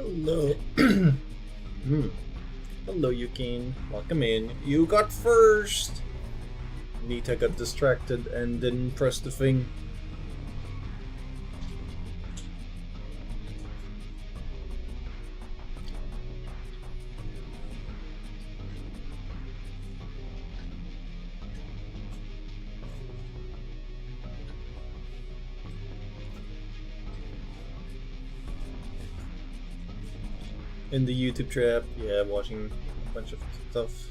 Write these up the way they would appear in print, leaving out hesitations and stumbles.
Hello. Hello, Yukine. Welcome in. You got first! Nita got distracted and didn't press the thing. In the YouTube trap, yeah, watching a bunch of stuff.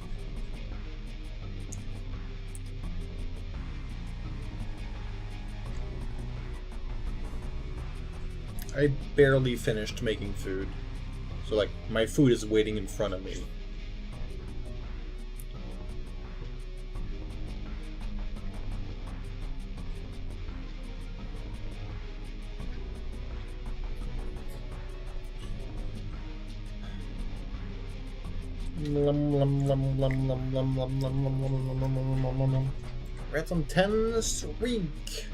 I barely finished making food. So like, my food is waiting in front of me. Rhythm 10 streak.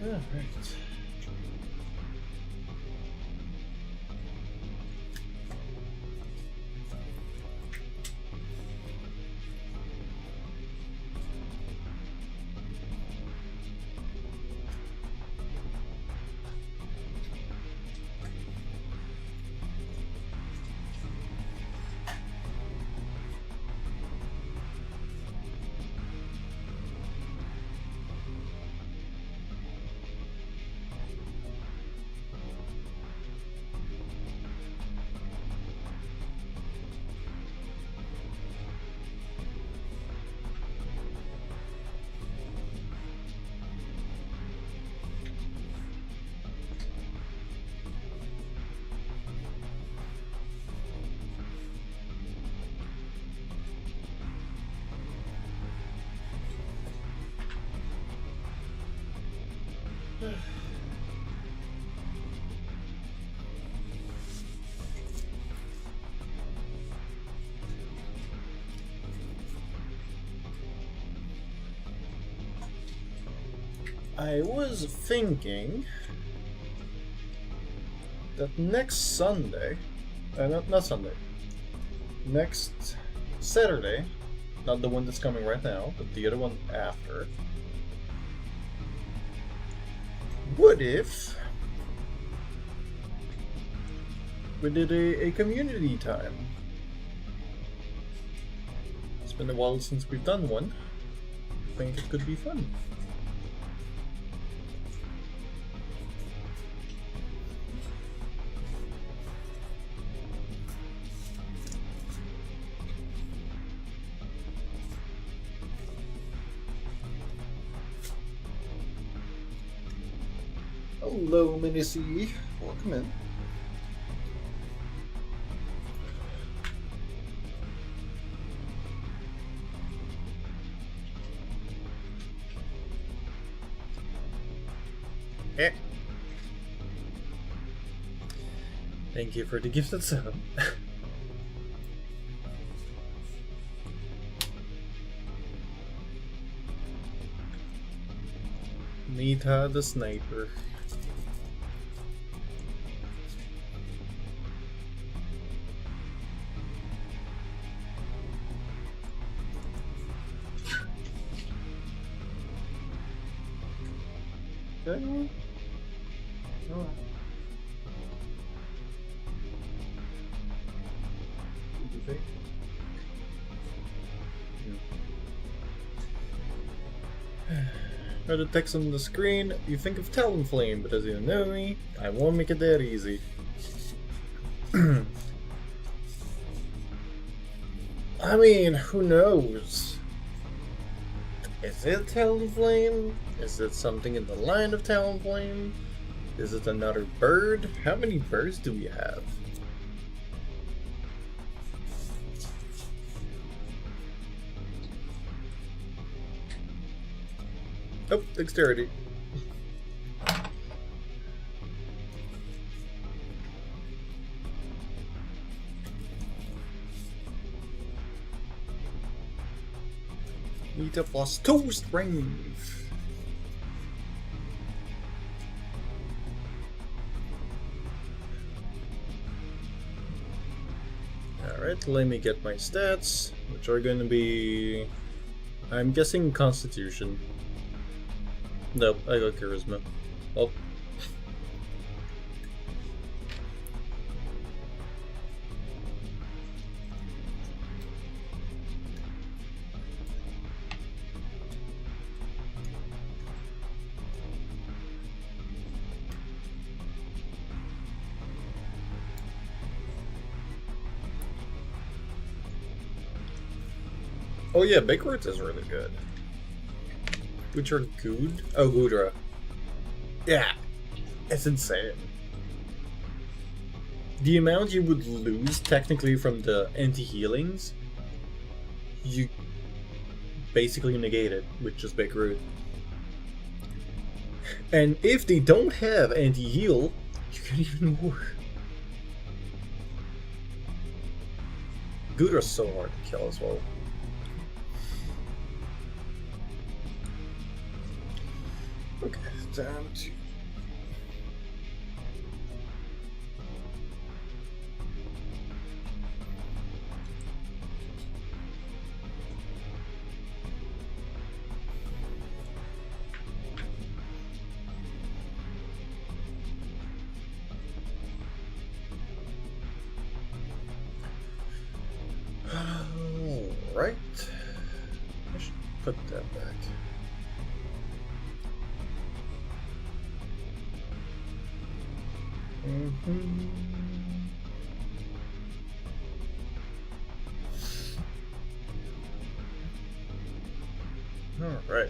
Alright. I was thinking that next Sunday, not Sunday, next Saturday, not the one that's coming right now, but the other one after, what if we did a community time? It's been a while since we've done one. I think it could be fun. Hello, Mini C. Welcome in. Eh. Thank you for the gifted sub. Nita the sniper. Okay. Alright. What do you think? Yeah. Now the text on the screen, you think of Talonflame, but as you know me, I won't make it that easy. I mean, who knows? Is it Talonflame? Is it something in the line of Talonflame? Is it another bird? How many birds do we have? Oh, dexterity. Vita plus 2 strength. Alright, let me get my stats, which are gonna be... I'm guessing Constitution. Nope, I got Charisma. Oh. Oh yeah, Big Roots is really good. Which are good? Oh, Gudra. Yeah, it's insane. The amount you would lose technically from the anti-healings, you basically negate it with just Big Root. And if they don't have anti-heal, you get even more. Gudra's so hard to kill as well. Okay, down to... Alright. I should put that back. Alright.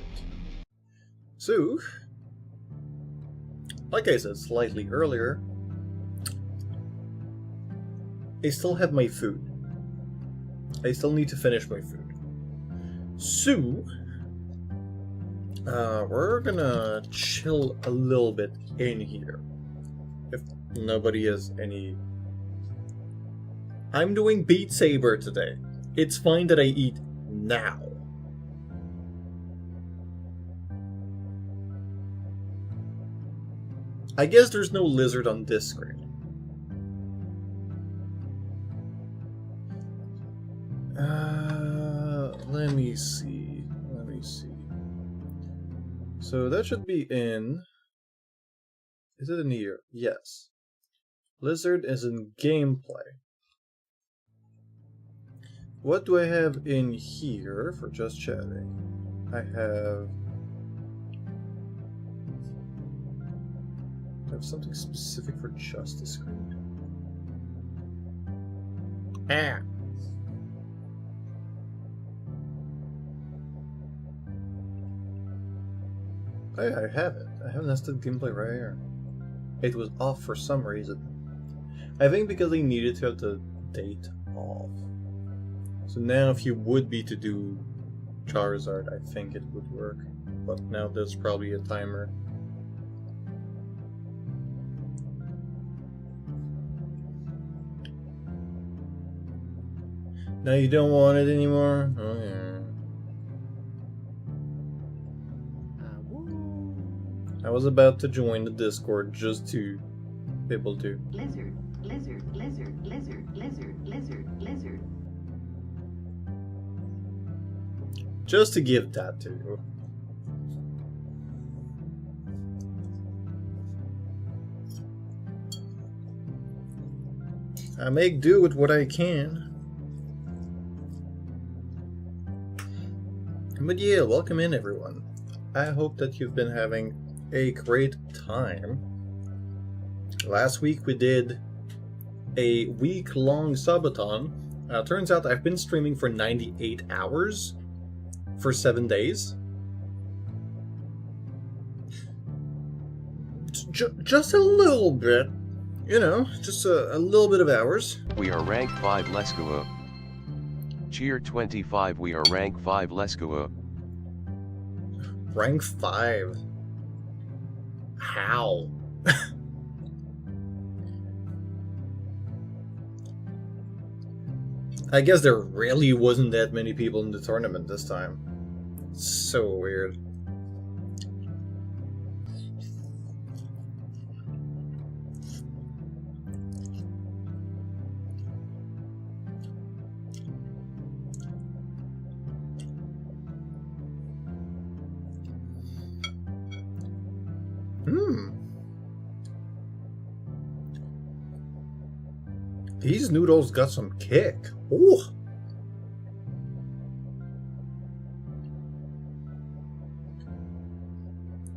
So, like I said slightly earlier, I still have my food. I still need to finish my food. So, we're gonna chill a little bit in here. If nobody has any... I'm doing Beat Saber today. It's fine that I eat now. I guess there's no lizard on this screen. Let me see. So that should be in... Is it in here? Yes. Lizard is in gameplay. What do I have in here for just chatting? I have something specific for just the screen. Ah. I have it. I have nested gameplay right here. It was off for some reason. I think because they needed to have the date off. So now if you would be to do Charizard, I think it would work. But now there's probably a timer. Now you don't want it anymore? Oh yeah. I was about to join the Discord just to be able to. Lizard. Just to give that to you. I make do with what I can. But yeah, welcome in everyone. I hope that you've been having a great time. Last week we did a week-long subathon. Turns out I've been streaming for 98 hours for 7 days. Just a little bit, you know, just a little bit of hours. We are rank 5 Leskua. Cheer 25, we are rank 5 Leskua. Rank 5? How? I guess there really wasn't that many people in the tournament this time. So weird. These noodles got some kick. Ooh.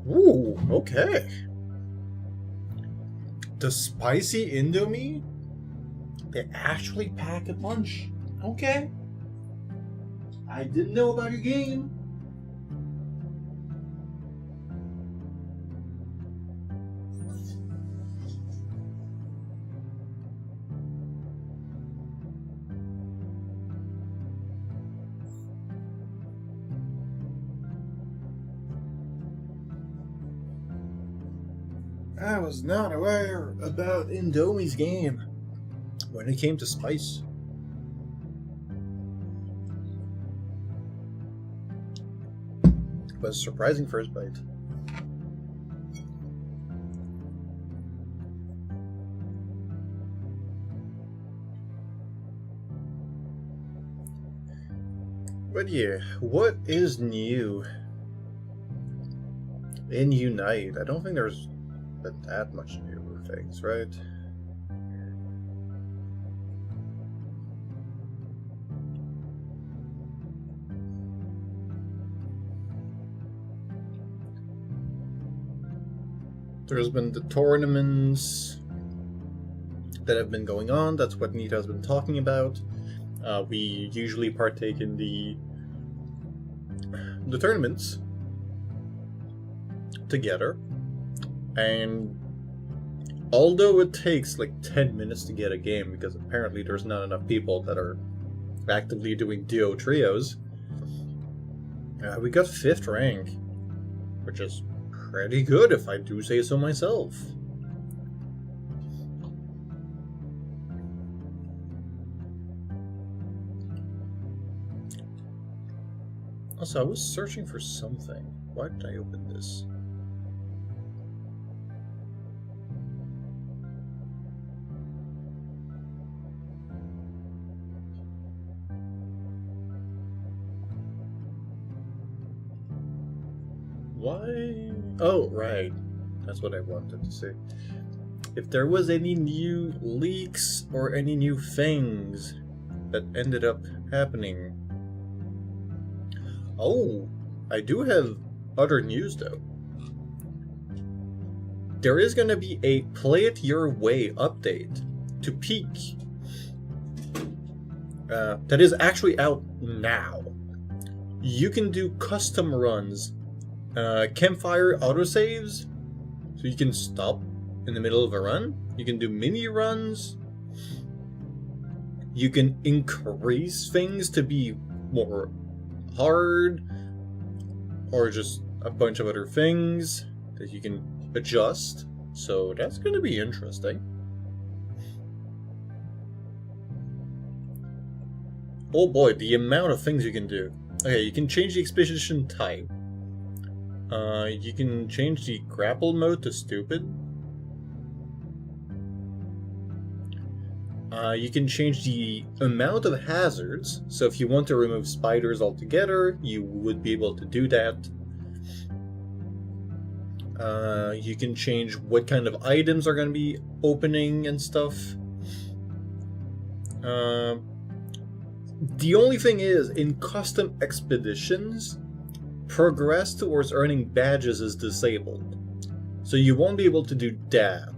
Ooh, okay. The spicy Indomie? They actually pack a punch. Okay. I didn't know about your game. I was not aware about Indomie's game when it came to spice. But a surprising first bite. But yeah, what is new in Unite? I don't think there's that much new things, right? There's been the tournaments that have been going on. That's what Nita has been talking about. We usually partake in the tournaments together, and although it takes like 10 minutes to get a game because apparently there's not enough people that are actively doing duo trios, we got 5th rank, which is pretty good if I do say so myself. Also, I was searching for something. Why did I open this? Why? Oh, right. That's what I wanted to say. If there was any new leaks or any new things that ended up happening. Oh, I do have other news though. There is going to be a Play It Your Way update to Peak. That is actually out now. You can do custom runs, campfire autosaves, so you can stop in the middle of a run. You can do mini runs. You can increase things to be more hard, or just a bunch of other things that you can adjust. So that's going to be interesting. Oh boy, the amount of things you can do. Okay, you can change the expedition type. You can change the grapple mode to stupid. You can change the amount of hazards. So if you want to remove spiders altogether, you would be able to do that. You can change what kind of items are going to be opening and stuff. The only thing is, in custom expeditions, progress towards earning badges is disabled. So you won't be able to do that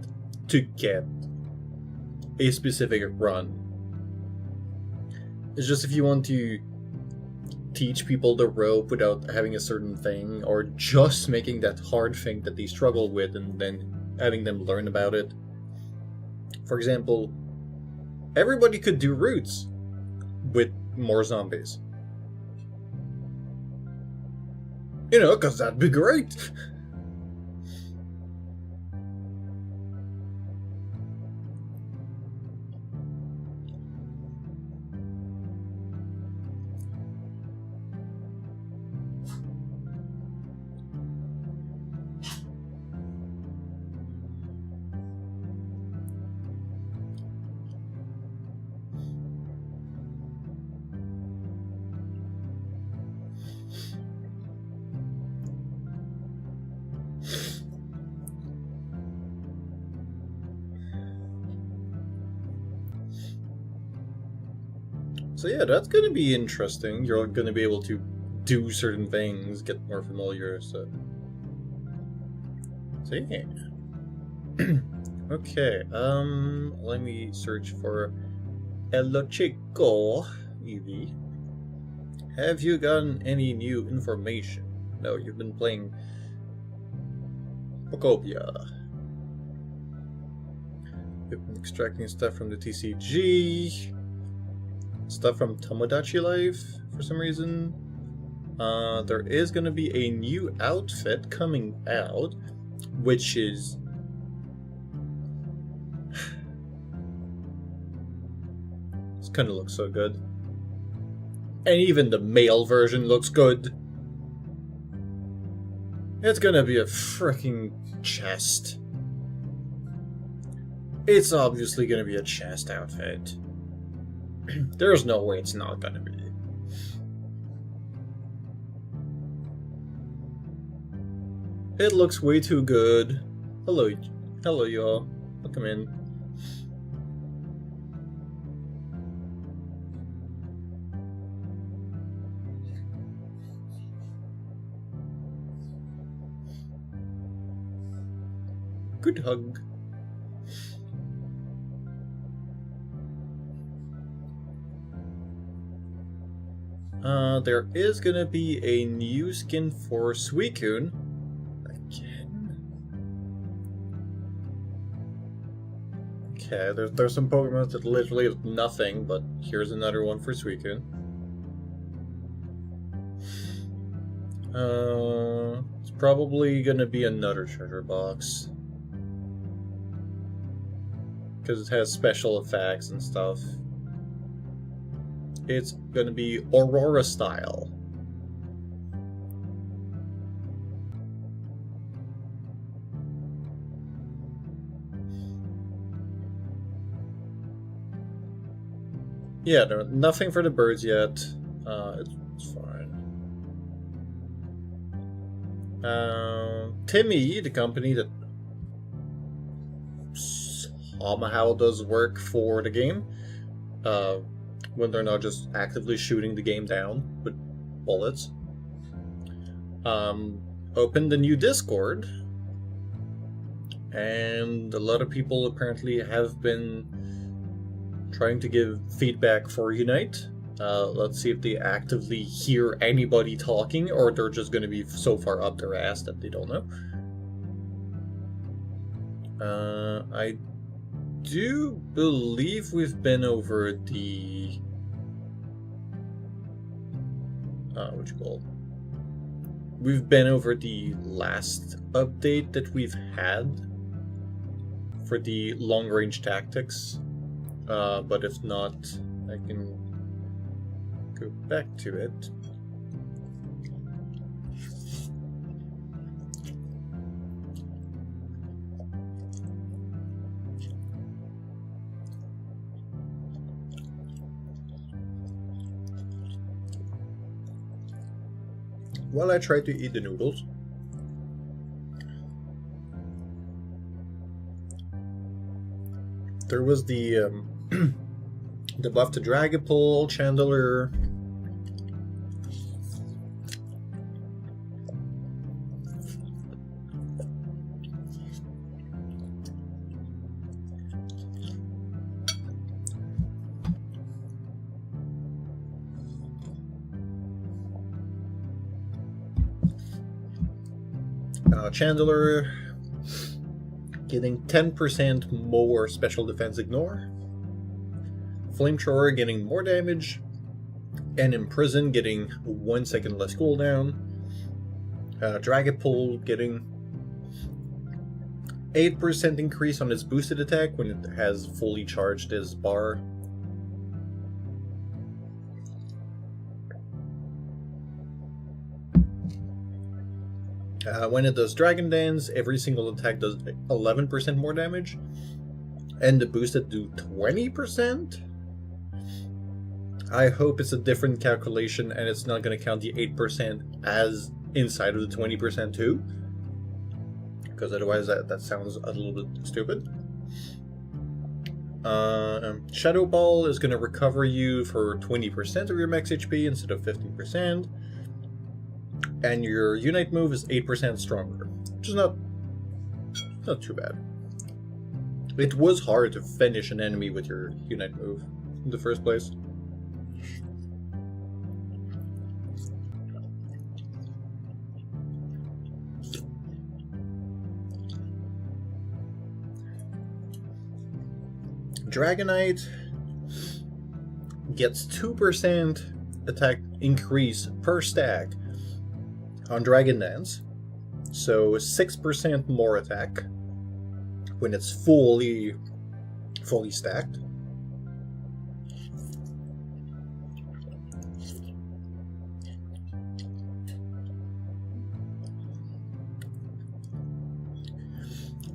to get a specific run. It's just if you want to teach people the rope without having a certain thing, or just making that hard thing that they struggle with and then having them learn about it. For example, everybody could do routes with more zombies. You know, because that'd be great. So yeah, that's gonna be interesting. You're gonna be able to do certain things, get more familiar, so yeah. Okay, let me search for Hello Chico, Evie. Have you gotten any new information? No, you've been playing Pocopia. You've been extracting stuff from the TCG, stuff from Tomodachi Life for some reason. There is going to be a new outfit coming out, which is it's gonna look so good. And even the male version looks good. It's gonna be a freaking chest. It's obviously gonna be a chest outfit. There's no way it's not gonna be. It looks way too good. Hello y'all. Welcome in. Good hug. There is gonna be a new skin for Suicune. Again. Okay, there's some Pokemon that literally have nothing, but here's another one for Suicune. It's probably gonna be another treasure box. Because it has special effects and stuff. It's gonna be Aurora style. Yeah, nothing for the birds yet. It's fine. Timmy, the company that somehow does work for the game, when they're not just actively shooting the game down with bullets, opened a new Discord, and a lot of people apparently have been trying to give feedback for Unite. Let's see if they actively hear anybody talking, or they're just going to be so far up their ass that they don't know. I do believe we've been over the what you call it? We've been over the last update that we've had for the long range tactics, but if not, I can go back to it. While I try to eat the noodles. There was the the buff to Dragapult, Chandelure. Chandelure getting 10% more special defense ignore. Flamethrower getting more damage. And Imprison getting 1 second less cooldown. Dragapult getting 8% increase on its boosted attack when it has fully charged its bar. When it does Dragon Dance, every single attack does 11% more damage, and the boosted do 20%? I hope it's a different calculation and it's not going to count the 8% as inside of the 20% too, because otherwise that sounds a little bit stupid. Shadow Ball is going to recover you for 20% of your max HP instead of 15%. And your Unite move is 8% stronger, which is not too bad. It was hard to finish an enemy with your Unite move in the first place. Dragonite gets 2% attack increase per stack on Dragon Dance, so 6% more attack when it's fully stacked.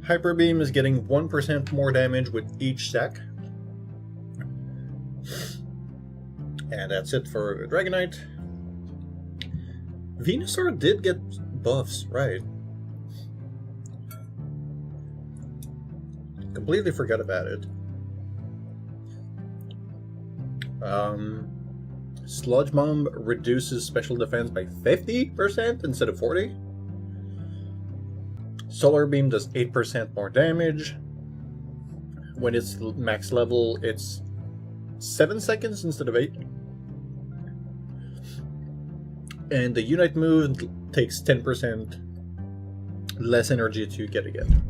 Hyper Beam is getting 1% more damage with each stack. And that's it for Dragonite. Venusaur did get buffs, right? Completely forgot about it. Sludge Bomb reduces special defense by 50% instead of 40%. Solar Beam does 8% more damage. When it's max level, it's 7 seconds instead of 8. And the Unite move takes 10% less energy to get again.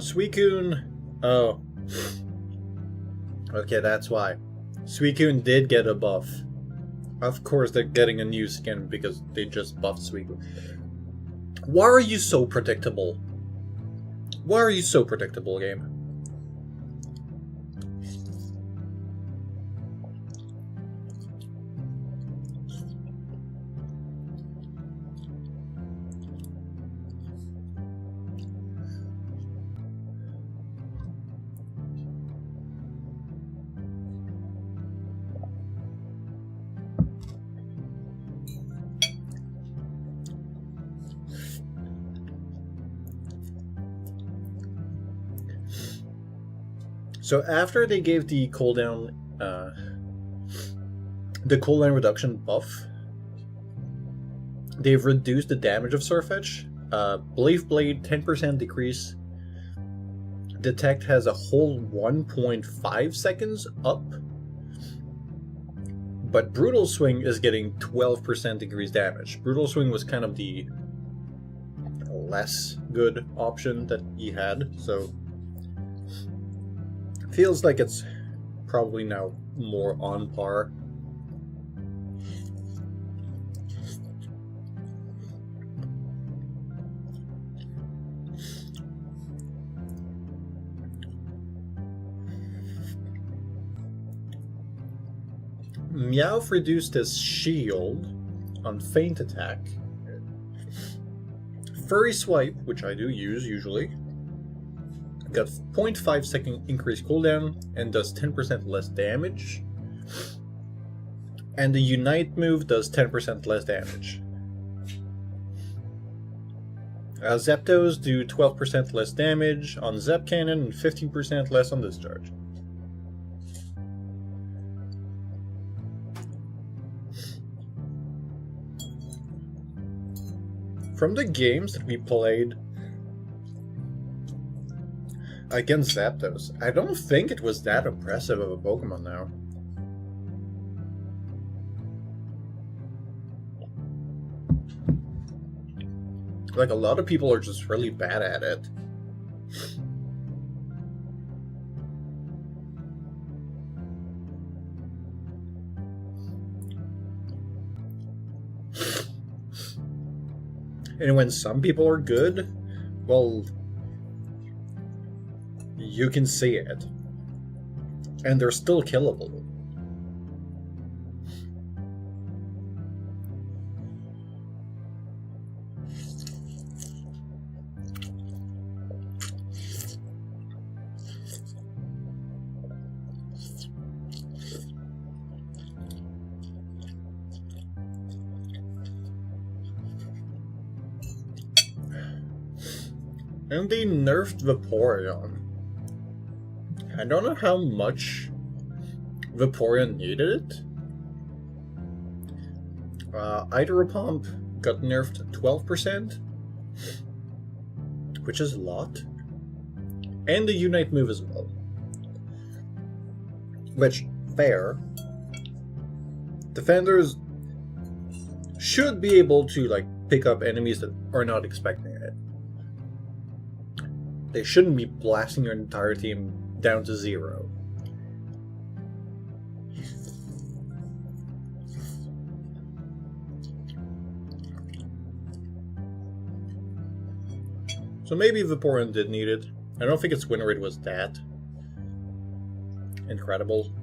Suicune. Oh. Okay, that's why. Suicune did get a buff. Of course they're getting a new skin because they just buffed Suicune. Why are you so predictable? Why are you so predictable, game? So after they gave the cooldown reduction buff, they've reduced the damage of Sirfetch'd. Blade Blade 10% decrease. Detect has a whole 1.5 seconds up. But Brutal Swing is getting 12% increased damage. Brutal Swing was kind of the less good option that he had, so feels like it's probably now more on par. Meowth reduced his shield on feint attack. Furry Swipe, which I do use usually, got 0.5 second increased cooldown and does 10% less damage. And the Unite move does 10% less damage. Zapdos do 12% less damage on Zap Cannon and 15% less on Discharge. From the games that we played against Zapdos, I don't think it was that impressive of a Pokemon now. Like, a lot of people are just really bad at it. And when some people are good, well, you can see it. And they're still killable. And they nerfed Vaporeon. I don't know how much Vaporeon needed it. Hydropump got nerfed 12%, which is a lot. And the Unite move as well. Which, fair. Defenders should be able to like pick up enemies that are not expecting it. They shouldn't be blasting your entire team down to 0. So maybe Vaporeon did need it. I don't think its win rate was that incredible.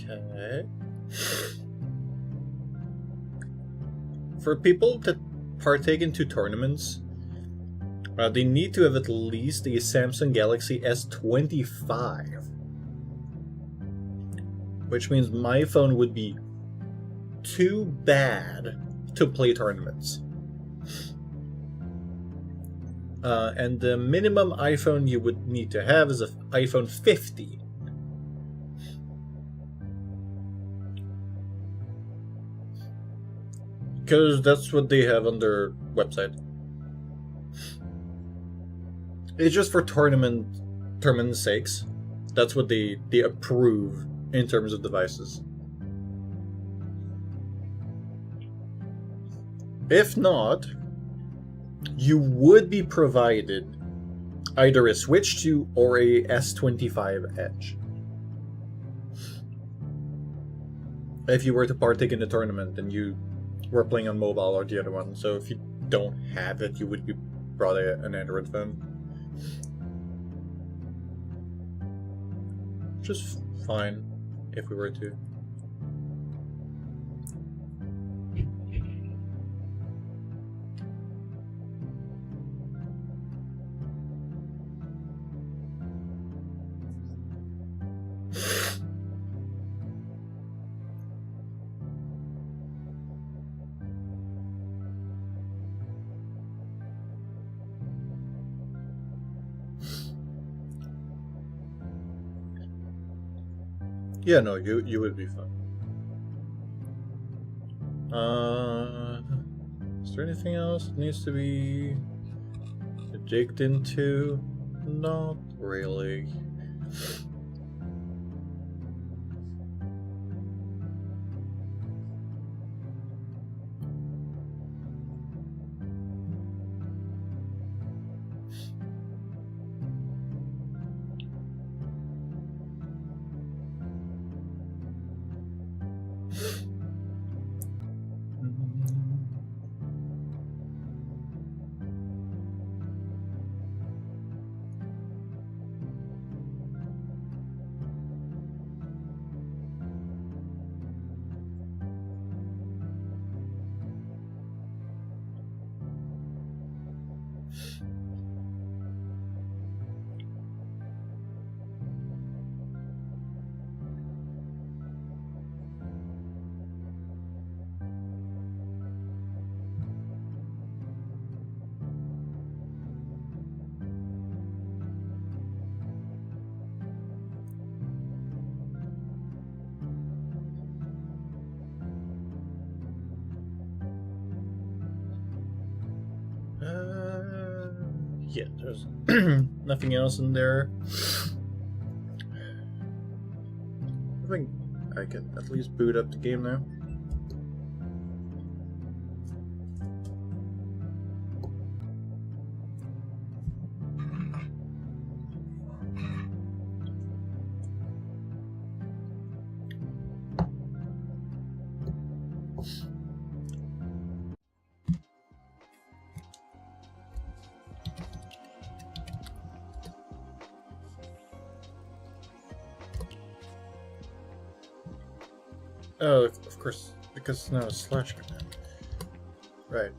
Okay. For people that partake into tournaments, they need to have at least a Samsung Galaxy S25. Which means my phone would be too bad to play tournaments. And the minimum iPhone you would need to have is an iPhone 50. Because that's what they have on their website. It's just for tournament sakes. That's what they approve in terms of devices. If not, you would be provided either a Switch 2 or a S25 Edge. If you were to partake in the tournament and you were playing on mobile or the other one. So if you don't have it, you would be brought an Android phone. Just fine if we were to. Yeah, no, you would be fine. Is there anything else that needs to be digged into? Not really. Yeah, there's nothing else in there. I think I can at least boot up the game now. Oh, of course, because it's now a slash command. Right.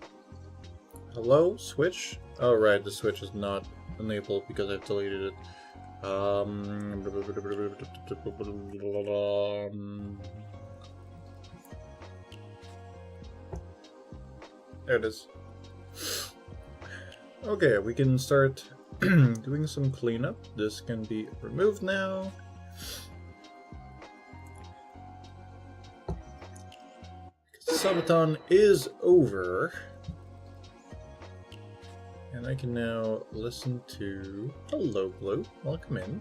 Hello, switch? Oh, right, the switch is not enabled because I've deleted it. There it is. Okay, we can start doing some cleanup. This can be removed now. Subathon is over. And I can now listen to... Hello, Blue. Welcome in.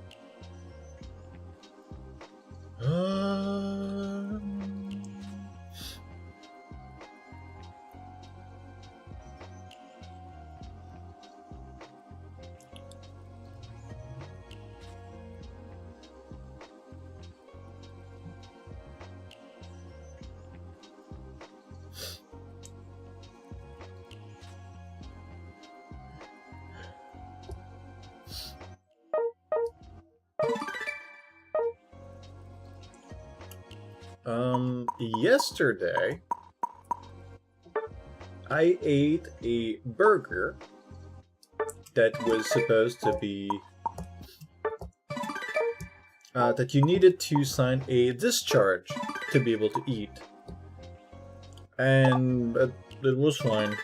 Yesterday, I ate a burger that was supposed to be that you needed to sign a discharge to be able to eat, and it was fine.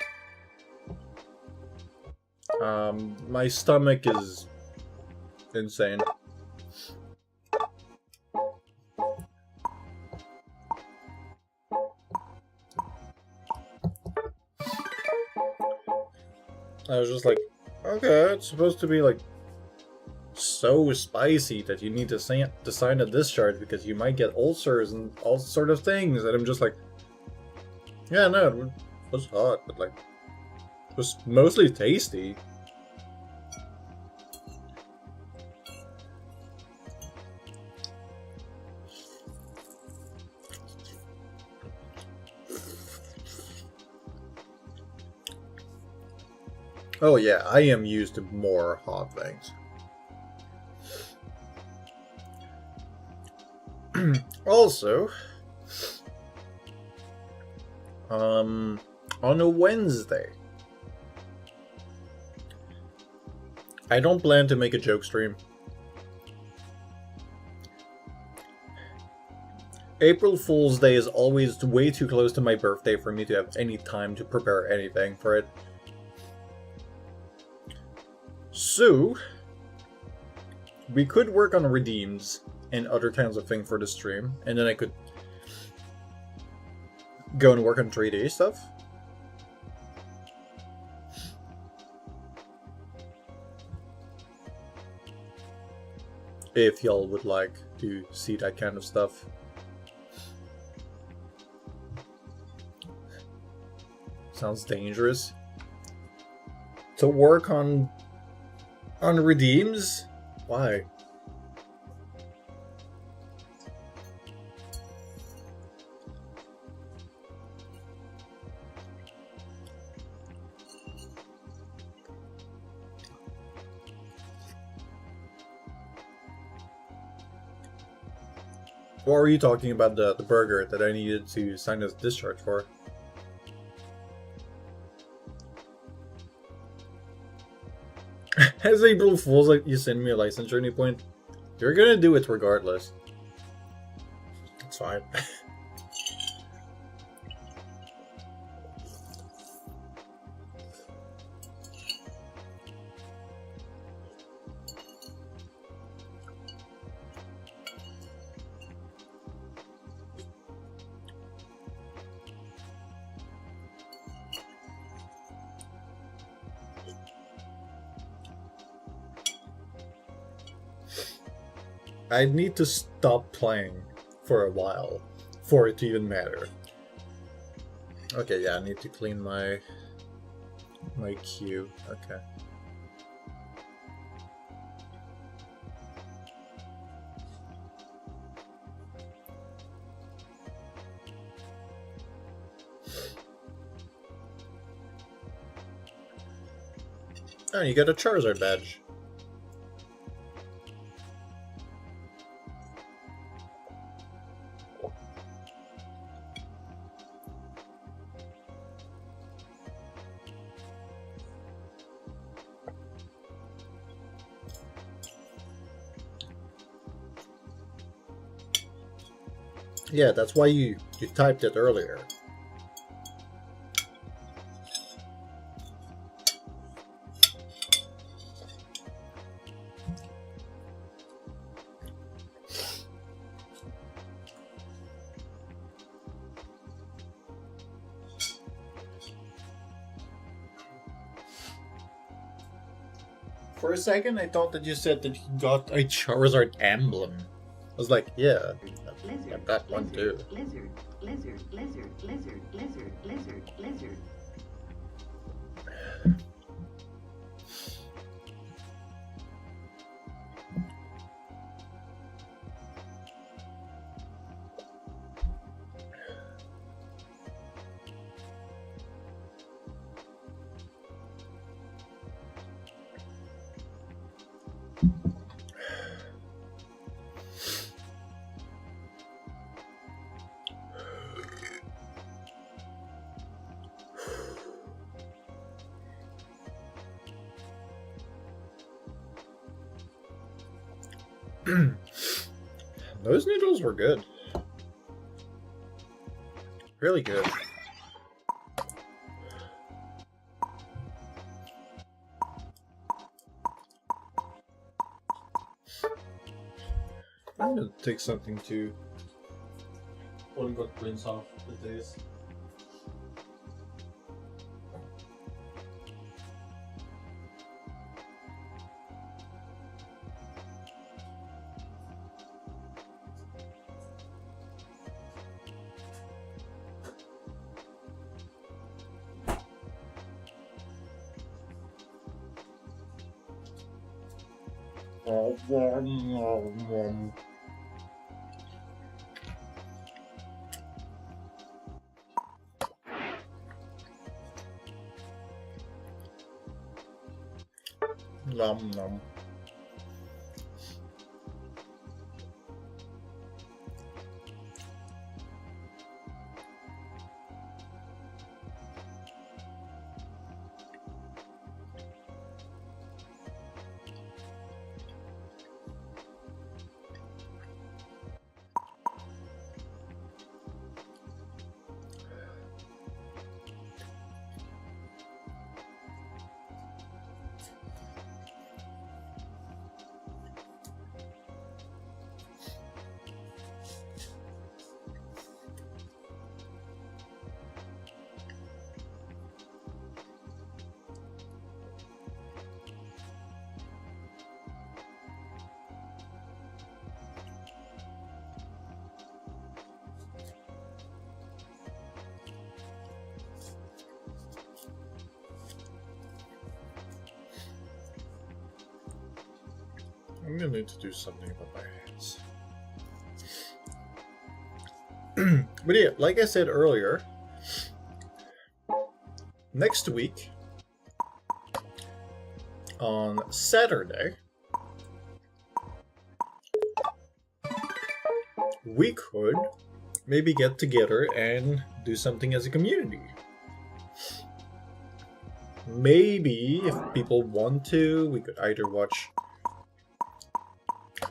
My stomach is insane. I was just like, okay, it's supposed to be like so spicy that you need to sign a discharge because you might get ulcers and all sort of things. And I'm just like, yeah, no, it was hot, but like, it was mostly tasty. Oh yeah, I am used to more hot things. Also, on a Wednesday, I don't plan to make a joke stream. April Fool's Day is always way too close to my birthday for me to have any time to prepare anything for it. So, we could work on redeems and other kinds of things for the stream, and then I could go and work on 3D stuff. If y'all would like to see that kind of stuff. Sounds dangerous. To work on redeems? Why? What were you talking about the burger that I needed to sign a discharge for? As April Fool's, like, you send me a license journey point, you're gonna do it regardless. It's fine. I need to stop playing for a while for it to even matter. Okay, yeah, I need to clean my queue. Okay. Oh, you got a Charizard badge. Yeah, that's why you typed it earlier. For a second, I thought that you said that you got a Charizard emblem. I was like, yeah, I've got one too. Lizard, lizard, lizard, lizard, lizard, lizard, lizard. Those noodles were good. Really good. I'm gonna take something to rinse off the taste. Nom nom. I'm gonna need to do something about my hands. But yeah, like I said earlier, next week, on Saturday, we could maybe get together and do something as a community. Maybe, if people want to, we could either watch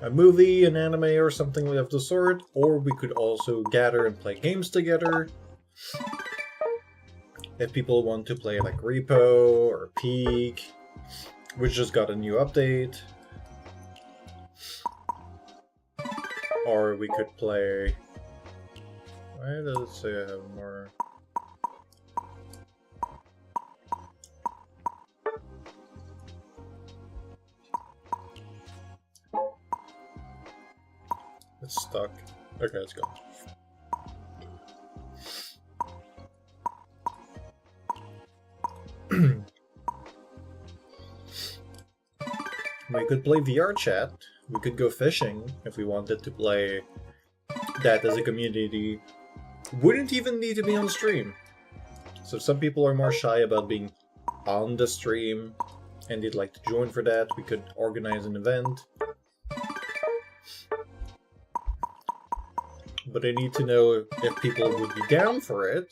a movie, an anime, or something of the sort, or we could also gather and play games together. If people want to play like Repo or Peak, which just got a new update. Or we could play... Why does it say I have more... It's stuck. Okay, let's go. We could play VR chat. We could go fishing if we wanted to play that as a community. Wouldn't even need to be on stream. So some people are more shy about being on the stream and they'd like to join for that. We could organize an event. But I need to know if people would be down for it.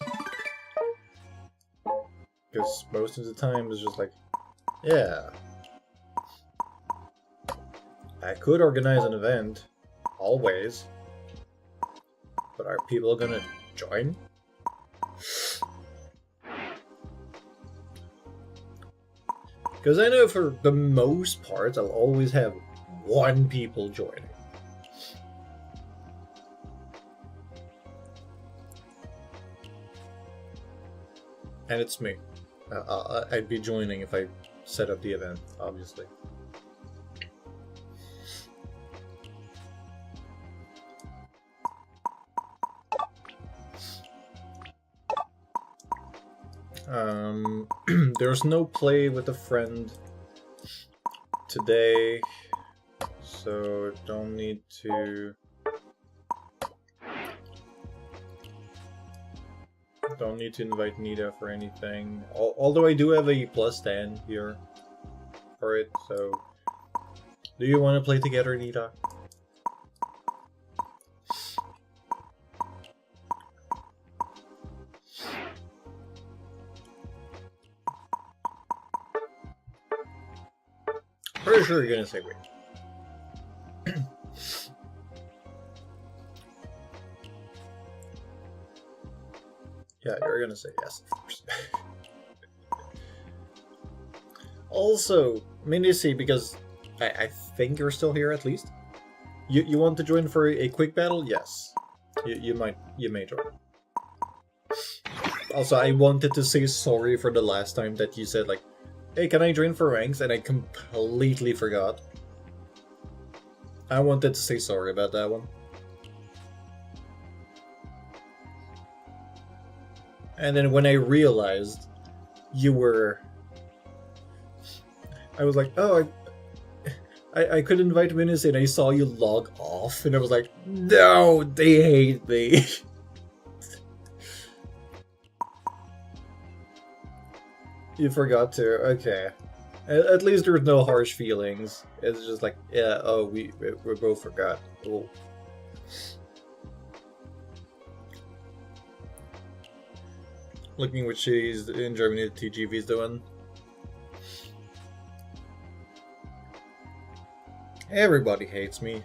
Because most of the time it's just like, yeah. I could organize an event, always. But are people gonna join? Because I know for the most part, I'll always have one people joining. And it's me. I'd be joining if I set up the event, obviously. There's no play with a friend today, so don't need to invite Nita for anything. Although I do have a +10 here for it, so do you want to play together, Nita? Pretty sure you're gonna say wait. Yeah, you're gonna say yes, of course. Also, Mindy, because I think you're still here at least. You want to join for a quick battle? Yes. You may join. Also, I wanted to say sorry for the last time that you said like, hey, can I join for ranks? And I completely forgot. I wanted to say sorry about that one. And then when I realized you were... I was like, oh, I could invite Minus and I saw you log off. And I was like, no, they hate me. You forgot to, okay. At least there's no harsh feelings. It's just like, yeah, oh, we both forgot. Oh. Looking what she's in Germany, TGV's doing. Everybody hates me.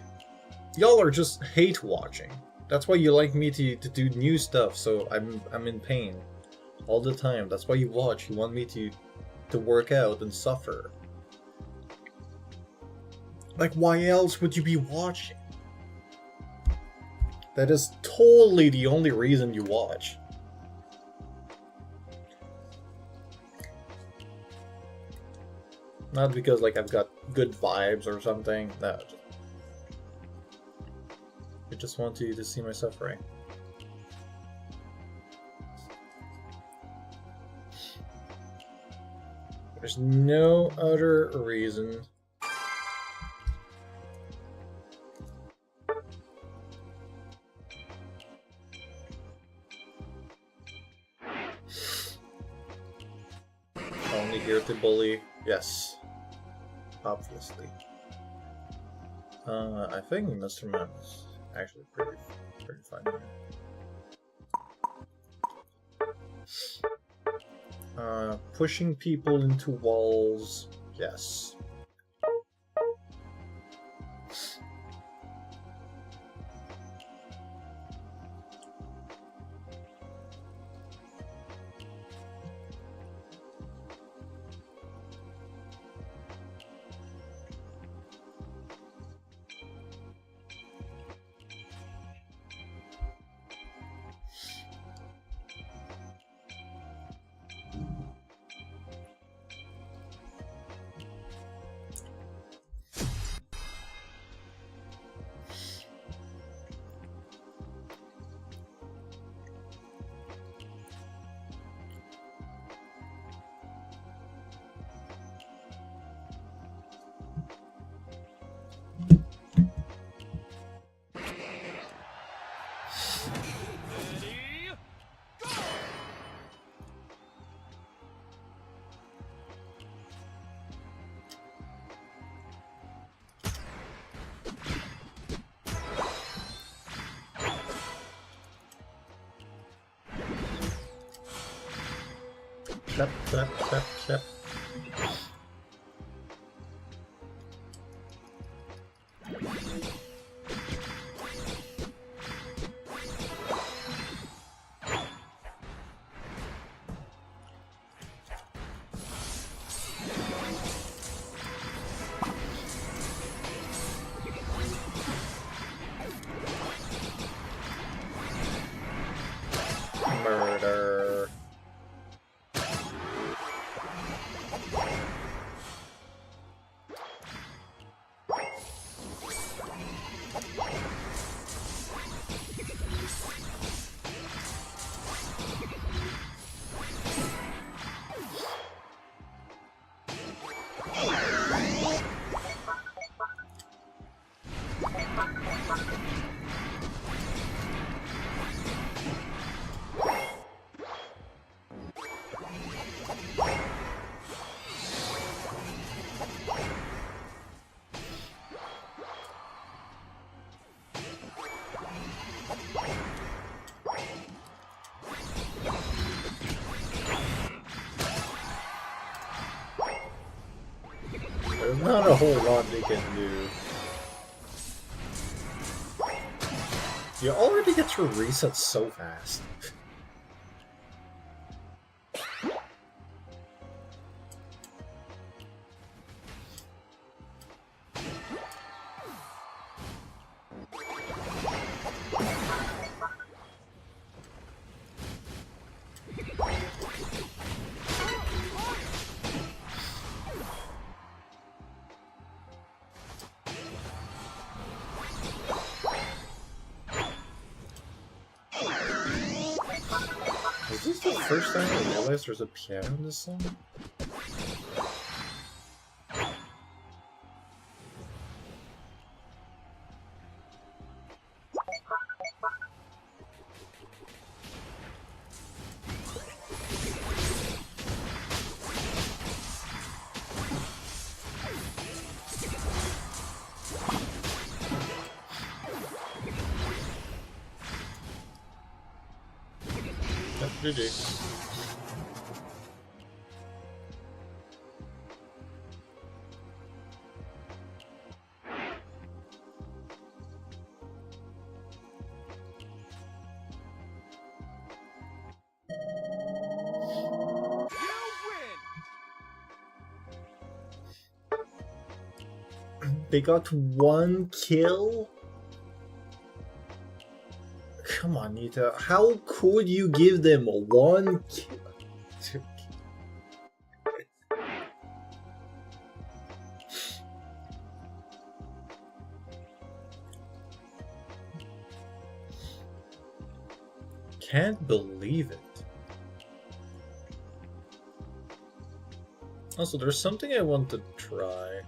Y'all are just hate watching. That's why you like me to do new stuff, so I'm in pain all the time. That's why you watch. You want me to work out and suffer. Like, why else would you be watching? That is totally the only reason you watch. Not because, like, I've got good vibes or something. No. I just want you to see my suffering. There's no other reason. Only here to bully. Yes. Obviously. I think Mr. Man is actually pretty fun here. Pushing people into walls, yes. Clap, clap, clap, clap. there's not a whole lot they can do. You already get your reset so fast. Is this the first time I realized there's a piano in this song? GG. They got 1 kill? Come on, Nita. How could you give them 1 kill? Can't believe it. Also, there's something I want to try.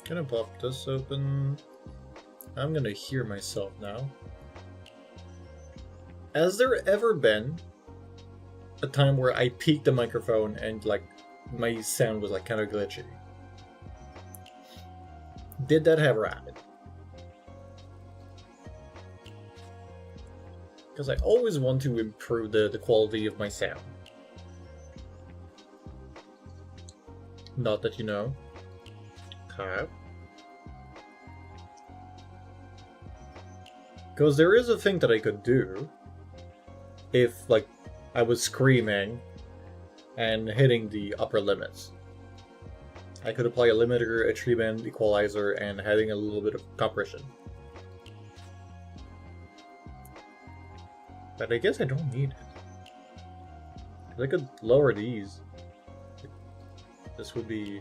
Gonna pop this open. I'm gonna hear myself now. Has there ever been a time where I peaked the microphone and like my sound was like kind of glitchy? Did that ever happen? Because I always want to improve the quality of my sound. Not that you know. Okay. Because there is a thing that I could do if, like, I was screaming and hitting the upper limits. I could apply a limiter, a tree-band equalizer, and having a little bit of compression. But I guess I don't need it. 'Cause I could lower these. This would be...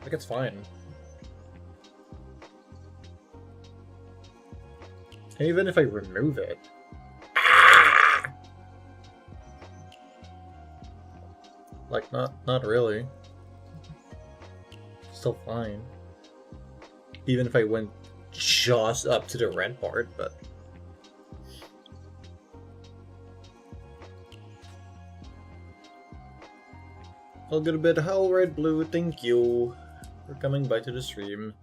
Like, it's fine. And even if I remove it... Like, not really. Still fine. Even if I went just up to the red part, but... I'll get a bit how red blue, thank you for coming by to the stream.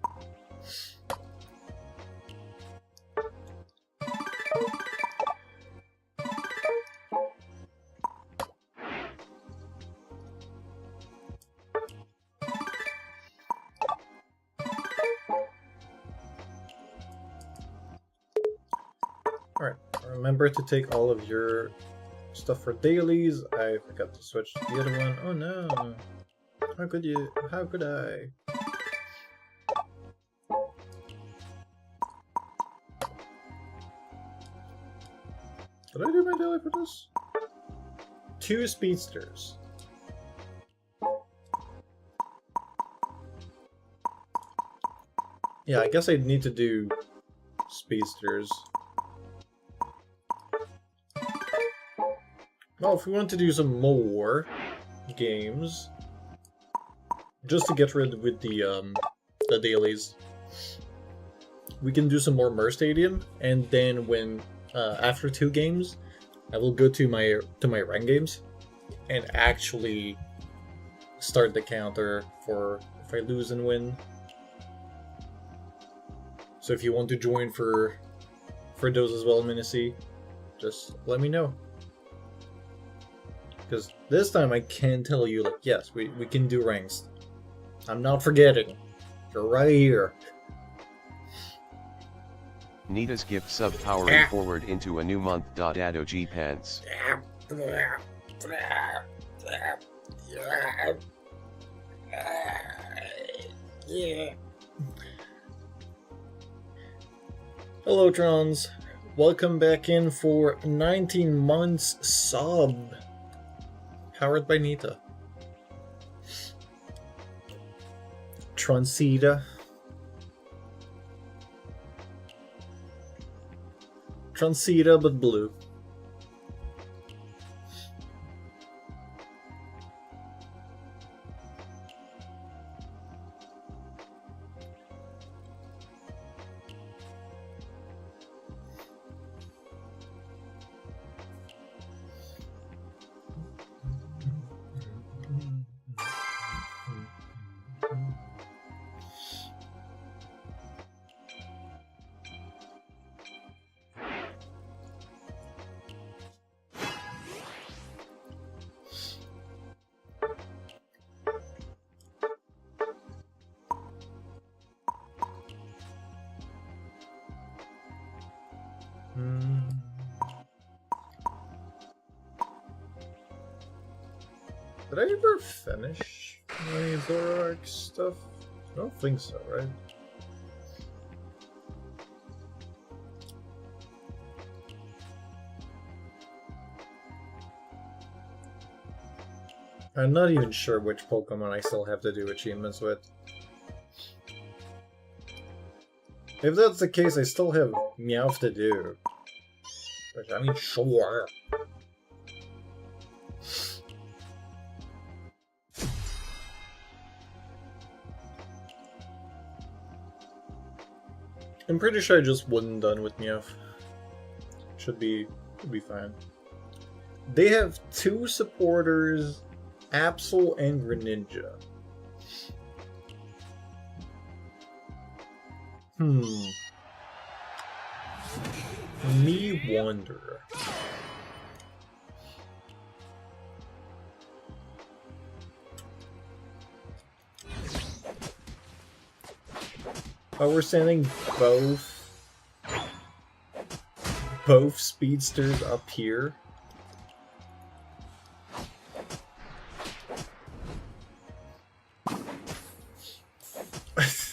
Alright, remember to take all of your stuff for dailies. I forgot to switch to the other one. Oh no! How could you? How could I? Did I do my daily for this? 2 speedsters. Yeah, I guess I'd need to do speedsters. Well, if we want to do some more games, just to get rid with the dailies, we can do some more Mer Stadium, and then when after 2 games, I will go to my rank games and actually start the counter for if I lose and win. So if you want to join for those as well, Minicy, just let me know. Because this time I can tell you, like, yes, we can do ranks. I'm not forgetting. You're right here. Nita's gift sub powering forward into a new month. Addo G pants. Yeah. Hello, Trons. Welcome back in for 19 months sub. Powered by Nita. Troncita. Troncita, but blue. Did I ever finish my Zoroark stuff? I don't think so, right? I'm not even sure which Pokemon I still have to do achievements with. If that's the case, I still have Meowth to do. Which, I mean, sure. I'm pretty sure I just wasn't done with Meowth. Should be fine. They have two supporters, Absol and Greninja. Me wonder. Oh, we're sending both speedsters up here.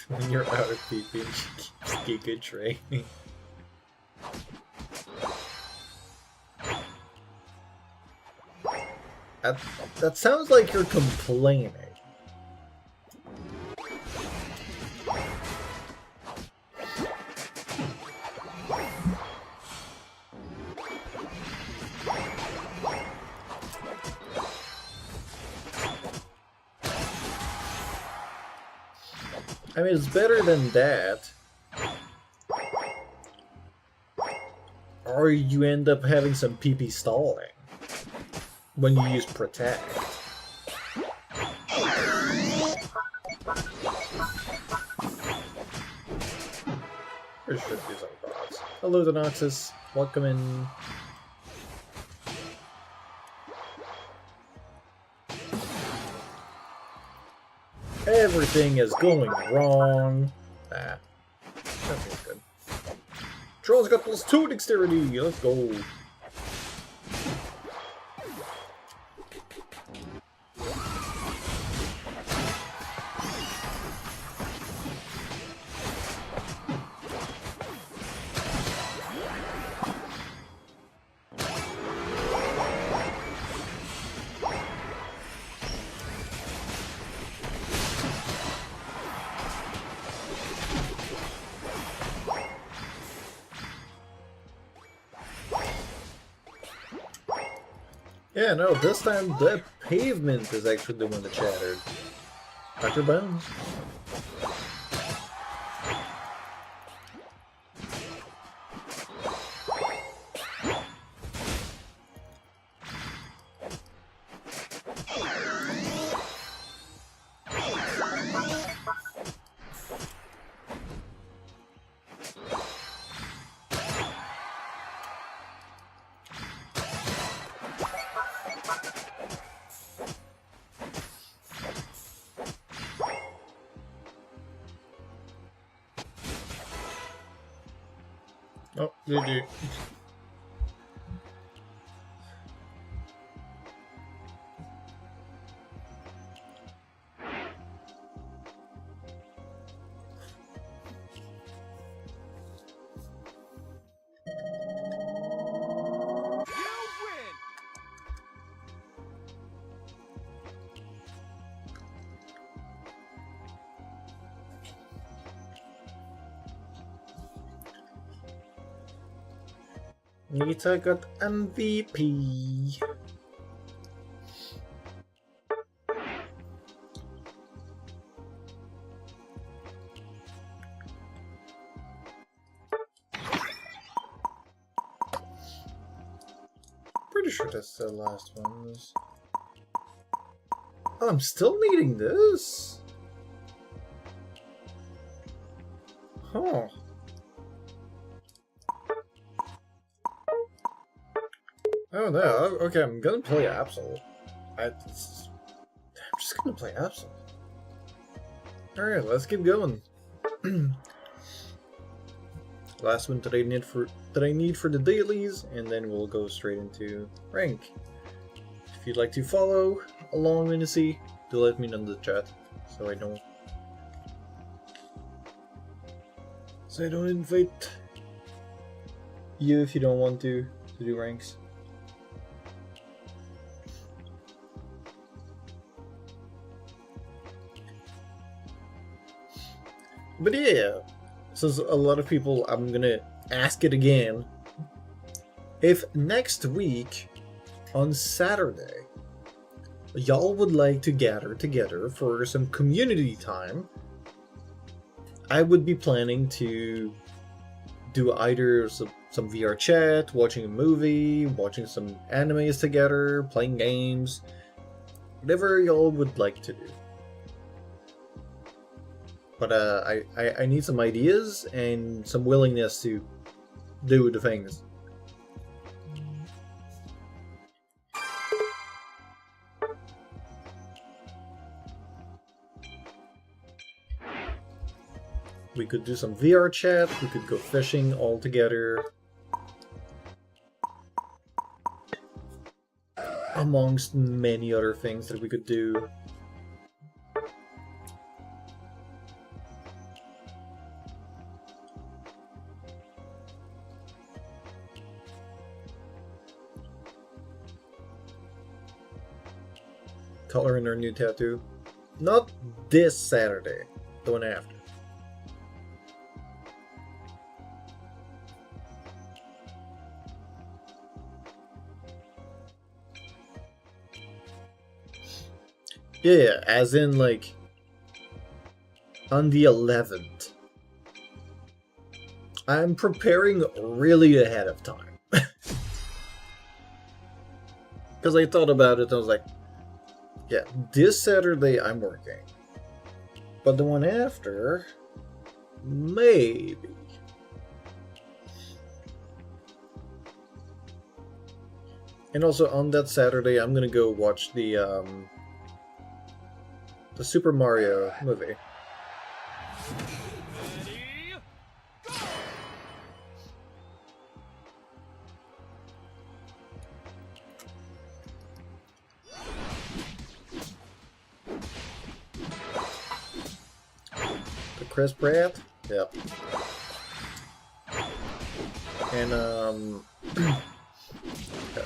When you're out of PP, she keeps Giga training. That sounds like you're complaining. I mean, it's better than that. Or you end up having some PP stalling when you use Protect. There should be some thoughts. Hello, Denoxus. Welcome in. Everything is going wrong. Ah, that feels good. Troll's got +2 dexterity. Let's go. Yeah, no, this time the pavement is actually the one that shattered. Dr. Bones. They do. Nita got MVP. Pretty sure that's the last one. Oh, I'm still needing this? Huh. Oh no, okay, I'm gonna play Absol. I'm just gonna play Absol. Alright, let's keep going. Last one that I need for the dailies, and then we'll go straight into rank. If you'd like to follow along in the sea, do let me know in the chat so I don't invite you if you don't want to do ranks. But yeah, since a lot of people, I'm gonna ask it again. If next week, on Saturday, y'all would like to gather together for some community time, I would be planning to do either some VR chat, watching a movie, watching some animes together, playing games, whatever y'all would like to do. But I need some ideas and some willingness to do the things. We could do some VR chat, we could go fishing all together. Amongst many other things that we could do. Coloring our new tattoo. Not this Saturday, the one after. Yeah, as in like on the 11th. I'm preparing really ahead of time. Because I thought about it and I was like, yeah, this Saturday I'm working. But the one after, maybe. And also on that Saturday, I'm gonna go watch the Super Mario movie. Chris Pratt? Yep. And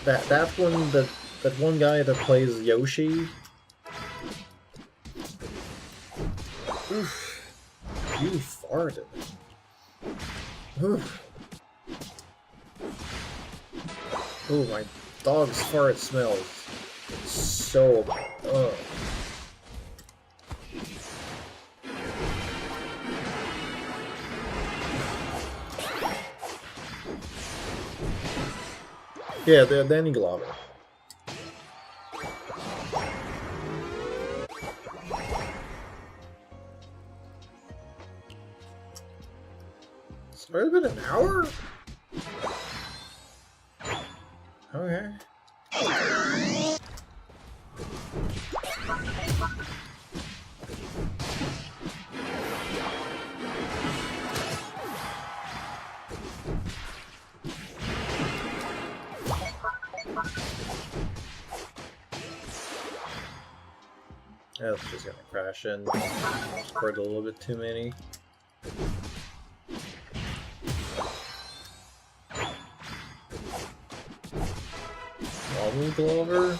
that one guy that plays Yoshi. Oof. You farted. Oof. Oh, my dog's fart smells so bad. Ugh. Yeah, they're Danny Glover. It's already been an hour? Okay. That's just gonna crash in. Scored a little bit too many. Donald Glover?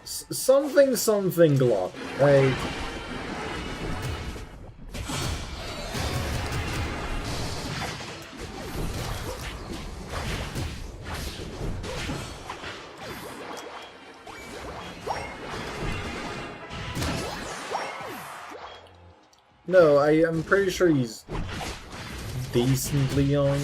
Something Glover, right? No, I'm pretty sure he's decently young.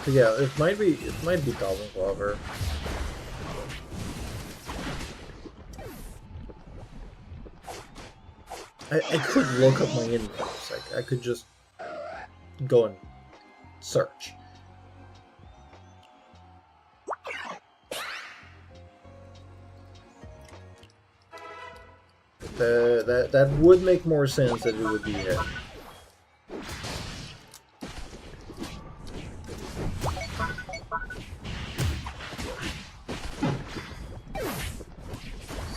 But yeah, it might be Donald Glover. I could look up my infos. I could just go and search. That would make more sense that it would be him.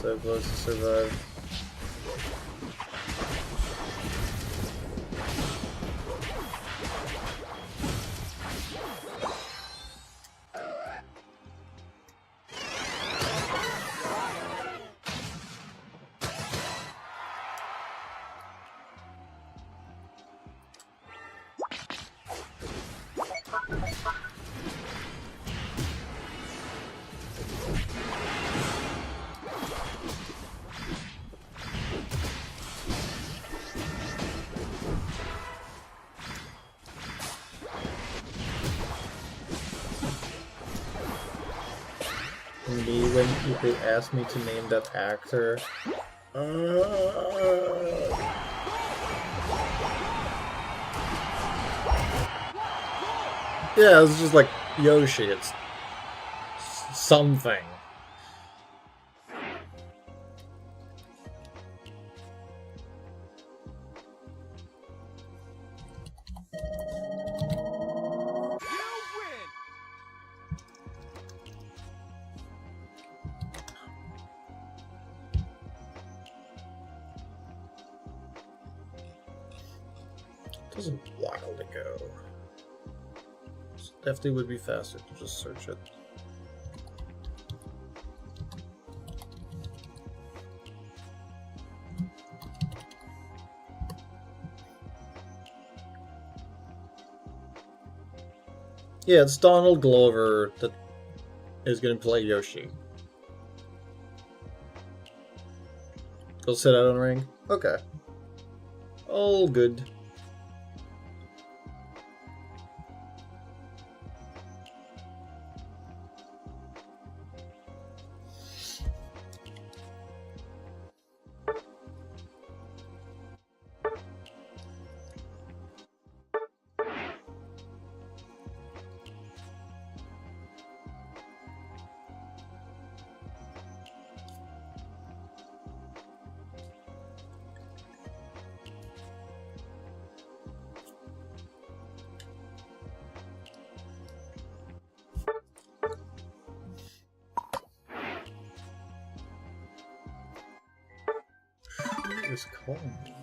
So close to survive. Me when people ask me to name that actor. Yeah, it's just like Yoshi. It's something. It was a while ago. So definitely would be faster to just search it. Yeah, it's Donald Glover that is going to play Yoshi. He'll sit out on the ring? Okay. All good. Who is calling me?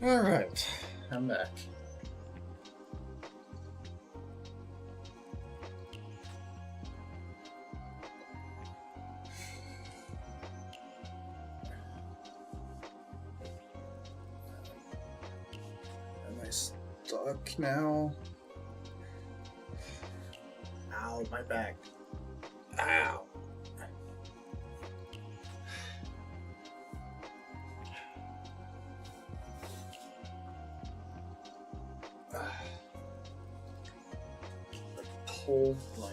Alright, I'm back. Am I stuck now? Ow, my back. Ow. Pull my.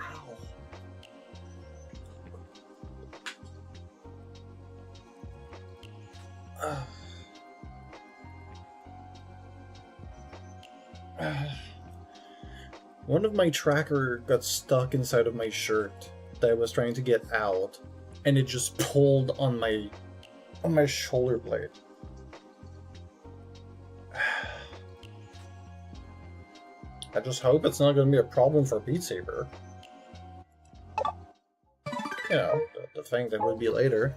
Ow. One of my tracker got stuck inside of my shirt that I was trying to get out, and it just pulled on my shoulder blade. I just hope it's not going to be a problem for Beat Saber. You know, the thing that would be later.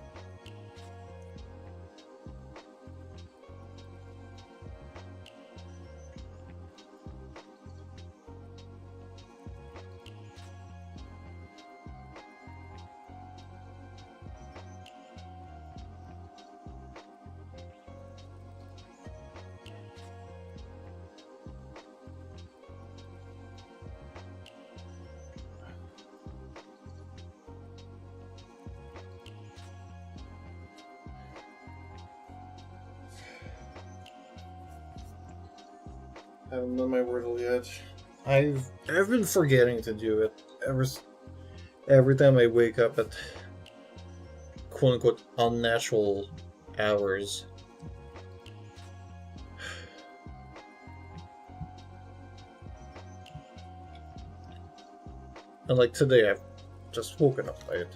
I haven't done my Wordle yet. I've been forgetting to do it every time I wake up at quote unquote unnatural hours. And like today, I've just woken up late.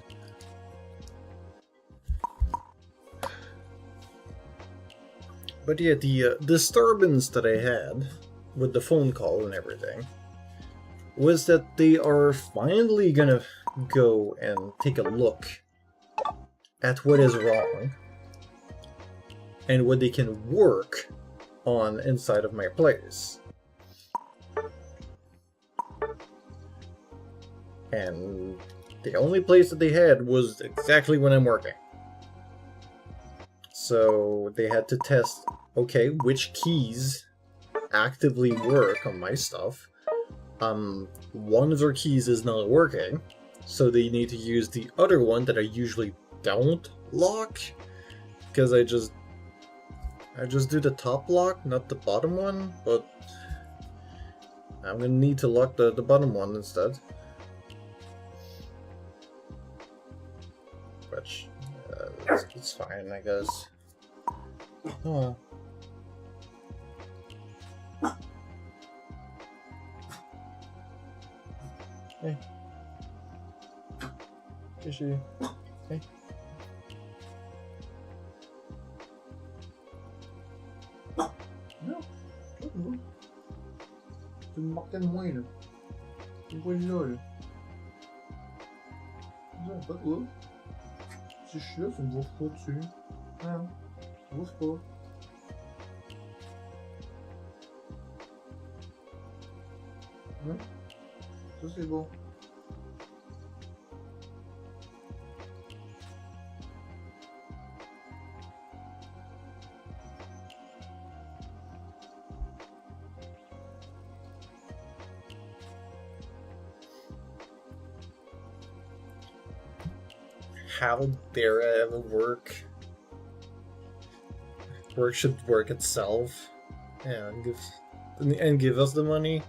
But yeah, the disturbance that I had with the phone call and everything was that they are finally gonna go and take a look at what is wrong and what they can work on inside of my place. And the only place that they had was exactly when I'm working. So they had to test, okay, which keys actively work on my stuff. One of their keys is not working, so they need to use the other one that I usually don't lock, because I just do the top lock, not the bottom one, but I'm gonna need to lock the bottom one instead. Which, it's fine, I guess. Oh. Hey. Fishy. Hey. No. Tu me marques moins là. Tu vois là là. Non, pas toi. Si je suis là, tu me bouffes pas dessus. Non. Tu me bouffes pas. Non. Ça c'est bon. How dare I ever work? Work should work itself, and give us the money.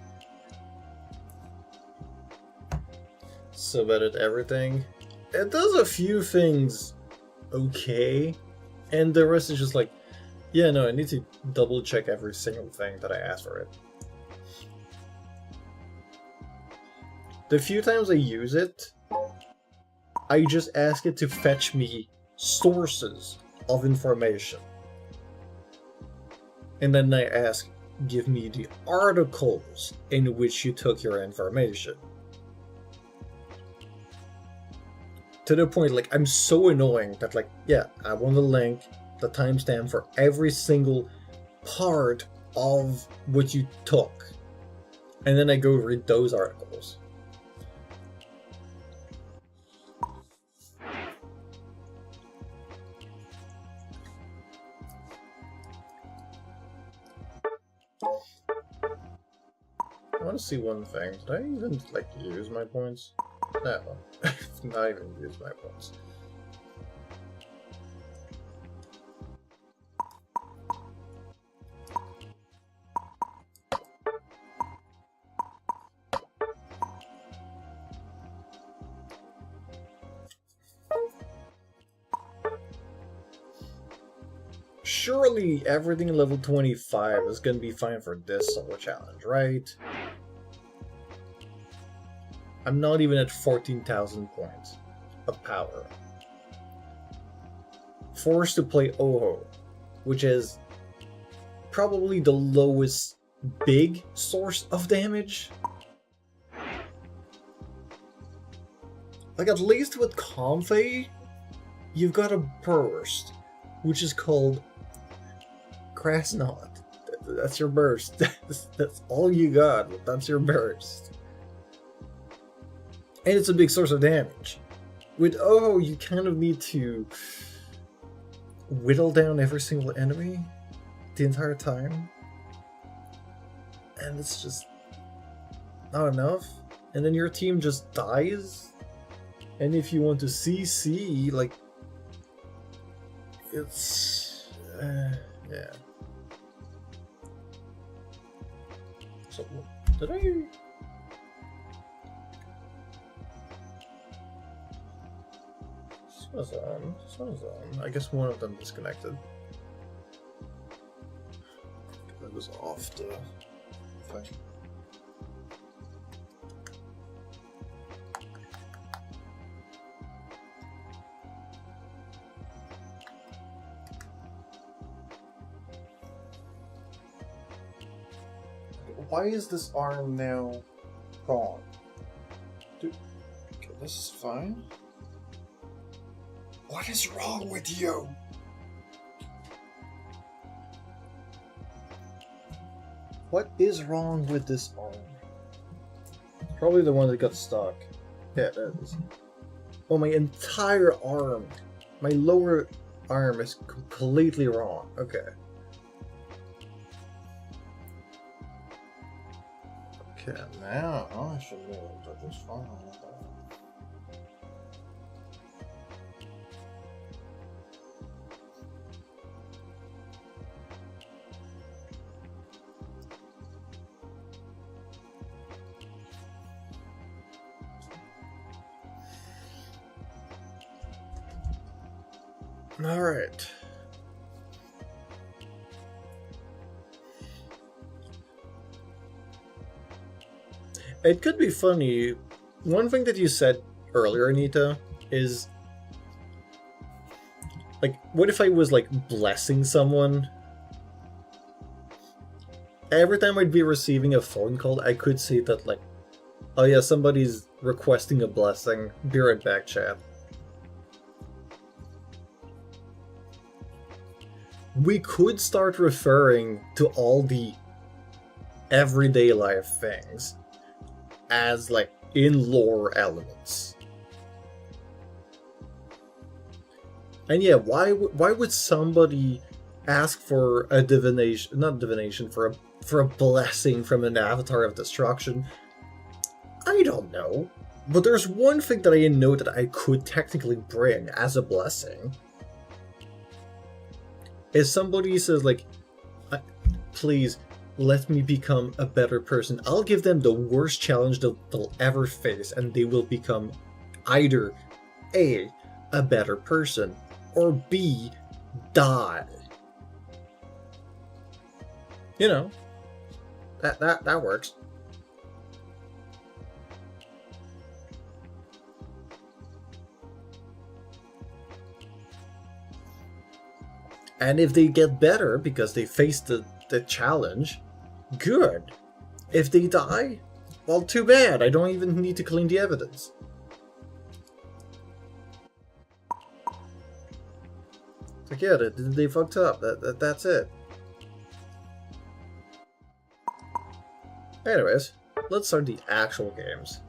So bad at everything. It does a few things okay, and the rest is just like, yeah, no, I need to double check every single thing that I ask for it. The few times I use it, I just ask it to fetch me sources of information. And then I ask, give me the articles in which you took your information. To the point, like, I'm so annoying that, like, yeah, I want a link, the timestamp for every single part of what you took. And then I go read those articles. I want to see one thing. Did I even, like, use my points? No. Not even use my points. Surely everything in level 25 is gonna be fine for this solo challenge, right? I'm not even at 14,000 points of power. Forced to play Oho, which is probably the lowest big source of damage. Like, at least with Comfey, you've got a burst, which is called Krasnod. That's your burst. That's all you got. That's your burst. And it's a big source of damage. With Oho, you kind of need to whittle down every single enemy the entire time. And it's just not enough. And then your team just dies. And if you want to CC, like, it's... yeah. So, did I... This one's on. I guess one of them disconnected. That was off the thing. Why is this arm now gone? Dude, okay, this is fine. What is wrong with you? What is wrong with this arm? Probably the one that got stuck. Yeah, that is. Oh, my entire arm. My lower arm is completely wrong. Okay. Okay, now I should be able to put this fine on that. All right. It could be funny. One thing that you said earlier, Anita, is like, what if I was like blessing someone? Every time I'd be receiving a phone call, I could see that, like, oh yeah, somebody's requesting a blessing. Be right back, chat. We could start referring to all the everyday life things as, like, in-lore elements. And yeah, why would somebody ask for a divination, not divination, for a blessing from an avatar of destruction? I don't know. But there's one thing that I know that I could technically bring as a blessing. If somebody says, like, please, let me become a better person, I'll give them the worst challenge they'll ever face, and they will become either A, a better person, or B, die. You know, that works. And if they get better because they faced the challenge, good. If they die, well, too bad. I don't even need to clean the evidence. It's like, yeah, they fucked up. That's it. Anyways, let's start the actual games.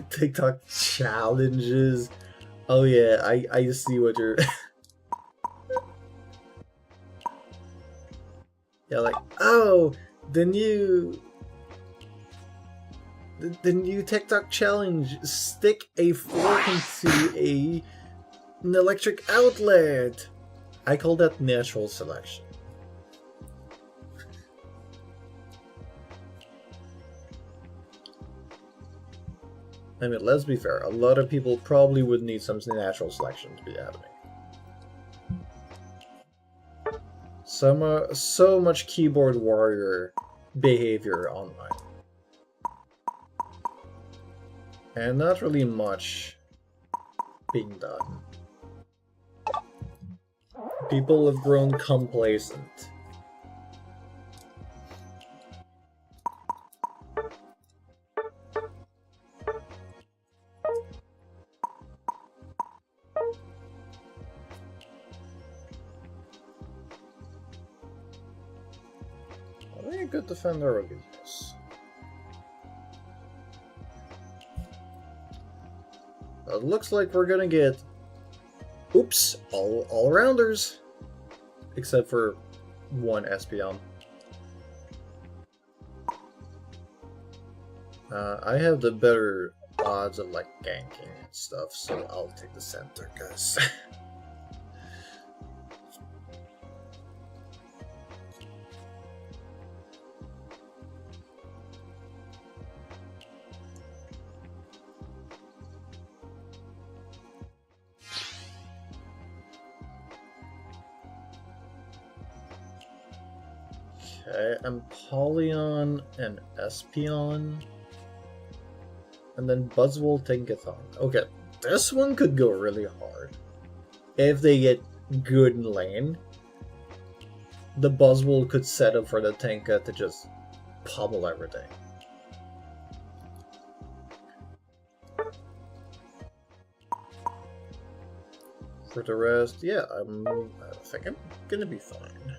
TikTok challenges. Oh yeah, I see what you're. Yeah, like, oh, the new TikTok challenge: stick a fork into an electric outlet. I call that natural selection. I mean, let's be fair, a lot of people probably would need some natural selection to be happening. So much keyboard warrior behavior online. And not really much being done. People have grown complacent. Good defender of this. It looks like we're gonna get, oops, all rounders, except for one Espeon. I have the better odds of like ganking and stuff, so I'll take the center, guys. Okay, Empoleon and Espeon. And then Buzzwole, Tinkathon. Okay, this one could go really hard. If they get good in lane, the Buzzwole could set up for the Tinka to just pummel everything. For the rest, yeah, I think I'm gonna be fine.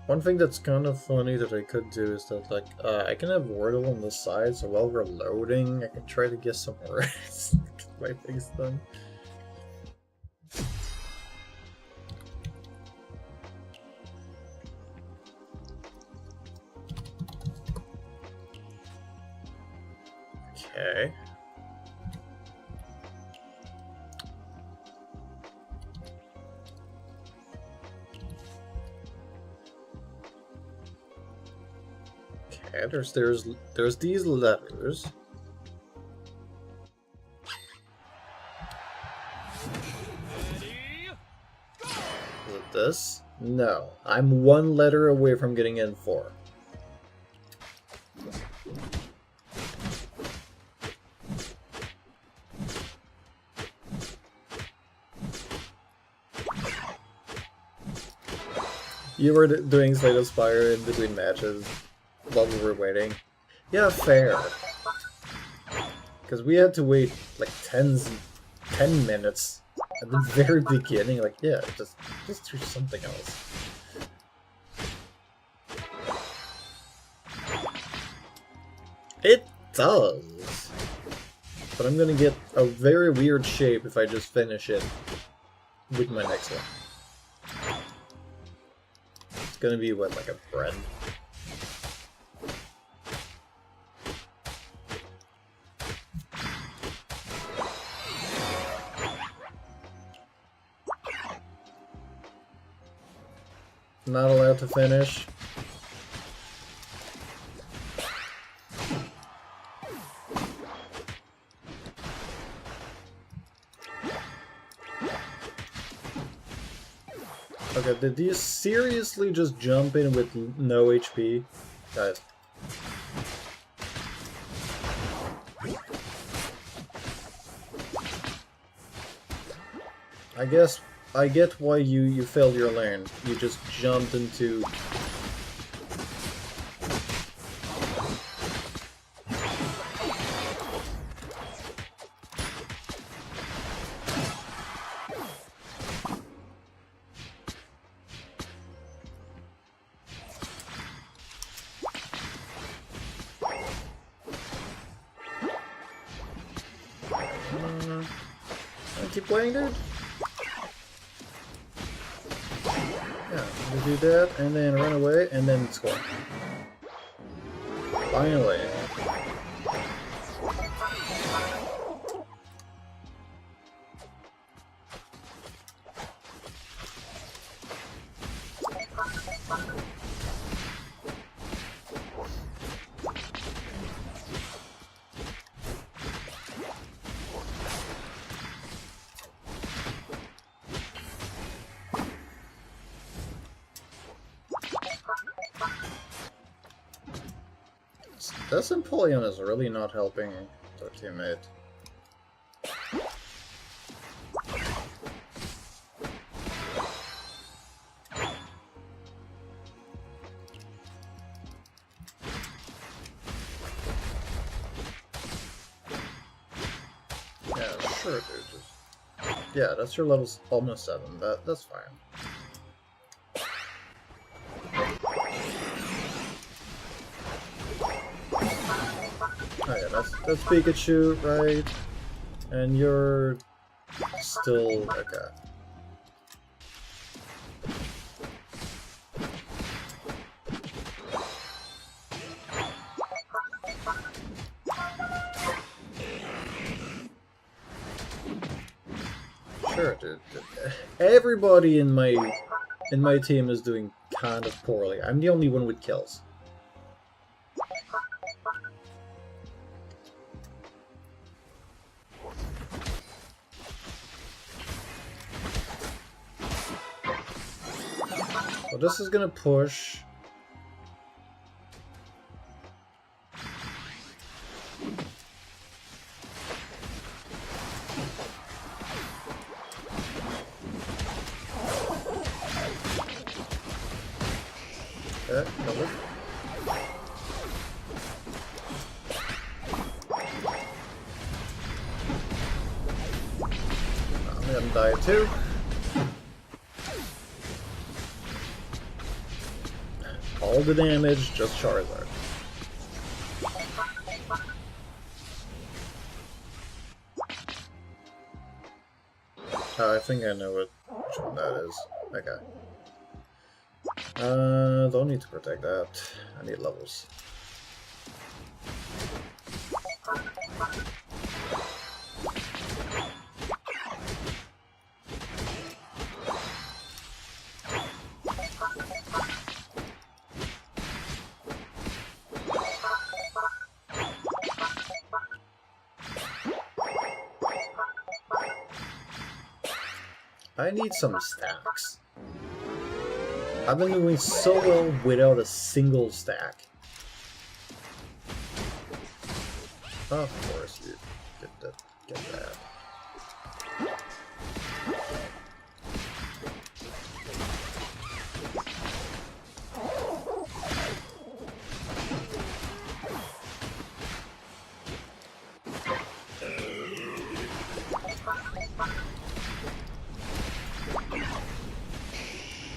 One thing that's kind of funny that I could do is that, like, I can have Wordle on the side, so while we're loading, I can try to get some words. Get my things done. Okay. There's these letters. Is it this? No. I'm one letter away from getting N4. You were doing Slate of Spire in between matches while we were waiting. Yeah, fair. Because we had to wait like 10 minutes at the very beginning. Like, yeah, just do something else. It does. But I'm gonna get a very weird shape if I just finish it with my next one. It's gonna be what, like a bread? Not allowed to finish. Okay, did you seriously just jump in with no HP? Guys. I get why you failed your lane. You just jumped into... keep playing, dude? Yeah, you do that, and then run away, and then score. Finally. This Empoleon is really not helping their teammate. Yeah, sure, dude. Yeah, that's your level almost 7. That's fine. Oh yeah, that's Pikachu, right? And you're still okay. Sure, dude. Everybody in my team is doing kind of poorly. I'm the only one with kills. So this is gonna push. Cover. I'm gonna die too. All the damage, just Charizard. Oh, I think I know which one that is. Okay. Don't need to protect that. I need levels. I need some stacks. I've been doing so well without a single stack. Of course, you get that.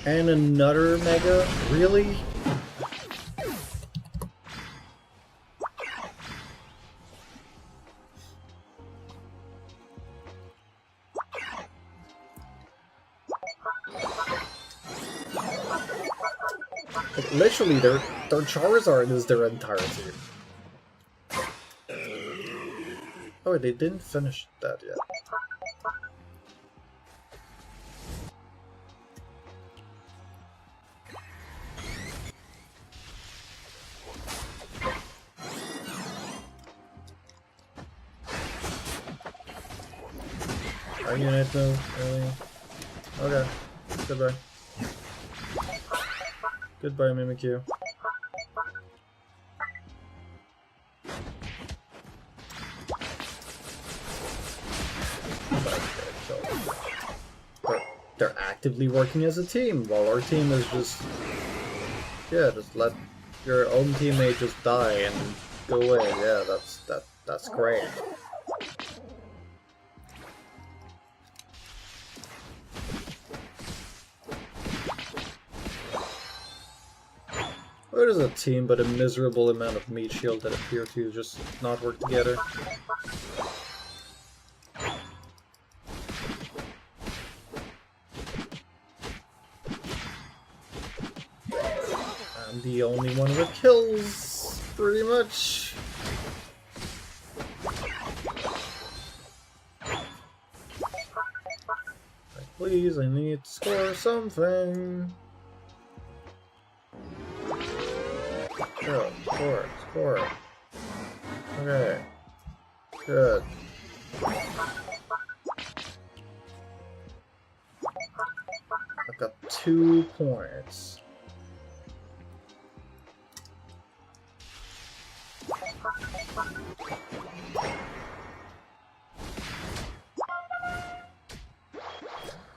And another Mega? Really? Like, literally, their Charizard is their entire team. Oh, they didn't finish that yet. Are you gonna know? Really? Okay. Goodbye. Goodbye, Mimikyu. they're actively working as a team, while our team is just, yeah, just let your own teammate just die and go away. Yeah, that's great. What is a team but a miserable amount of meat shield that appear to just not work together? I'm the only one with kills, pretty much. Please, I need to score something. Go, score. Okay. Good. I've got 2 points.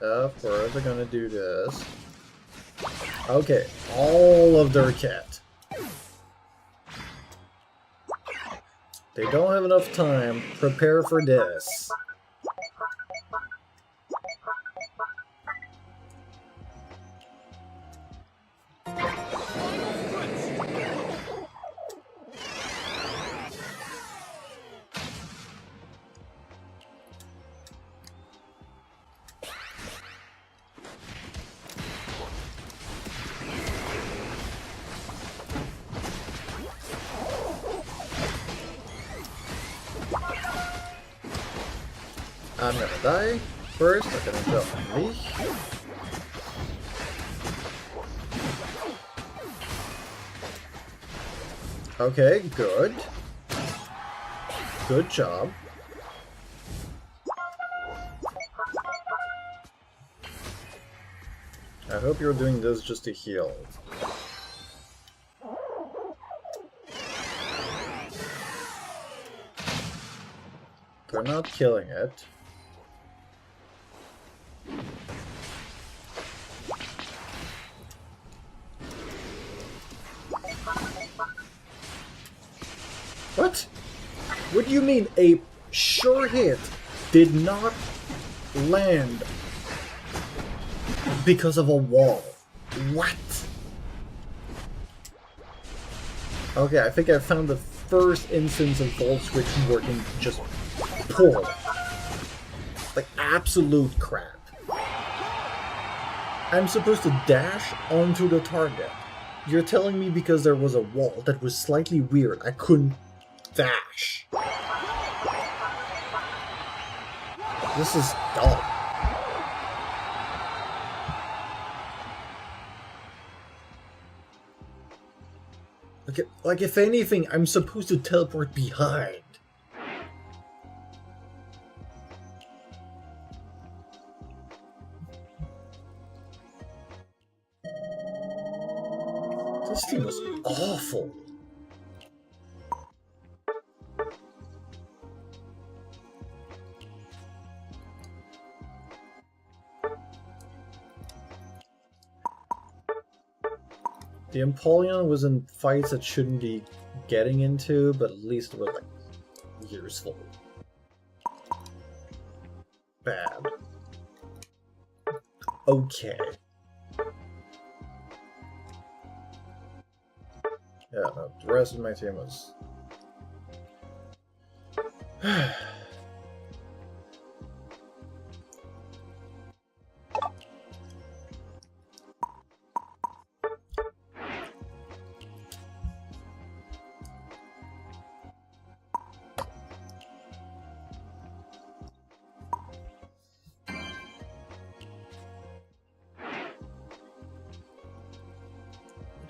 Of course, they're gonna do this. Okay, all of their kit. They don't have enough time. Prepare for this. I'm gonna die first. I'm gonna jump on me. Okay, good. Good job. I hope you're doing this just to heal. They're not killing it. What? What do you mean a sure hit did not land because of a wall? What? Okay, I think I found the first instance of Volt Switch working just poorly. Like absolute crap. I'm supposed to dash onto the target. You're telling me because there was a wall that was slightly weird, I couldn't dash. This is dumb. Like if anything, I'm supposed to teleport behind. This team was awful. The Empoleon was in fights that shouldn't be getting into, but at least it was like useful. Bad. Okay. Yeah, no, the rest of my team was...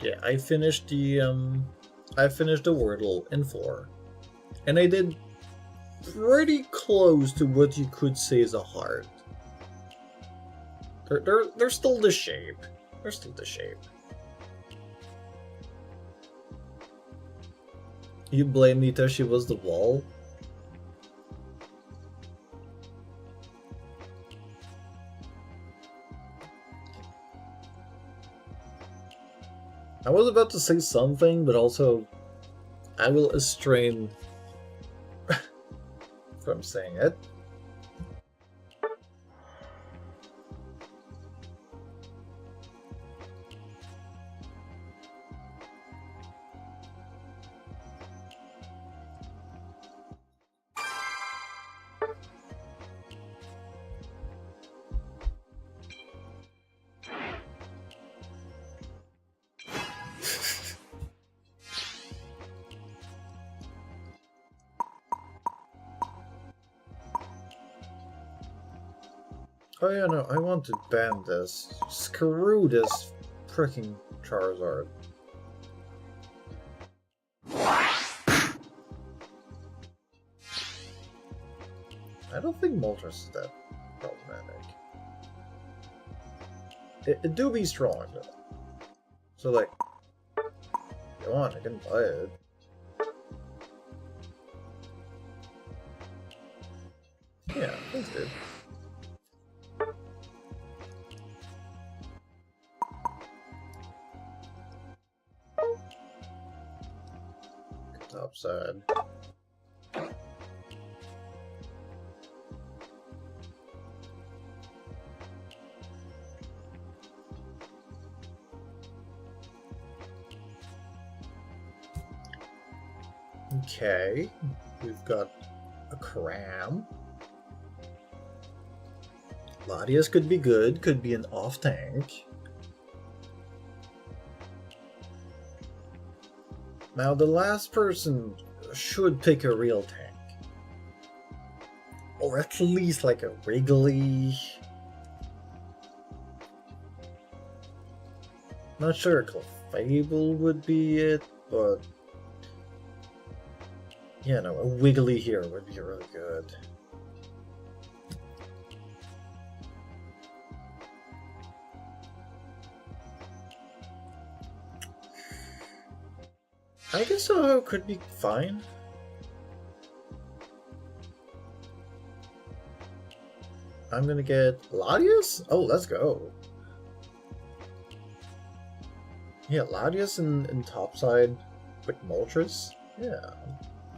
Yeah, I finished the Wordle in 4. And I did pretty close to what you could say is a heart. They're still the shape. They're still the shape. You blame Nita, she was the wall? I was about to say something, but also I will restrain from saying it. Oh yeah, no, I want to ban this. Screw this freaking Charizard. I don't think Moltres is that problematic. It do be strong though. So like, come on, I can buy it. Yeah, thanks dude. Top side. Okay, we've got a Cram. Latias could be good, could be an off tank. Now the last person should pick a real tank. Or at least like a Wrigley. Not sure a Clefable would be it, but yeah, no, a Wiggly here would be really good. I guess Soho could be fine. I'm gonna get Latias? Oh, let's go. Yeah, Latias in topside with Moltres? Yeah,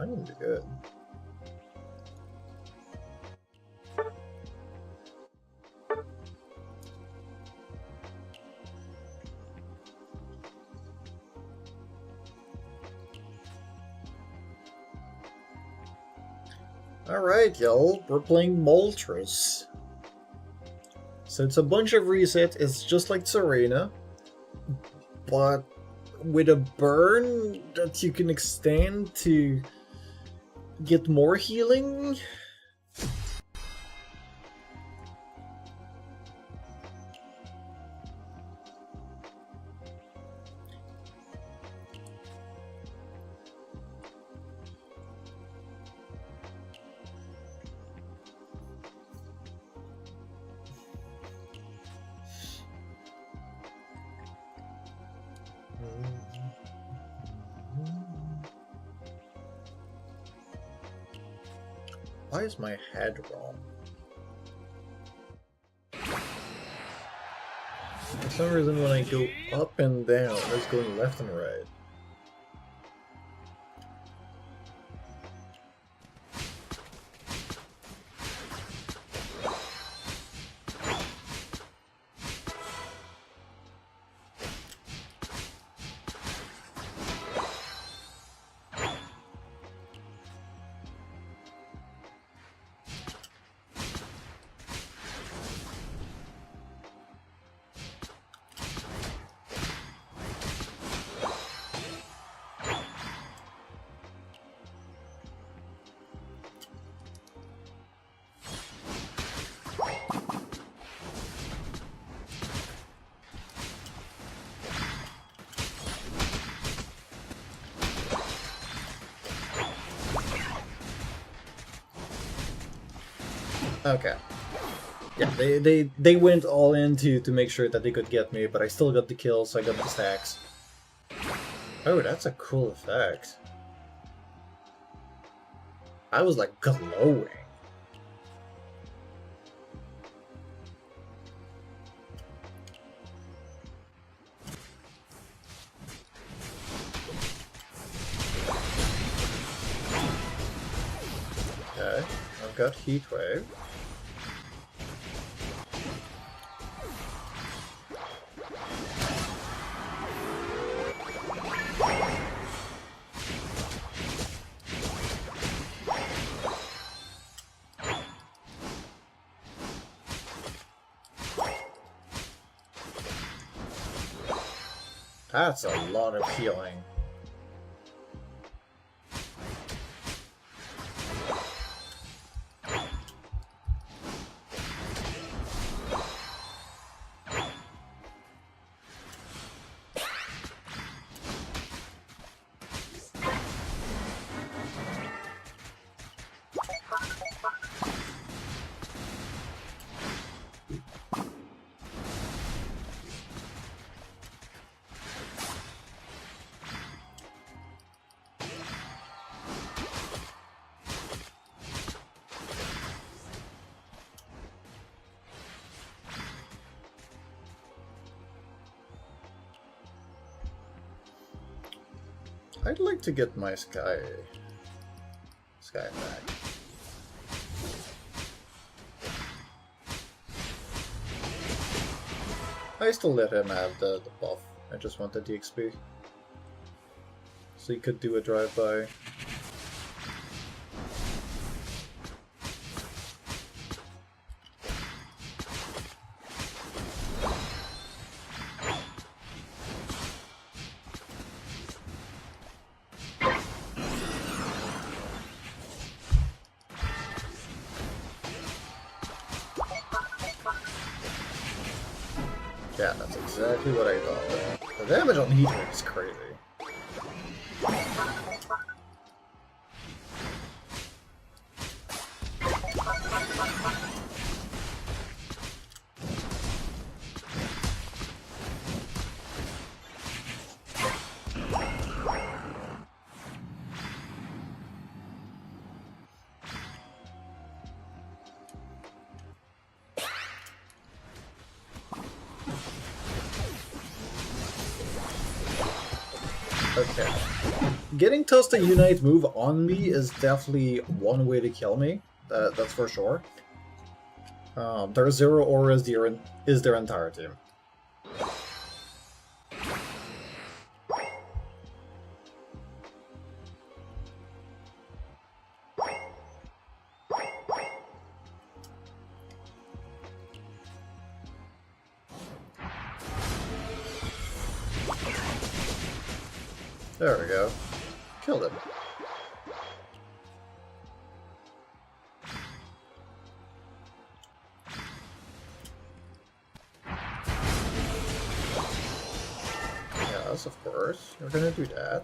I'm gonna be good. Alright, y'all, we're playing Moltres. So it's a bunch of resets, it's just like Serena, but with a burn that you can extend to get more healing. Why is my head wrong? For some reason when I go up and down, it's going left and right. Okay. Yeah, they went all in to make sure that they could get me, but I still got the kills, so I got the stacks. Oh, that's a cool effect. I was like glowing. got Heat Wave. That's a lot of healing. I'd like to get my Sky back. I still let him have the buff. I just wanted the XP. So he could do a drive-by. Yeah, that's exactly what I thought. The damage on Heat Wave is crazy. Okay. Getting tossed a Unite move on me is definitely one way to kill me. That's for sure. Their Zero Aura is their entire team. There we go. Killed him. Yes, of course. You're gonna do that.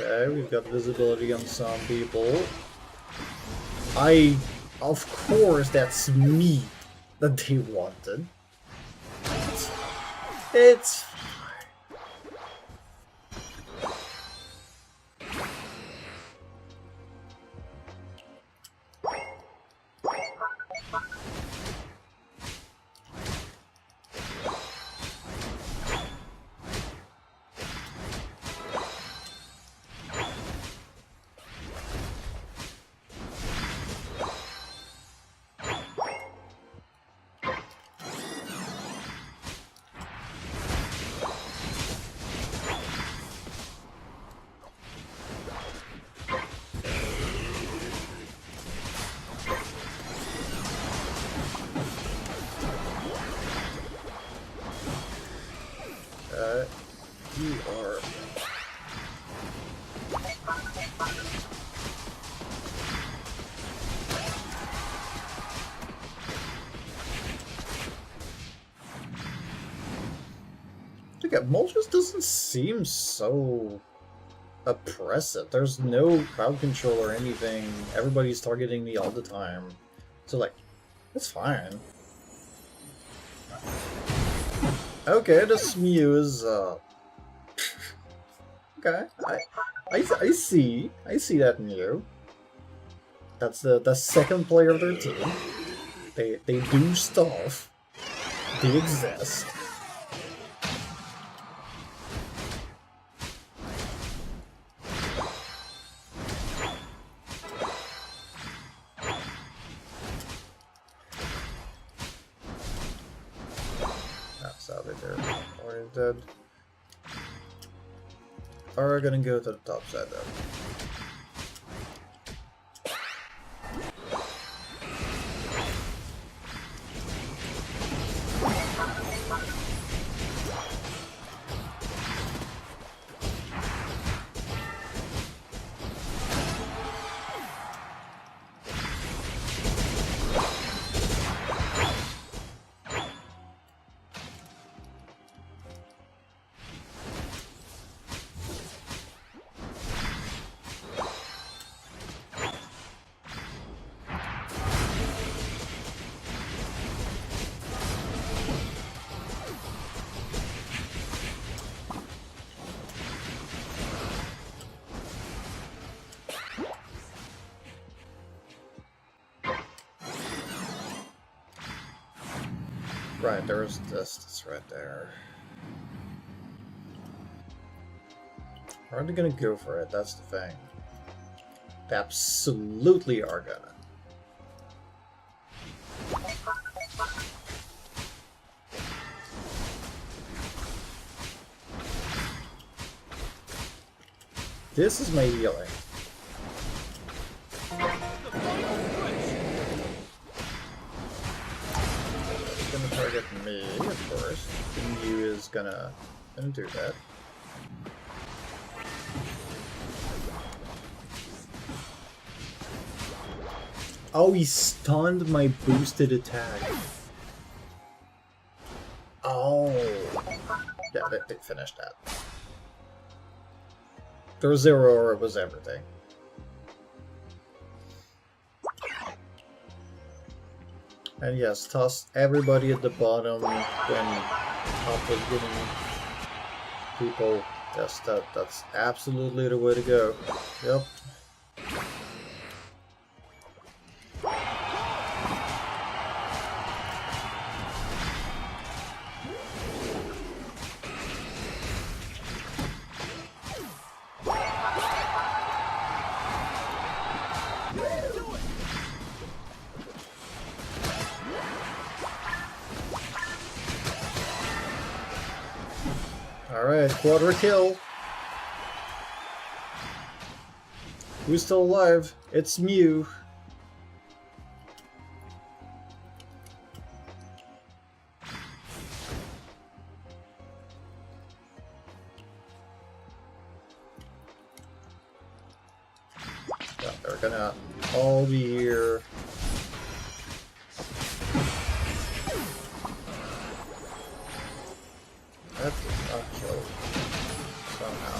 Okay, we've got visibility on some people. Of course, that's me that they wanted. It's you are. Okay, Moltres doesn't seem so oppressive. There's no crowd control or anything. Everybody's targeting me all the time. So, like, it's fine. Okay, this Mew is, okay, I see that Mew. That's the second player of their team. They do stuff. They exist. That's how they're already dead. Are gonna go to the top side though. Right, there's this right there. Are they gonna go for it? That's the thing. They absolutely are gonna. This is my healing. Gonna target me, of course. And you is gonna do that. Oh, he stunned my boosted attack. Oh. Yeah, they finished that. There was zero or it was everything. And yes, toss everybody at the bottom when top was getting people. Yes, that's absolutely the way to go. Yep. Alright, quadra kill. Who's still alive? It's Mew. Yeah, they're gonna all be here. That did not kill somehow.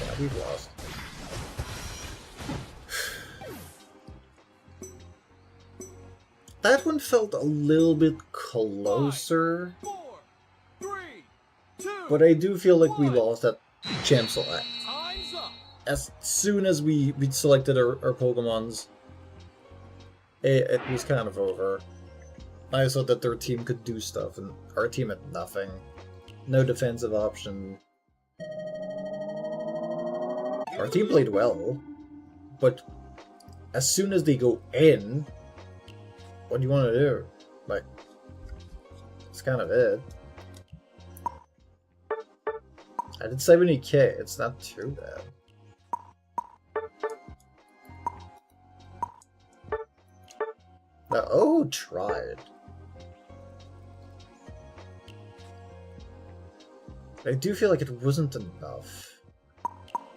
Yeah, we've lost. That one felt a little bit closer. 5, 4, 3, 2, But I do feel like we lost that Champ Select. time's up. As soon as we selected our Pokemons, it was kind of over. I thought that their team could do stuff, and our team had nothing. No defensive option. Our team played well, but as soon as they go in, what do you want to do? Like, that's kind of it. I did 70k, it's not too bad. Oh, tried. I do feel like it wasn't enough.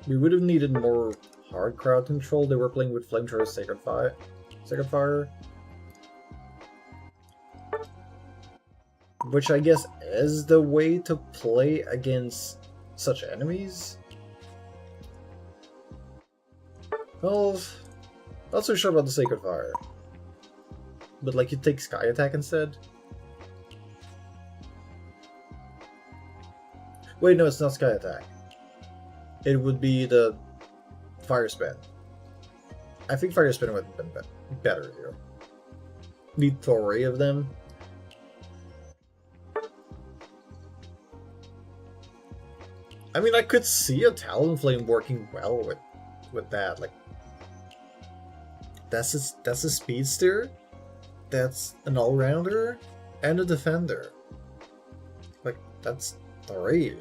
We would have needed more hard crowd control. They were playing with Flamethrower Sacred Fire. Which I guess is the way to play against such enemies. Well, not so sure about the Sacred Fire. But like you take Sky Attack instead? Wait, no, it's not Sky Attack. It would be the Fire Spin. I think Fire Spinner would have been better here. Need 3 of them. I mean, I could see a Talonflame working well with that. Like, that's a speedster, that's an all-rounder, and a defender. Like, that's 3.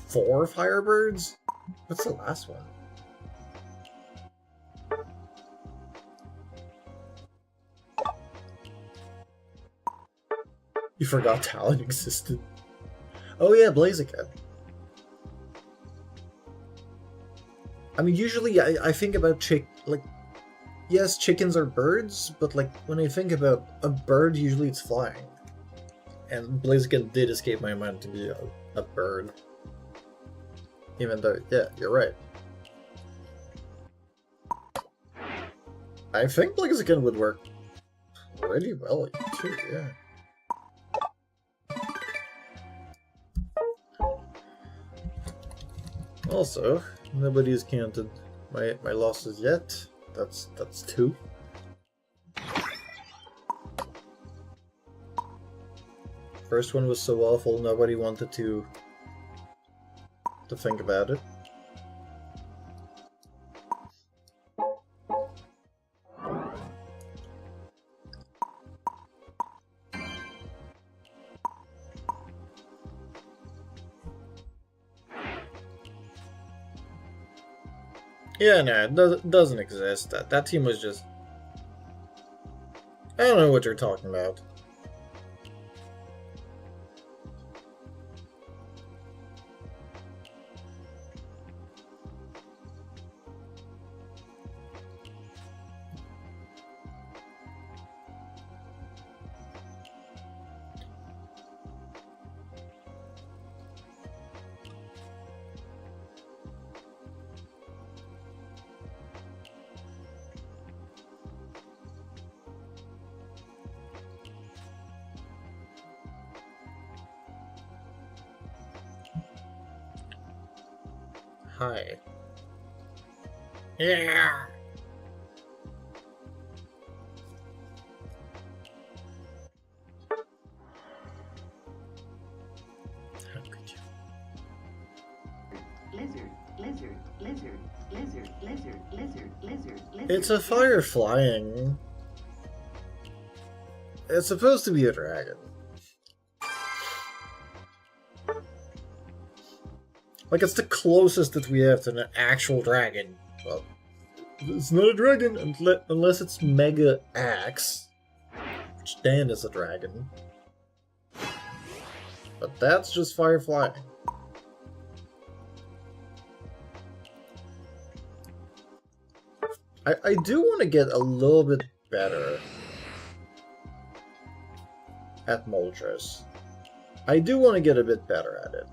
Four Firebirds? What's the last one? You forgot Talon existed. Oh yeah, Blaziken. I mean, usually I think about yes, chickens are birds, but like, when I think about a bird, usually it's flying. And Blaziken did escape my mind to be a bird. Even though, yeah, you're right. I think Blaziken would work pretty well too, yeah. Also, nobody's counted my losses yet. That's 2. First one was so awful, nobody wanted to think about it. Yeah, no, it doesn't exist. That team was just... I don't know what you're talking about. Hi. Yeah. How could you? Lizard, lizard, lizard, lizard, lizard, lizard, lizard, lizard. It's a fire flying. It's supposed to be a dragon. Like, it's the closest that we have to an actual dragon. Well, it's not a dragon unless it's Mega Axe, which then is a dragon. But that's just fire flying. I do want to get a little bit better at Moltres. I do want to get a bit better at it.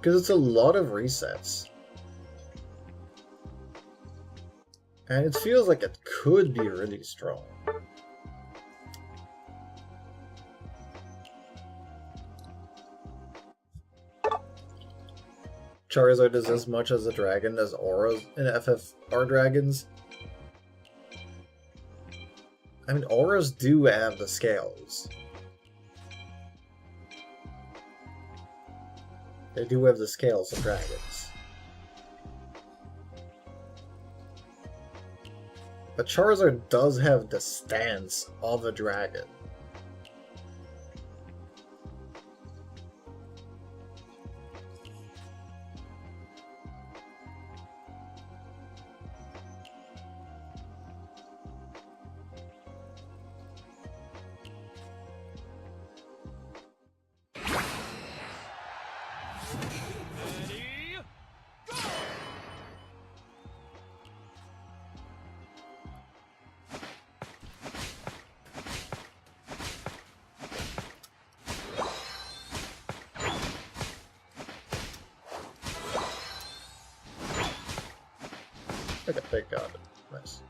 Because it's a lot of resets. And it feels like it could be really strong. Charizard is as much as a dragon as auras in FFR dragons. I mean, auras do have the scales. They do have the scales of dragons. But Charizard does have the stance of a dragon. Ready, go! Okay, they got it. Nice.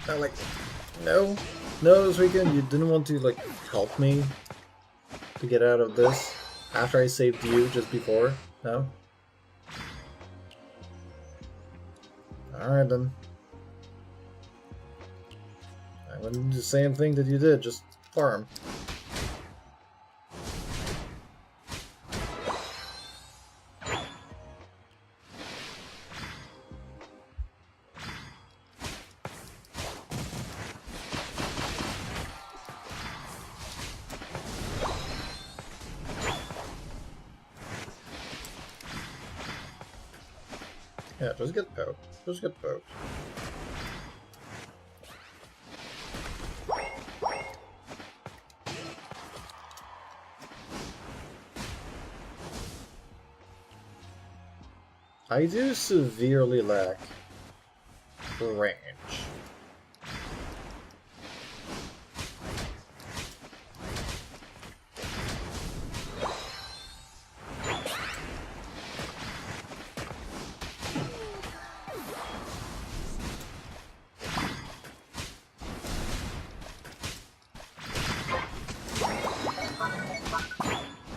Like, no. No, this weekend you didn't want to, like, help me to get out of this after I saved you just before? No? Alright then. I wouldn't do the same thing that you did, just farm. Yeah, just get poked. Just get poked. I do severely lack range.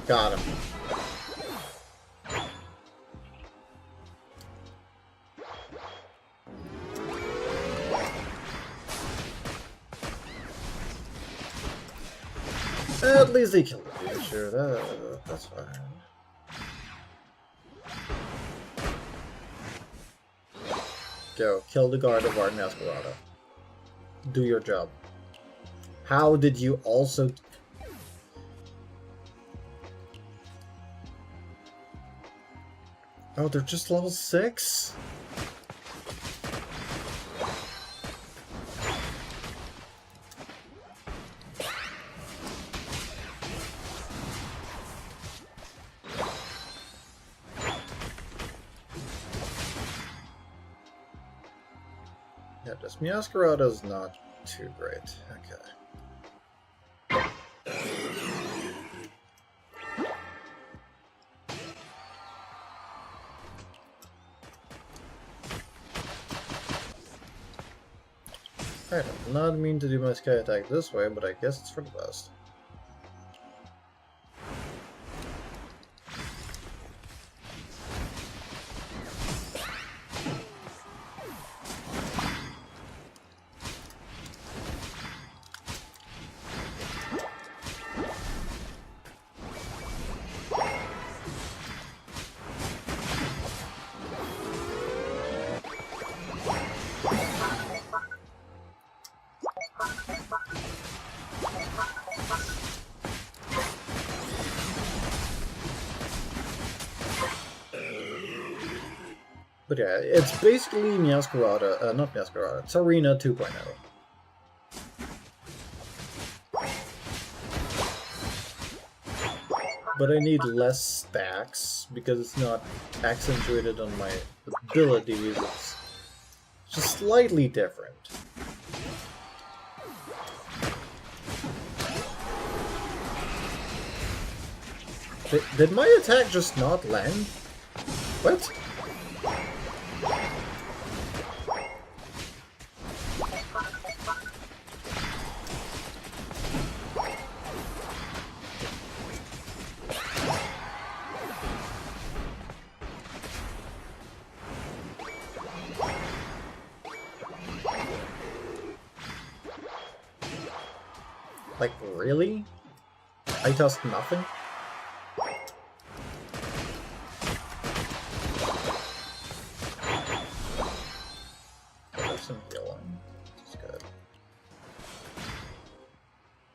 Got him. At least they killed the Sure, that's fine. Go, kill the guard of Art Masquerada. Do your job. How did you also... Oh, they're just level 6? Yeah, this Masquerada is not too great. Okay. I did not mean to do my sky attack this way, but I guess it's for the best. But yeah, it's basically Masquerada, not Masquerada, Tsarina 2.0. But I need less stacks, because it's not accentuated on my abilities, it's just slightly different. Did my attack just not land? What? Like, really? I tossed nothing? There's some healing. That's good.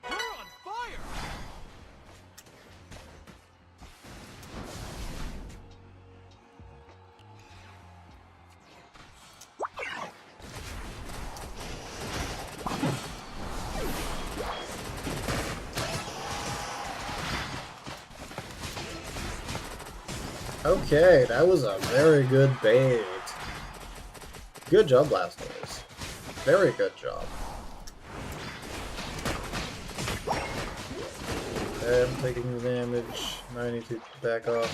You're on fire! Okay, that was a very good bait. Good job, Blastoise. Very good job. I'm taking the damage. Now I need to back off.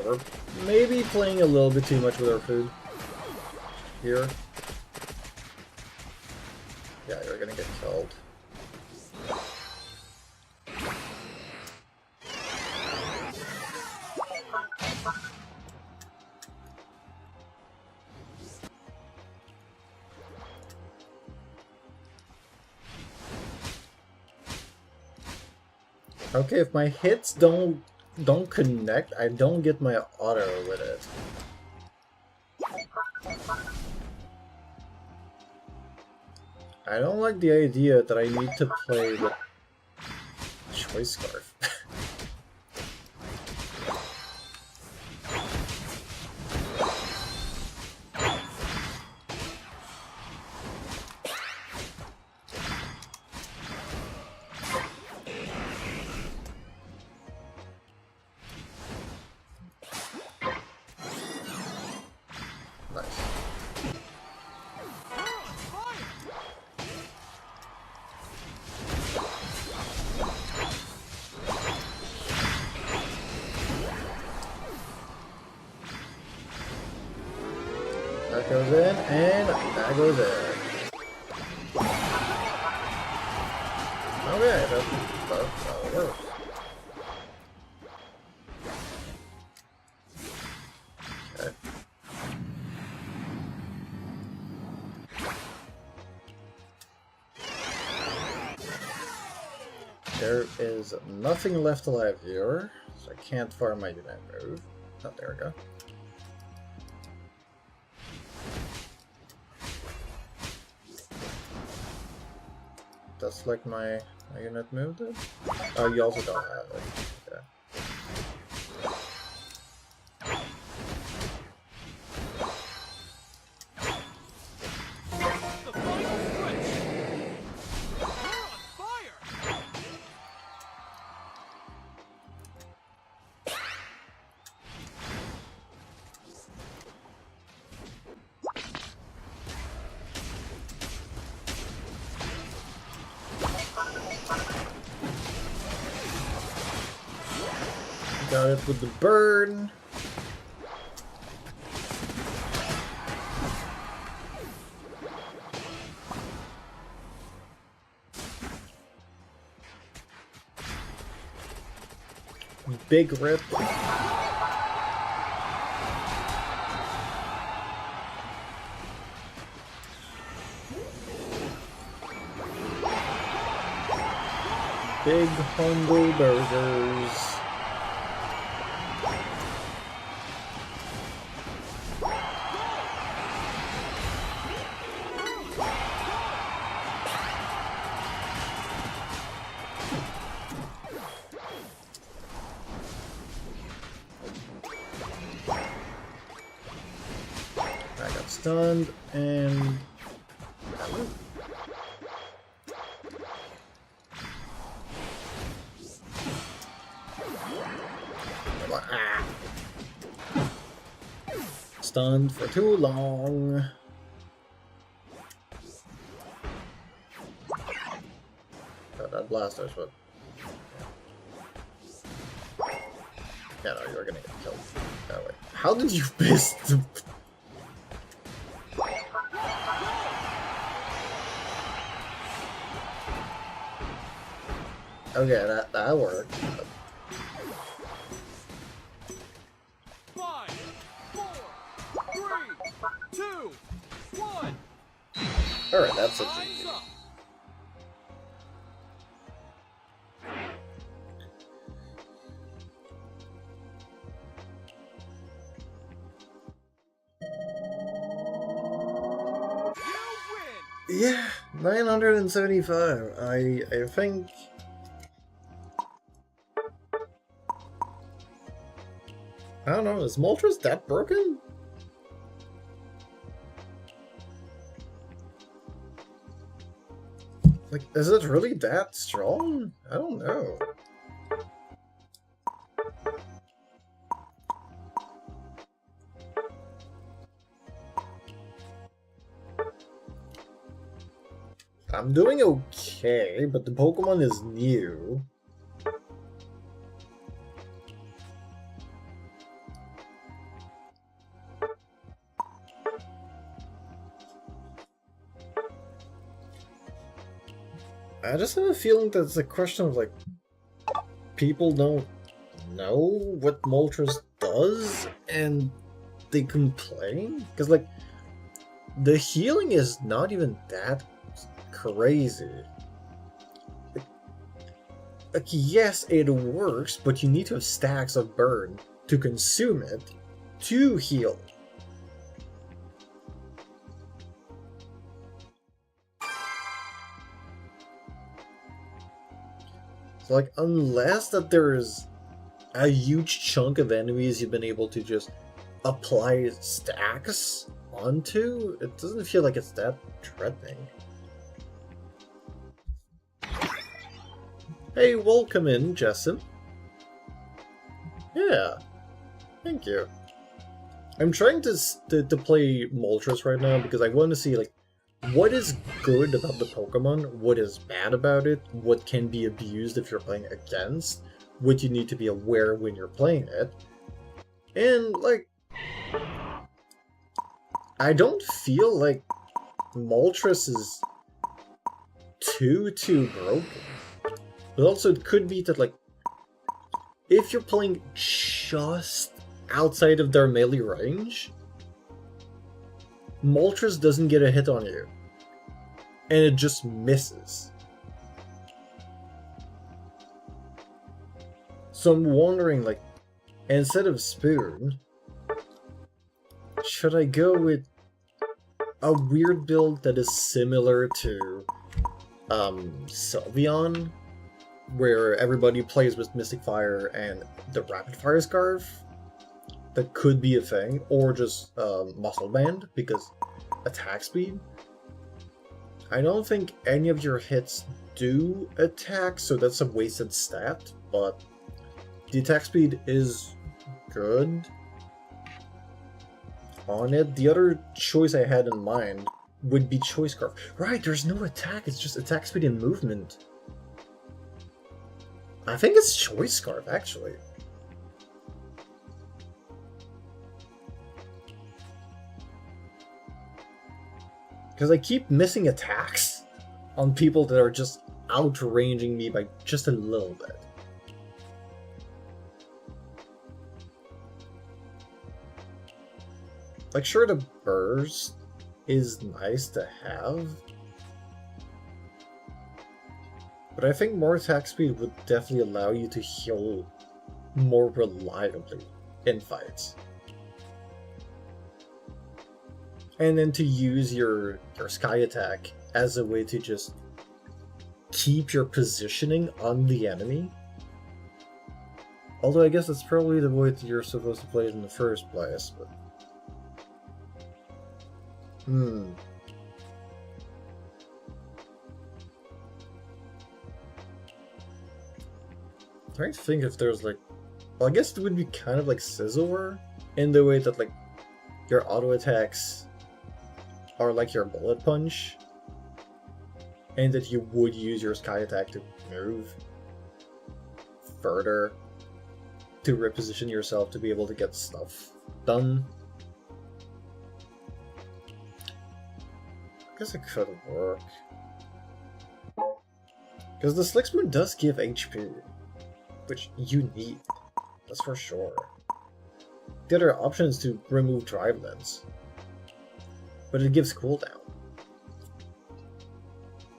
we're maybe playing a little bit too much with our food here. Yeah, you're gonna get killed. Okay, if my hits don't connect, I don't get my auto with it. I don't like the idea that I need to play with Choice Scarf. That goes in, and that goes in. Okay, that works. Okay. There is nothing left alive here, so I can't farm my unit move. Oh, there we go. Just like my unit moved it. Oh, you also don't have it. Okay. The final stretch. We're on fire. Got it with the burn. Big rip. Big homebrew burgers. Stunned and stunned for too long. Oh, that blaster's what. Yeah, no, you're gonna get killed that way. How did you miss the... Okay, that worked. 5, 4, 3, 2, 1. Alright, that's it. Time's up. You win. Yeah, 975. I think... I don't know, is Moltres that broken? Like, is it really that strong? I don't know. I'm doing okay, but the Pokemon is new. I just have a feeling that it's a question of like people don't know what Moltres does and they complain because like the healing is not even that crazy. Like yes, it works, but you need to have stacks of burn to consume it to heal. So like unless that there's a huge chunk of enemies you've been able to just apply stacks onto, it doesn't feel like it's that threatening. Hey, welcome in, Jessim. Yeah, thank you. I'm trying to play Moltres right now because I want to see like what is good about the Pokemon, what is bad about it, what can be abused if you're playing against, what you need to be aware when you're playing it. And like I don't feel like Moltres is too broken. But also it could be that like if you're playing just outside of their melee range, Moltres doesn't get a hit on you. And it just misses. So I'm wondering like, instead of Spoon, should I go with a weird build that is similar to Sylveon, where everybody plays with Mystic Fire and the Rapid Fire Scarf? That could be a thing, or just Muscle Band, because attack speed. I don't think any of your hits do attack, so that's a wasted stat, but the attack speed is good on it. The other choice I had in mind would be Choice Scarf. Right, there's no attack, it's just attack speed and movement. I think it's Choice Scarf, actually. Because I keep missing attacks on people that are just outranging me by just a little bit. Like, sure, the burst is nice to have, but I think more attack speed would definitely allow you to heal more reliably in fights. And then to use your Sky Attack as a way to just keep your positioning on the enemy. Although I guess that's probably the way that you're supposed to play it in the first place, but... I'm trying to think if there's like... Well, I guess it would be kind of like Scizor, in the way that like your auto attacks are like your Bullet Punch, and that you would use your Sky Attack to move further to reposition yourself to be able to get stuff done. I guess it could work. Because the Slick Spoon does give HP, which you need, that's for sure. The other option is to remove Drive Lens, but it gives cooldown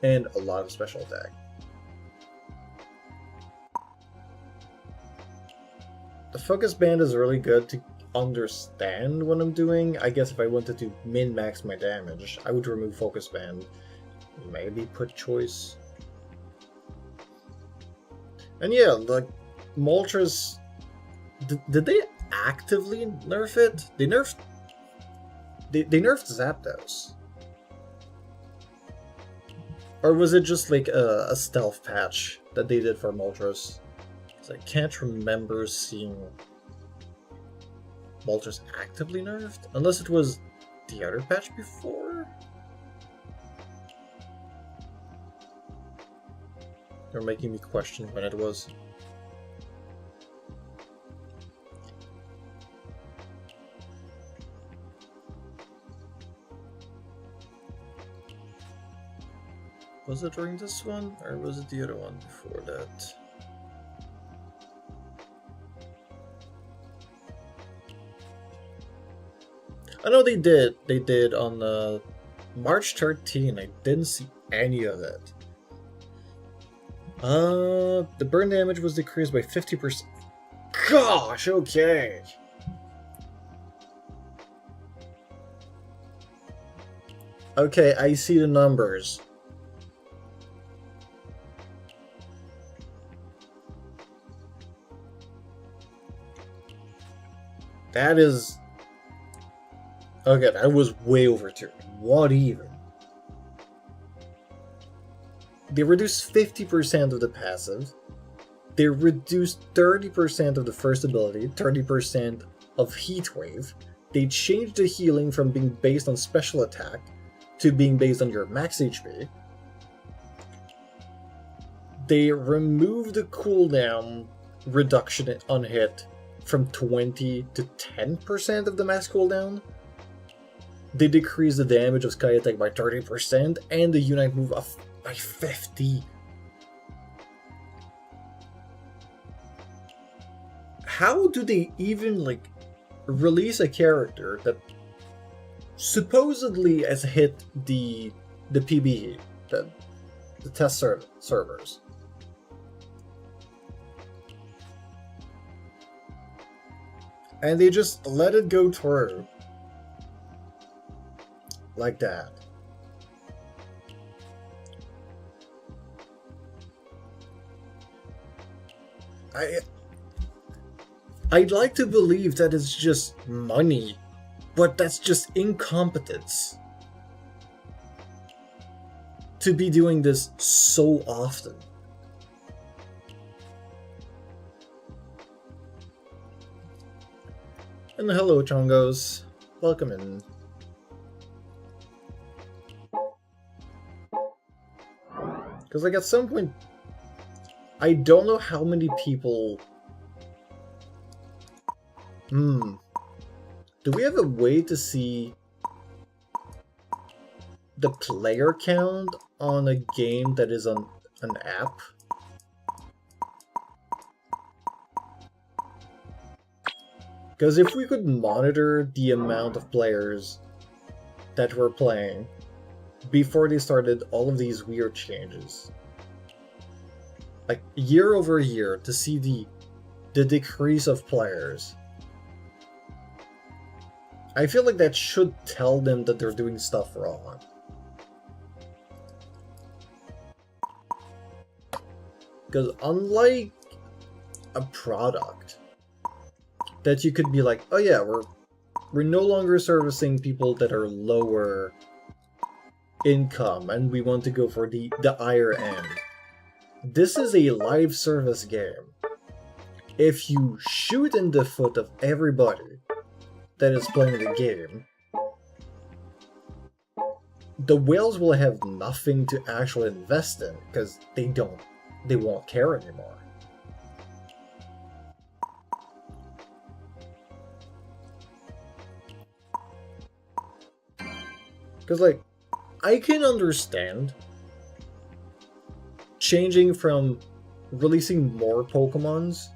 and a lot of special attack. The Focus Band is really good to understand what I'm doing. I guess if I wanted to min-max my damage, I would remove Focus Band, maybe put Choice. And yeah, like, Moltres, did they actively nerf it? They nerfed Zapdos. Or was it just like a stealth patch that they did for Moltres? I can't remember seeing Moltres actively nerfed, unless it was the other patch before? They're making me question when it was. Was it during this one, or was it the other one before that? I know they did. They did on March 13. I didn't see any of it. The burn damage was decreased by 50%. Gosh, okay. Okay, I see the numbers. That is... Okay, that was way over tier. What even? They reduced 50% of the passive. They reduced 30% of the first ability, 30% of Heat Wave. They changed the healing from being based on special attack to being based on your max HP. They removed the cooldown reduction on hit from 20 to 10% of the max cooldown. They decreased the damage of Sky Attack by 30% and the Unite move up by 50. How do they even like release a character that supposedly has hit the PBE, the test servers? And they just let it go through like that. I'd like to believe that it's just money, but that's just incompetence to be doing this so often. And hello, Chongos. Welcome in. Because, like, at some point, I don't know how many people... Do we have a way to see the player count on a game that is on an app? Because if we could monitor the amount of players that were playing before they started all of these weird changes, like year over year, to see the decrease of players, I feel like that should tell them that they're doing stuff wrong. Because unlike a product that you could be like, oh yeah, we're no longer servicing people that are lower income and we want to go for the higher end. This is a live service game. If you shoot in the foot of everybody that is playing the game, the whales will have nothing to actually invest in because they won't care anymore. Because, like, I can understand changing from releasing more Pokemons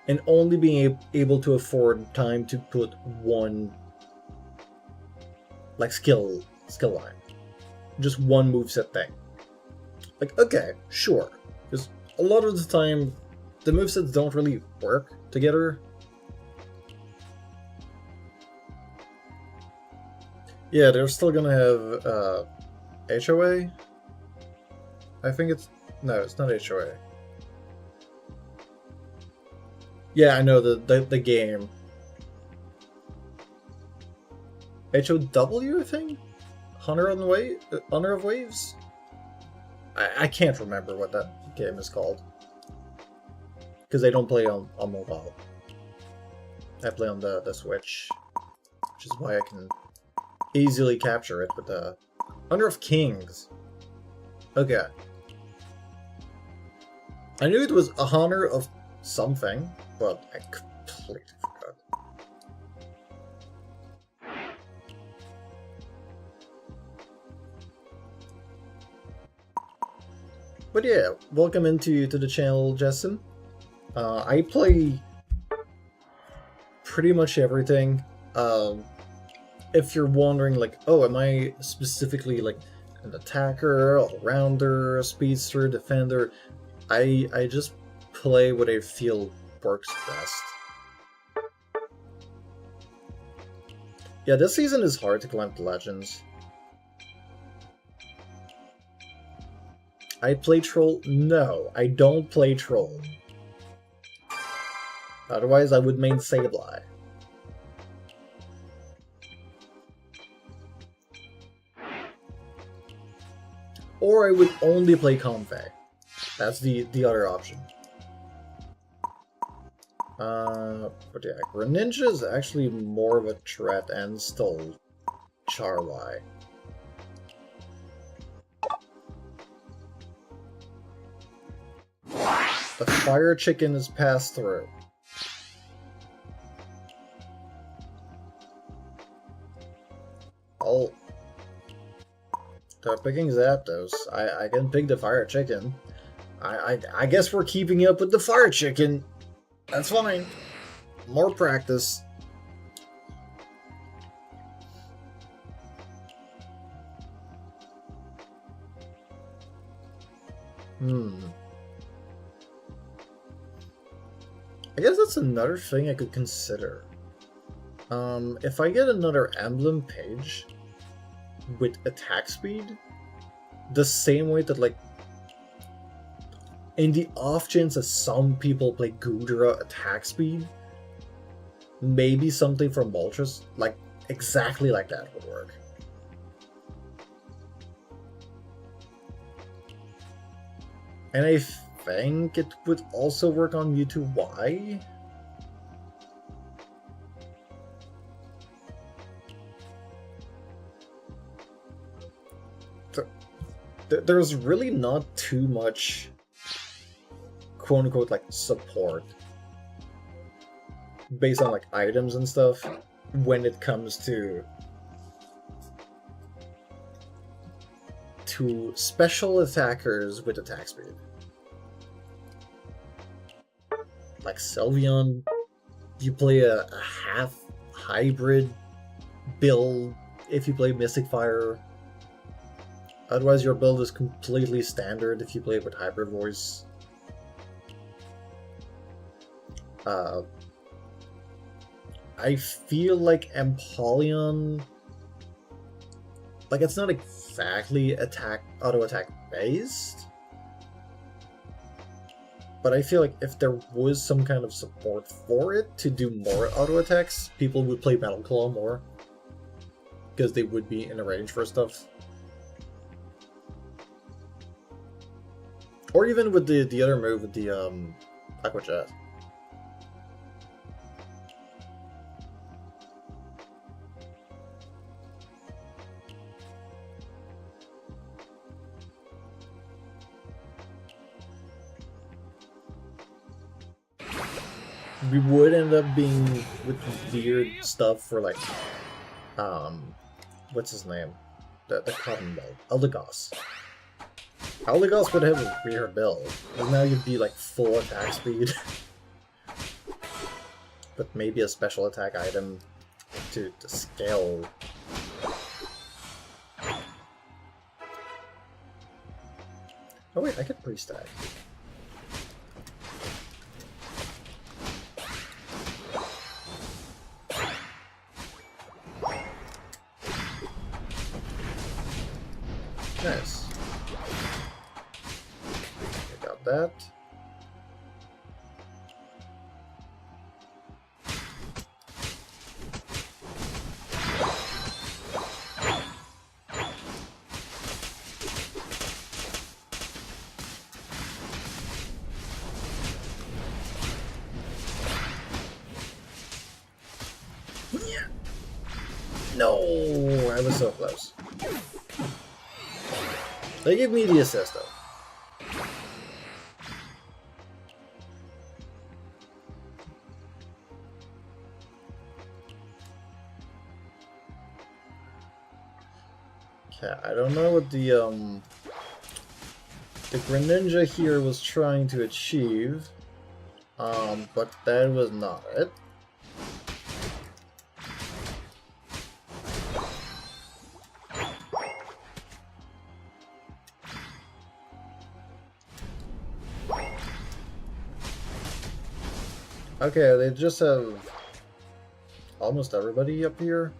and only being able to afford time to put one, like, skill line. Just one moveset thing. Like, okay, sure. Because a lot of the time, the movesets don't really work together. Yeah, they're still gonna have HOA. I think it's... No, it's not HOA. Yeah, I know, the game. HOW, I think? Honor of Waves? I can't remember what that game is called. Because I don't play on mobile. I play on the Switch. Which is why I can easily capture it with the Honor of Kings. Okay. I knew it was a Honor of something, but I completely forgot. But yeah, welcome into the channel, Justin. I play pretty much everything. If you're wondering, like, oh, am I specifically like an attacker, all-rounder, speedster, defender? I just play what I feel works best. Yeah, this season is hard to climb the legends. I play troll? No, I don't play troll. Otherwise, I would main Sableye. Or I would only play Comfey. That's the other option. But yeah, Greninja is actually more of a threat and stole Charlie. The fire chicken is passed through. Oh. They're picking Zapdos. I can pick the fire chicken. I guess we're keeping up with the fire chicken. That's fine. More practice. I guess that's another thing I could consider. If I get another emblem page with attack speed, the same way that, like, in the off chance that some people play Goodra attack speed, maybe something from Moltres, like, exactly like that would work. And I think it would also work on Mewtwo Y. There's really not too much quote-unquote like support based on like items and stuff when it comes to special attackers with attack speed. Like Sylveon, you play a half hybrid build if you play Mystic Fire. Otherwise, your build is completely standard if you play it with Hybrid Voice. I feel like Empoleon, like, it's not exactly auto-attack based, but I feel like if there was some kind of support for it to do more auto-attacks, people would play Metal Claw more, because they would be in a range for stuff. Or even with the other move, with the Aqua Jet. We would end up being with weird stuff for, like, what's his name? The Cotton Ball, Eldegoss. Eldegoss would have a weird build, and now you'd be like full attack speed. But maybe a special attack item to scale. Oh wait, I could pre-stack. Nice. I got that. No, I was so close. They give me the assist, though. Okay, I don't know what the the Greninja here was trying to achieve, but that was not it. Okay, they just have almost everybody up here.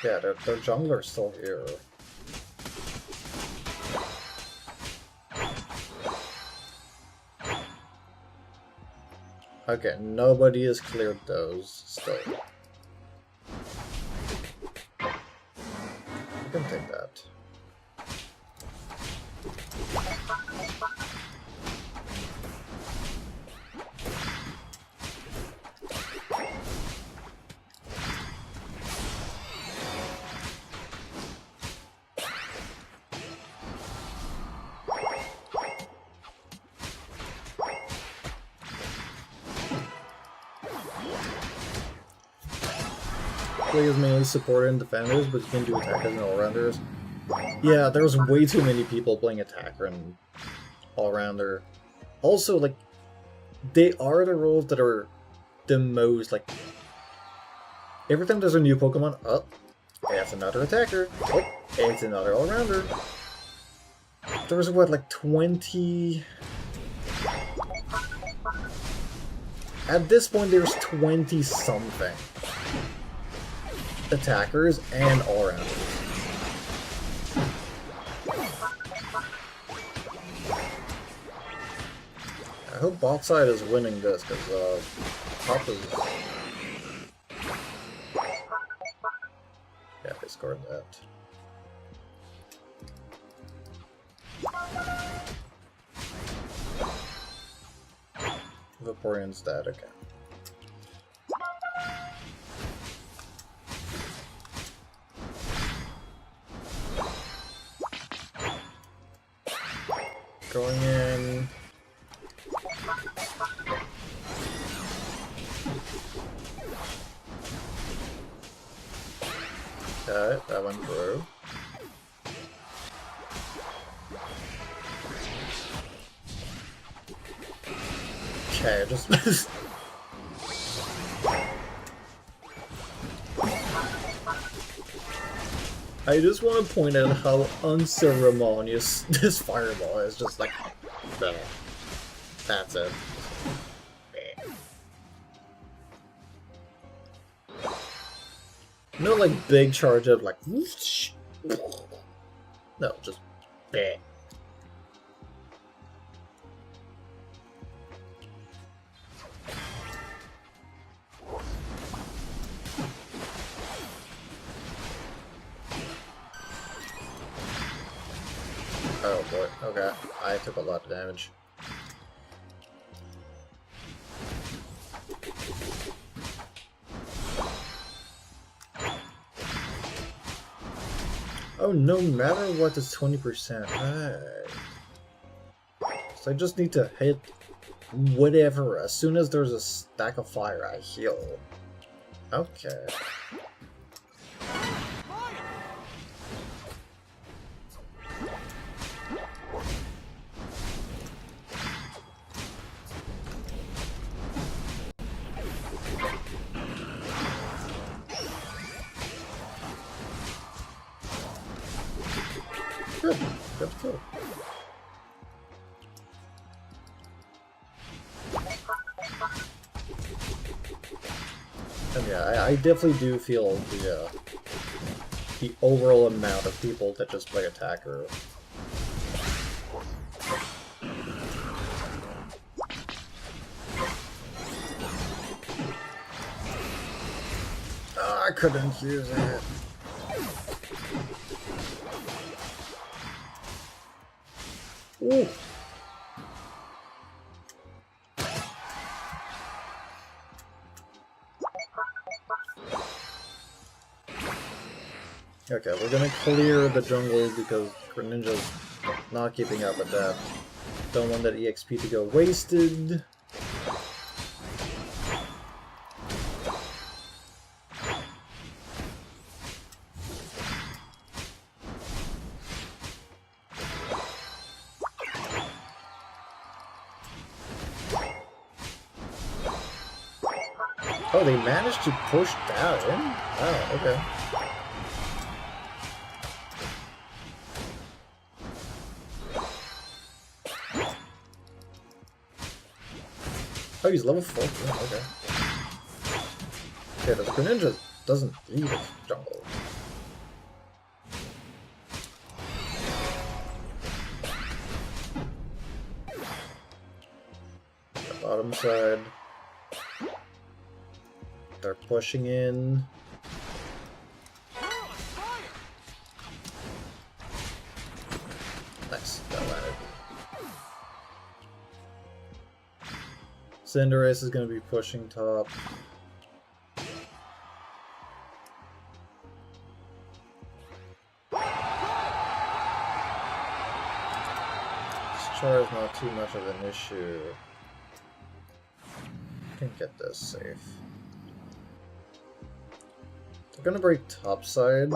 Yeah, their jungler's still here. Okay, nobody has cleared those still. You can take that. Plays mainly supporter and defenders, but you can do attackers and all-rounders. Yeah, there's way too many people playing attacker and all-rounder. Also, like, they are the roles that are the most, like... Every time there's a new Pokemon, oh, it's another attacker. Oh, it's another all-rounder. There's, what, like 20... At this point, there's 20-something attackers and all-rounders. I hope bot side is winning this, because top is... Yeah, they scored that. Vaporeon's dead, okay. Going in. Okay, that went through. Okay, I just missed. I just want to point out how unceremonious this fireball is. Just like, that's it. No, like big charge up, like whoosh. No, just bang. Oh boy, okay. I took a lot of damage. Oh, no matter what, it's 20%. Right. So I just need to hit whatever. As soon as there's a stack of fire, I heal. Okay. Good. Good kill. And yeah, I definitely do feel the overall amount of people that just play attacker. Oh, I couldn't use it. Ooh. Okay, we're gonna clear the jungle because Greninja's not keeping up with that. Don't want that EXP to go wasted. Oh, they managed to push that in? Wow, okay. Oh, he's level 4. Yeah, okay. Okay, the Greninja doesn't leave its jungle. The bottom side. They're pushing in. You're on fire! Nice, that landed. Cinderace is going to be pushing top. Char is not too much of an issue. Can get this safe. They're gonna break topside.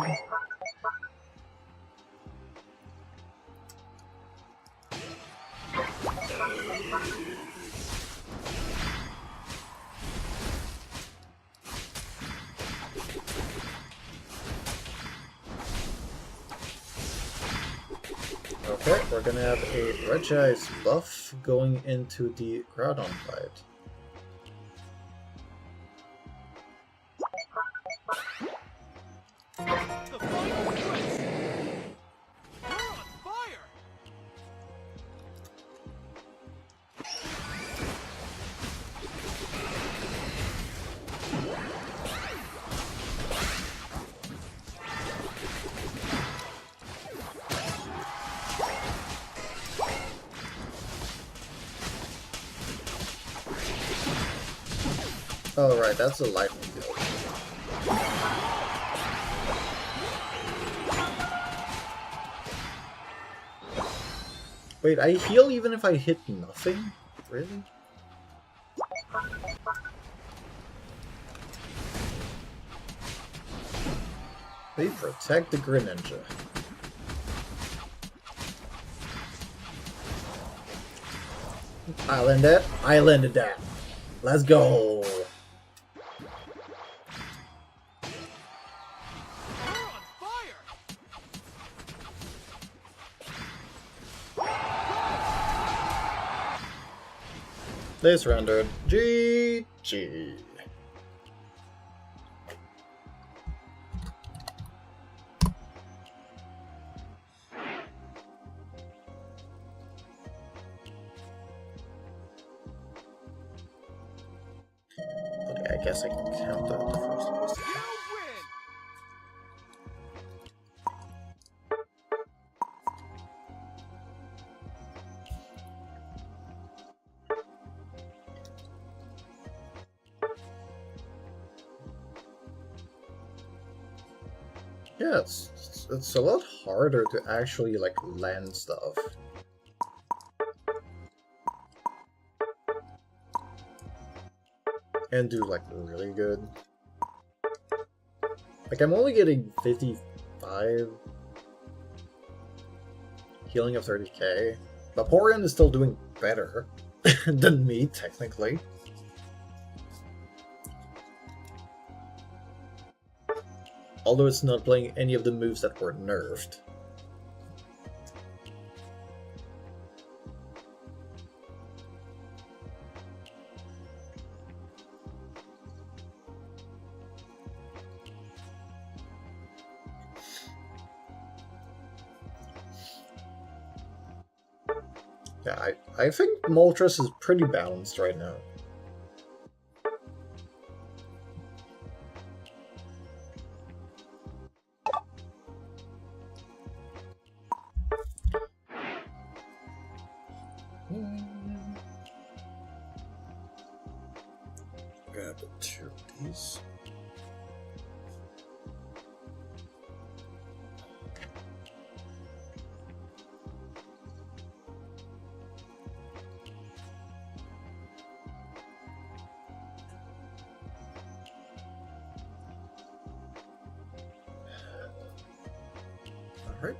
Okay, we're gonna have a Regice buff going into the Groudon fight. The final stretch! You're on fire! Oh right, that's a lightning build. Wait, I heal even if I hit nothing? Really? They protect the Greninja. I landed that. Let's go! You're on fire! They surrendered. GG. Okay, I guess I can count that the first one. You win! Yeah, it's a lot harder to actually like land stuff. And do like really good. Like I'm only getting 55 healing of 30k. Vaporeon is still doing better than me, technically. Although it's not playing any of the moves that were nerfed. Yeah, I think Moltres is pretty balanced right now. Grab 2 of these. Alright.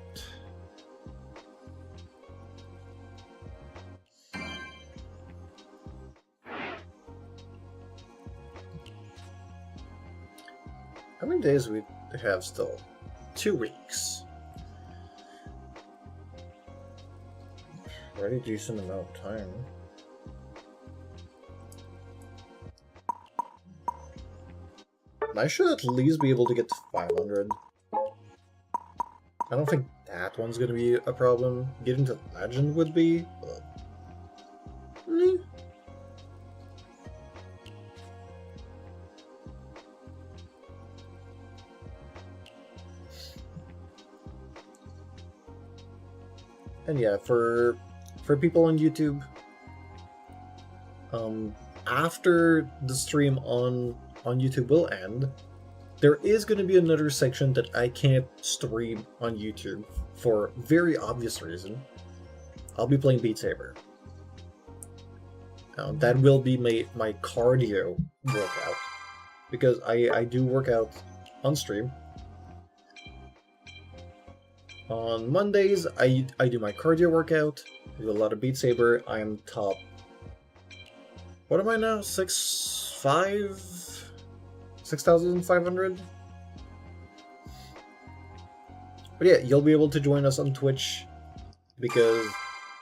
How many days we have still? 2 weeks. Already decent amount of time. I should at least be able to get to 500. I don't think that one's gonna be a problem. Getting to Legend would be, but... And yeah, for people on YouTube, after the stream on YouTube will end, there is going to be another section that I can't stream on YouTube for very obvious reason. I'll be playing Beat Saber. That will be my cardio workout, because I do work out on stream. On Mondays, I do my cardio workout, I do a lot of Beat Saber. I am top... What am I now? 6,500? But yeah, you'll be able to join us on Twitch, because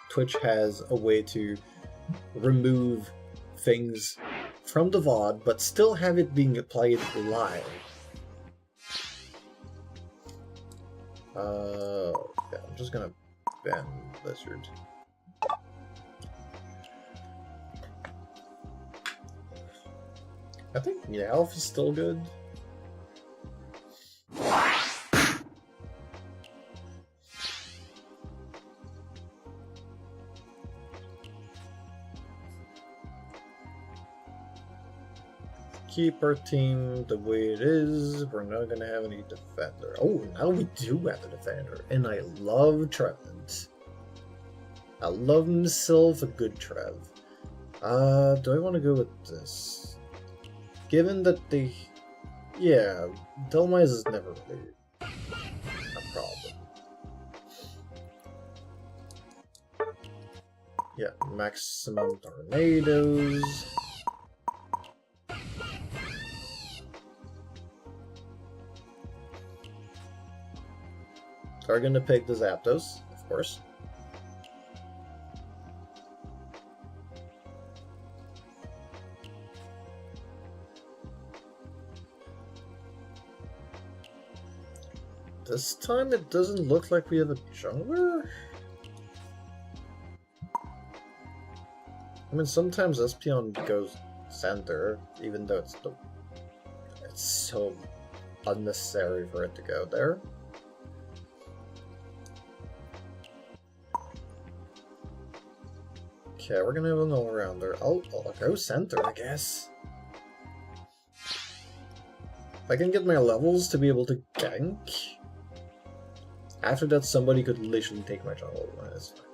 Twitch has a way to remove things from the VOD, but still have it being applied live. Yeah, I'm just gonna ban Lizard. I think Meowth is still good. Keep our team the way it is. We're not gonna have any defender. Oh, now we do have a defender, and I love Trevant. I love himself a good Trev. Do I want to go with this? Given that they... Yeah, Dhelmise is never really a problem. Yeah, maximum tornadoes. Are gonna pick the Zapdos, of course. This time it doesn't look like we have a jungler? I mean, sometimes Espeon goes center, even though it's so unnecessary for it to go there. Okay, we're gonna have an all-rounder. I'll go center, I guess. If I can get my levels to be able to gank. After that, somebody could literally take my jungle. That's fine.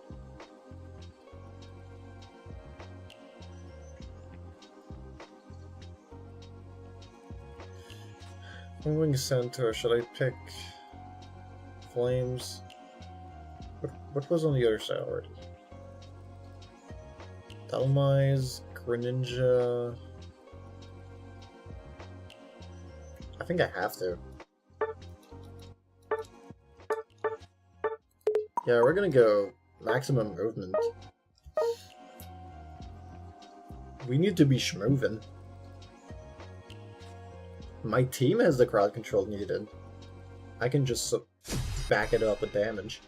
Moving center, should I pick Flames? What was on the other side already? Dhelmise, Greninja... I think I have to. Yeah, we're gonna go maximum movement. We need to be schmovin'. My team has the crowd control needed. I can just back it up with damage.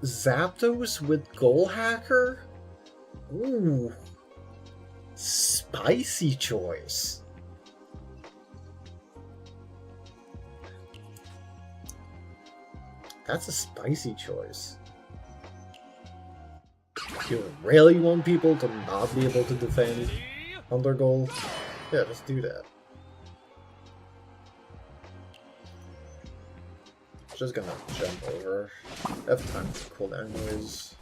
Zapdos with Goal Hacker? Ooh. Spicy choice. That's a spicy choice. You really want people to not be able to defend on their goal? Yeah, let's do that. Just gonna jump over. Have time for cooldown noise.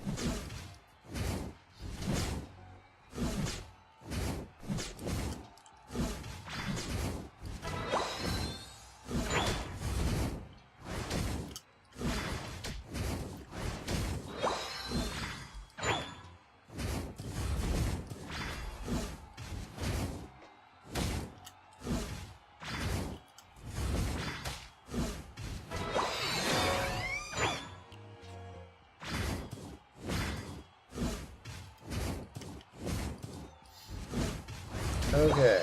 Okay.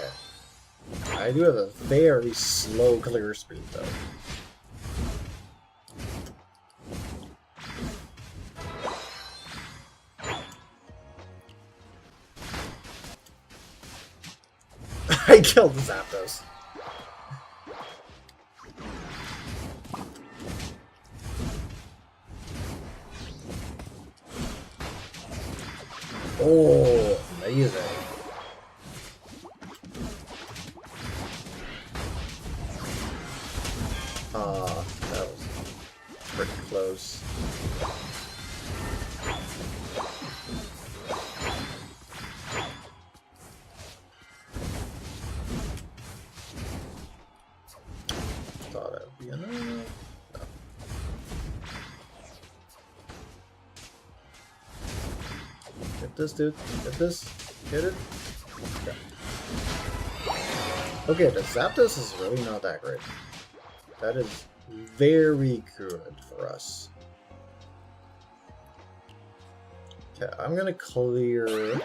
I do have a very slow clear speed, though. I killed the Zapdos. Oh, amazing. That was pretty close. Thought that would be enough. No. Get this, dude. Get this. Get it. Okay. Okay, the Zapdos is really not that great. That is very good for us. Okay, I'm gonna clear.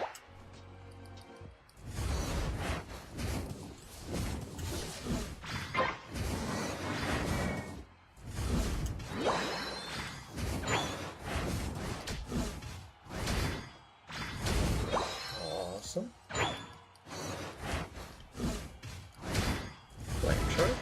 Awesome. Flame charge.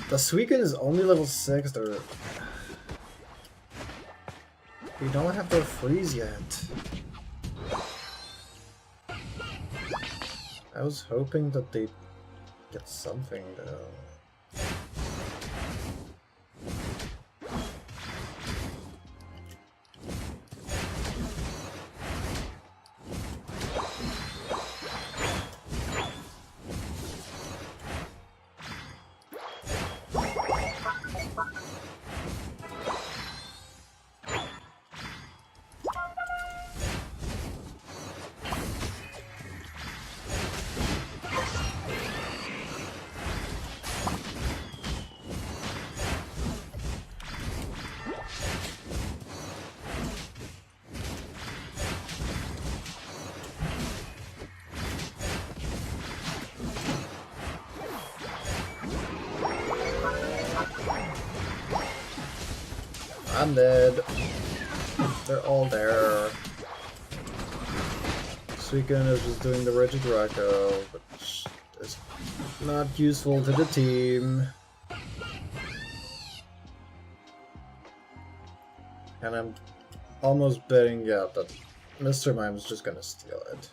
The Suicune is only level 6. We don't have their freeze yet. I was hoping that they'd get something though. I'm dead. They're all there. Suicune is just doing the Regidrago, which is not useful to the team. And I'm almost betting out that Mr. Mime is just gonna steal it.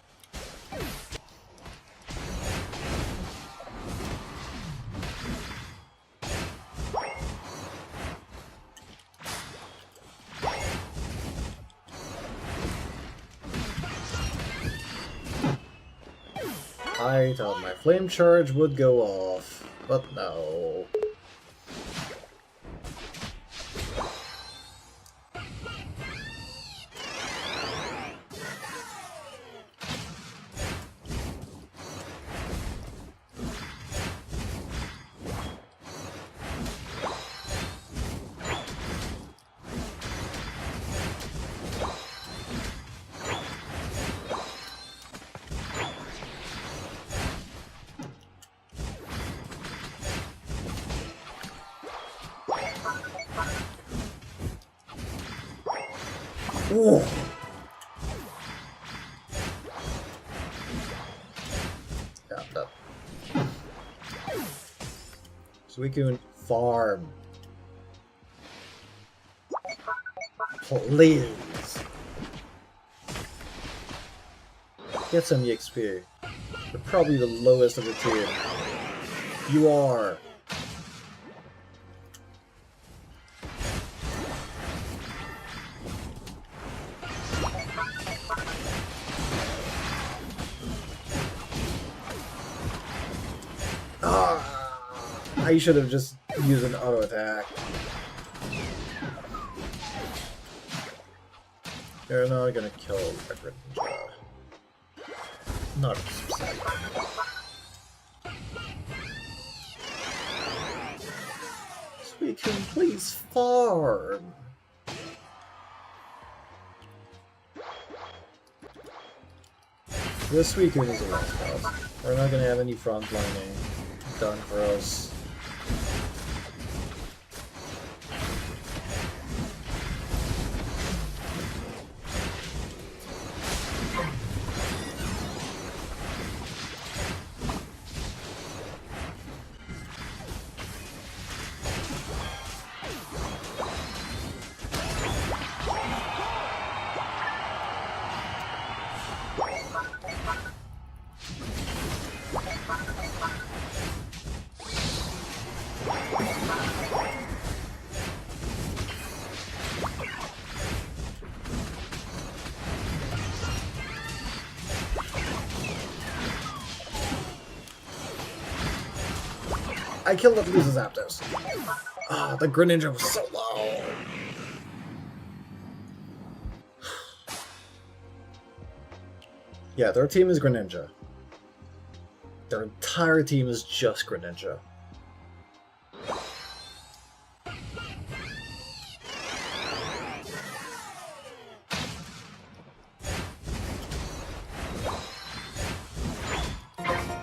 I thought my flame charge would go off, but no. Ooh. Suicune, farm. Please. Get some EXP. You're probably the lowest of the team. You are. I should have just used an auto attack. You're not gonna kill a Greninja. Not upset. Suicune, please farm. This Suicune is a lost cause. We're not gonna have any frontlining done for us. I killed it, loses Zapdos. Ah, the Greninja was so low. Yeah, their team is Greninja. Their entire team is just Greninja.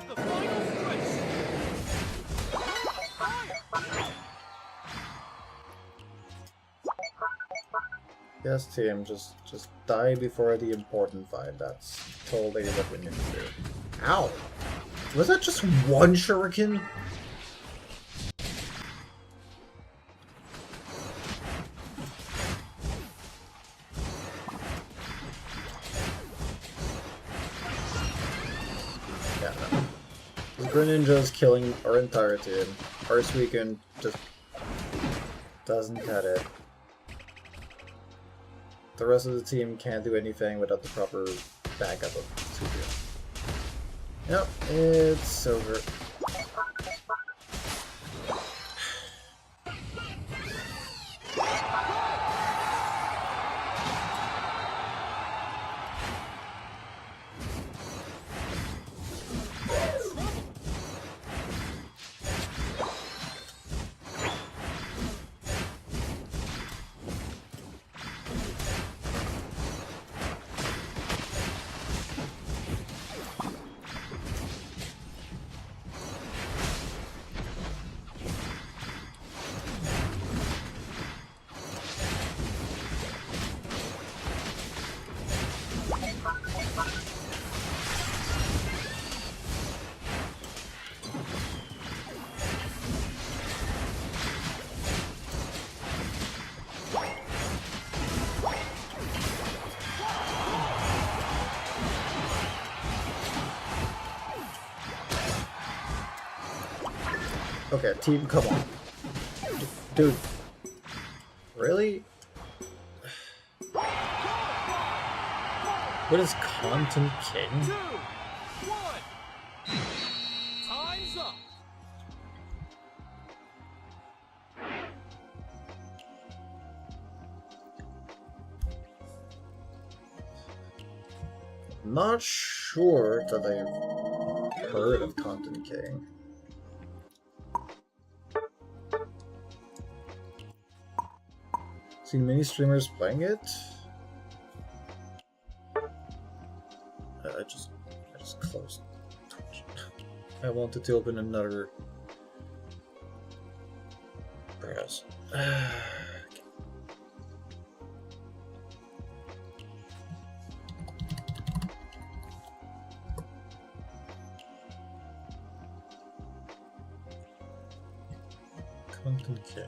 The final stretch. Yes, team, just die before the important fight. That's totally what we need to do. Ow! Was that just one shuriken? Yeah, no. The Greninja's killing our entire team. Our Suicune just doesn't cut it. The rest of the team can't do anything without the proper backup of Suicune. Yep, it's over. Okay, team, come on. Dude. Really? What is Content King? 2, 1. Time's up. Not sure that I've heard of Content King. Seen many streamers playing it. I just closed Twitch. I wanted to open another browse. Content King.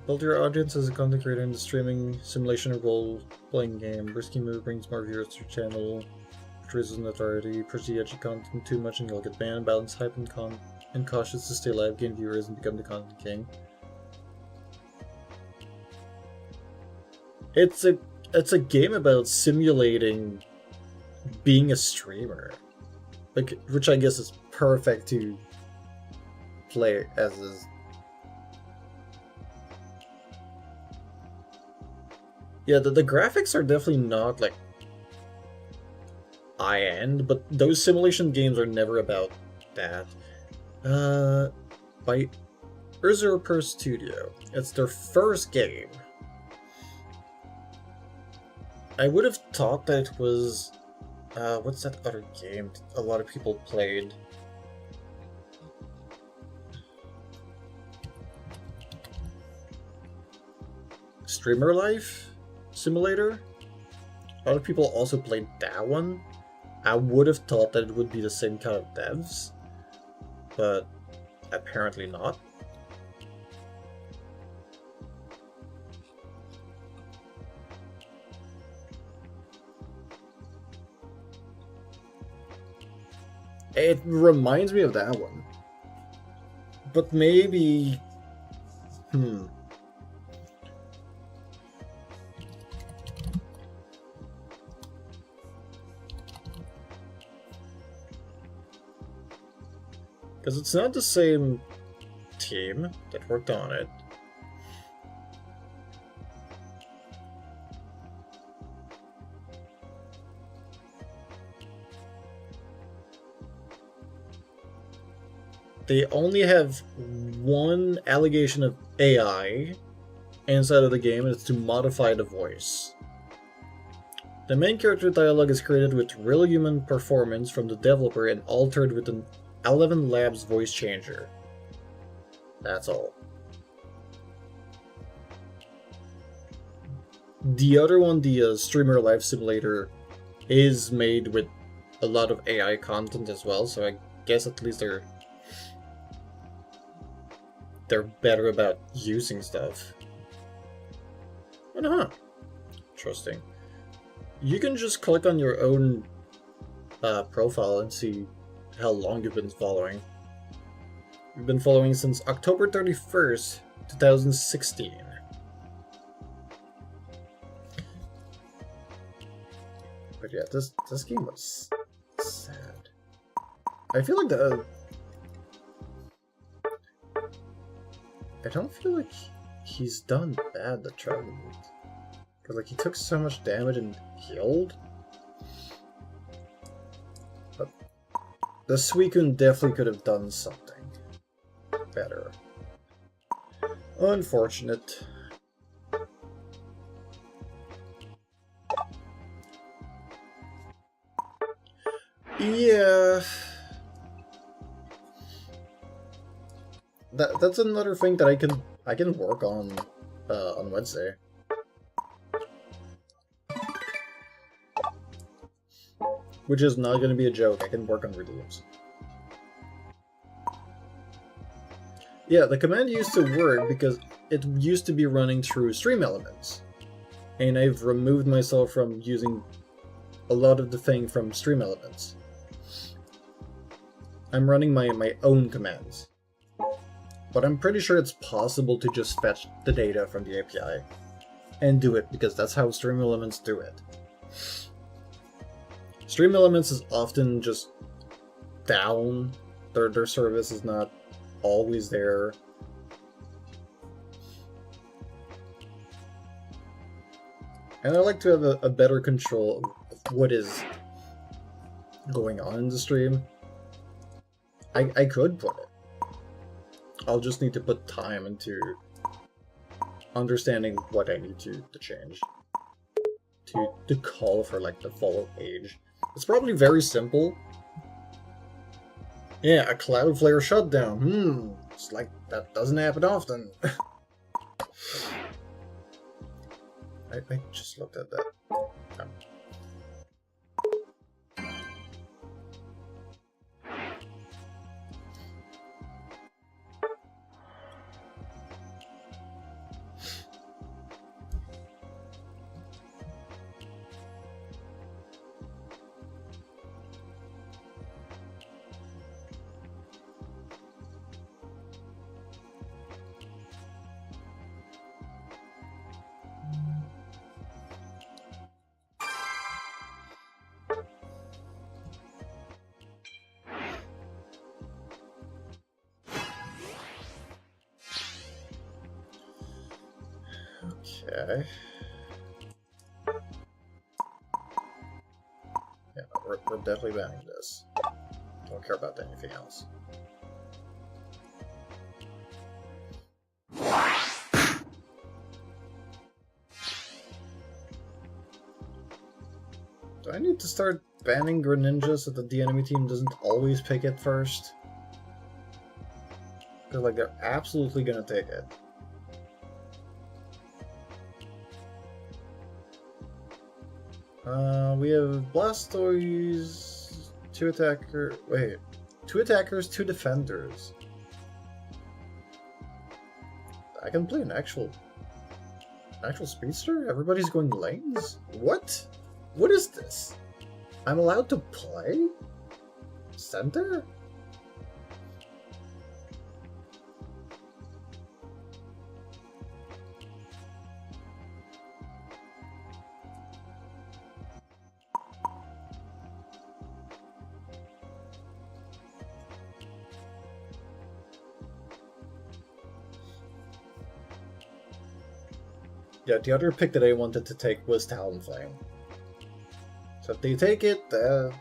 Build your audience as a content creator in the streaming simulation or role-playing game. Risky move brings more viewers to your channel, which raises notoriety. Push the edgy content too much and you'll get banned. Balance hype and cautious to stay alive, gain viewers, and become the content king. It's a game about simulating being a streamer, like, which I guess is perfect to play as is. Yeah, the graphics are definitely not like high-end, but those simulation games are never about that. By Usurper Studio. It's their first game. I would have thought that it was what's that other game a lot of people played? Streamer Life Simulator? A lot of people also played that one. I would have thought that it would be the same kind of devs, but apparently not. It reminds me of that one. But maybe... Because it's not the same team that worked on it. They only have one allegation of AI inside of the game, and it's to modify the voice. The main character dialogue is created with real human performance from the developer and altered with an 11 Labs voice changer. That's all. The other one, the Streamer Life Simulator, is made with a lot of AI content as well, so I guess at least they're better about using stuff. Interesting. You can just click on your own profile and see how long you've been following. You've been following since October 31st, 2016. But yeah, this game was sad. I feel like I don't feel like he's done bad, the Trevenant. Because like he took so much damage and healed. But the Suicune definitely could have done something better. Unfortunate. Yeah. That's another thing that I can work on Wednesday. Which is not going to be a joke. I can work on redeems. Yeah, the command used to work because it used to be running through Stream Elements. And I've removed myself from using a lot of the thing from Stream Elements. I'm running my own commands. But I'm pretty sure it's possible to just fetch the data from the API and do it, because that's how Stream Elements do it. Stream Elements is often just down. Their service is not always there. And I like to have a better control of what is going on in the stream. I could put it. I'll just need to put time into understanding what I need to change. To call for like the follow page. It's probably very simple. Yeah, a Cloudflare shutdown. It's like that doesn't happen often. I just looked at that. Okay. Yeah, we're definitely banning this. Don't care about anything else. Do I need to start banning Greninja so that the enemy team doesn't always pick it first? Because, like, they're absolutely gonna take it. We have Blastoise, 2 attacker. Wait, 2 attackers, 2 defenders. I can play an actual speedster? Everybody's going lanes? What? What is this? I'm allowed to play? Center? Yeah, the other pick that I wanted to take was Talonflame. So if they take it, that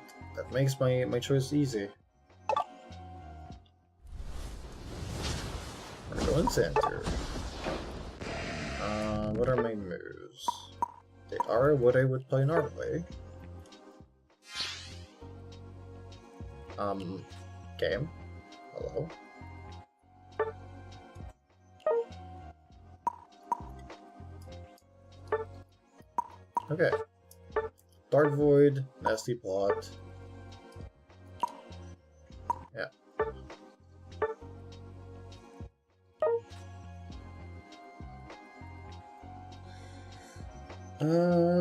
makes my choice easy. We're going center. What are my moves? They are what I would play normally. Game. Hello. Okay. Dark Void, Nasty Plot. Yeah.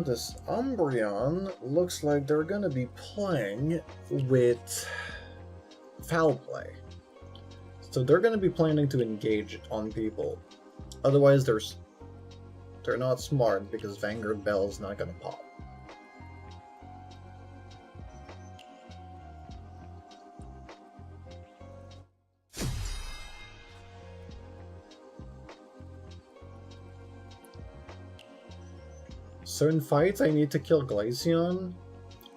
This Umbreon looks like they're gonna be playing with Foul Play. So they're gonna be planning to engage on people. Otherwise, they're not smart because Vanguard Bell is not gonna pop. So in fights, I need to kill Glaceon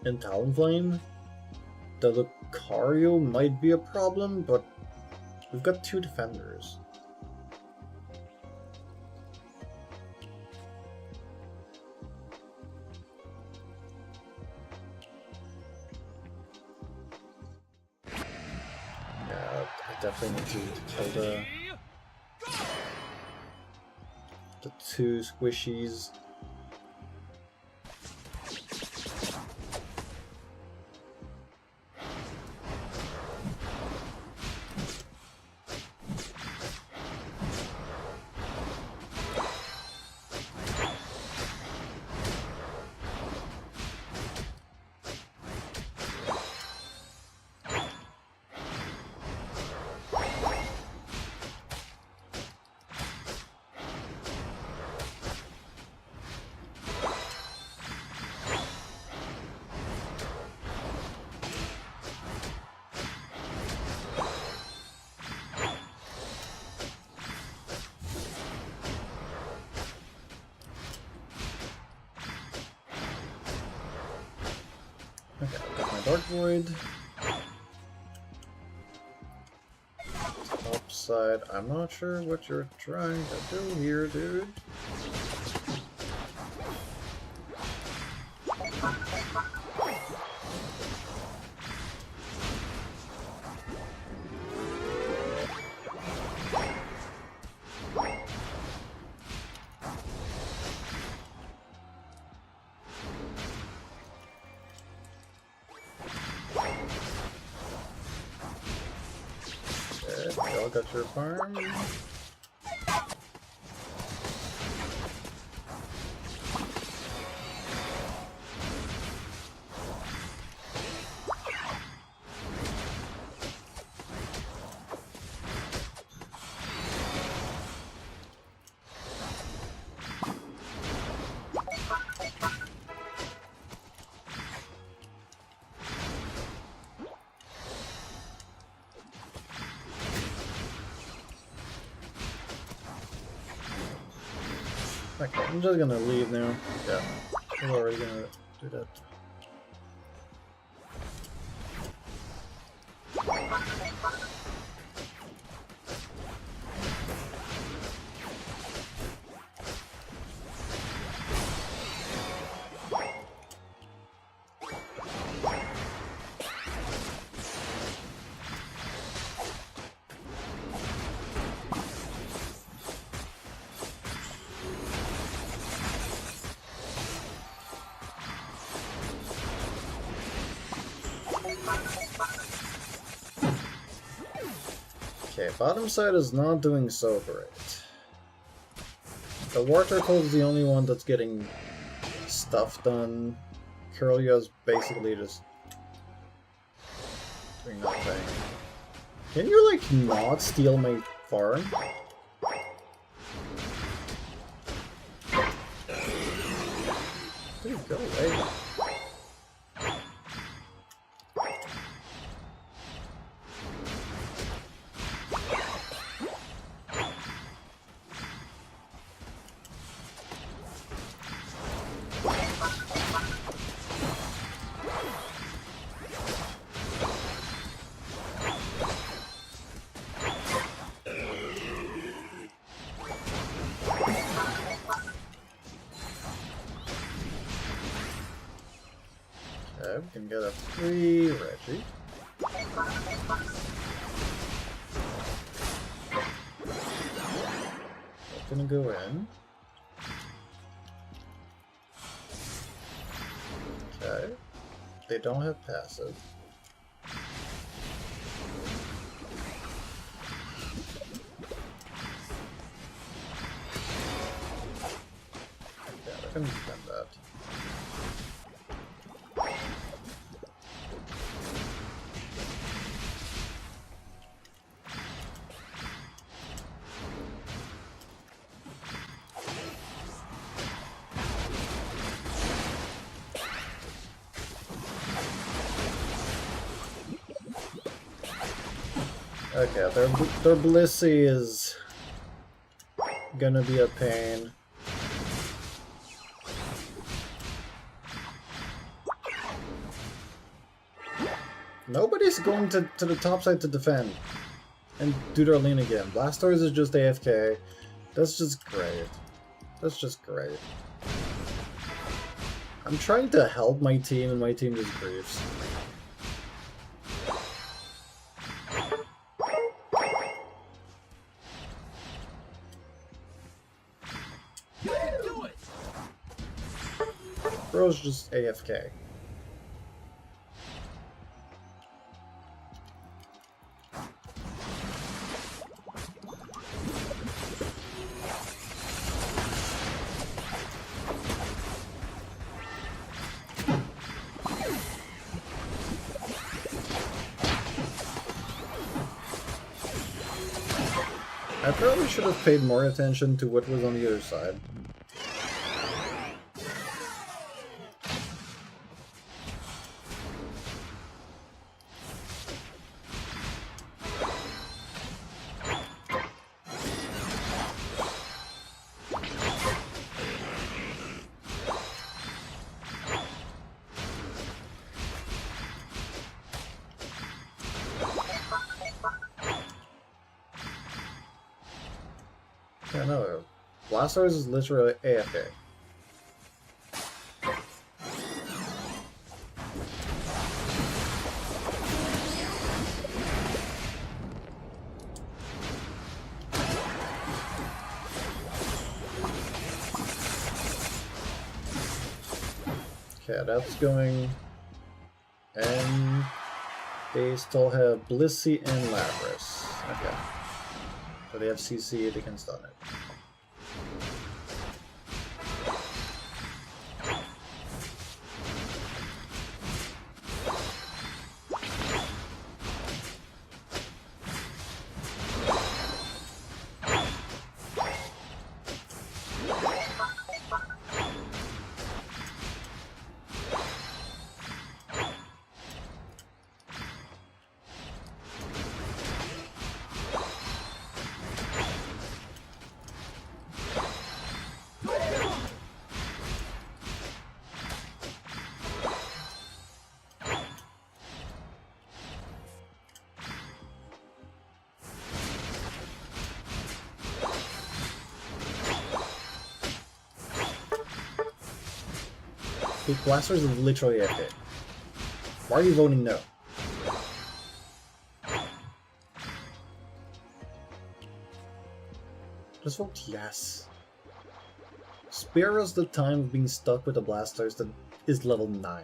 and Talonflame. The Lucario might be a problem, but we've got 2 defenders. Yeah, I definitely need to kill the 2 squishies. Okay, I've got my Dark Void. Top side, I'm not sure what you're trying to do here, dude. Y'all got your farm. Okay, I'm just gonna leave now. Yeah, we're already gonna do that. Okay, bottom side is not doing so great. The War Turtle is the only one that's getting stuff done. Curlia's basically just doing nothing. Can you, like, not steal my farm? Dude, go away. Okay, we can get a free Reggie. That's gonna go in. Okay. They don't have passive. Yeah, they're gonna defend that. Okay, their Blissey is gonna be a pain. Nobody's going to the top side to defend and do their lane again. Blastoise is just AFK. That's just great. That's just great. I'm trying to help my team and my team just griefs. Bro's just AFK. I probably should have paid more attention to what was on the other side. Yeah, no, Blastoise is literally AFK. Okay, that's going, and they still have Blissey and Lapras. Okay. So they have CC, they can stun it. Dude, Blasters is literally AFK. Why are you voting no? Just vote yes. Spare us the time of being stuck with a Blasters that is level 9.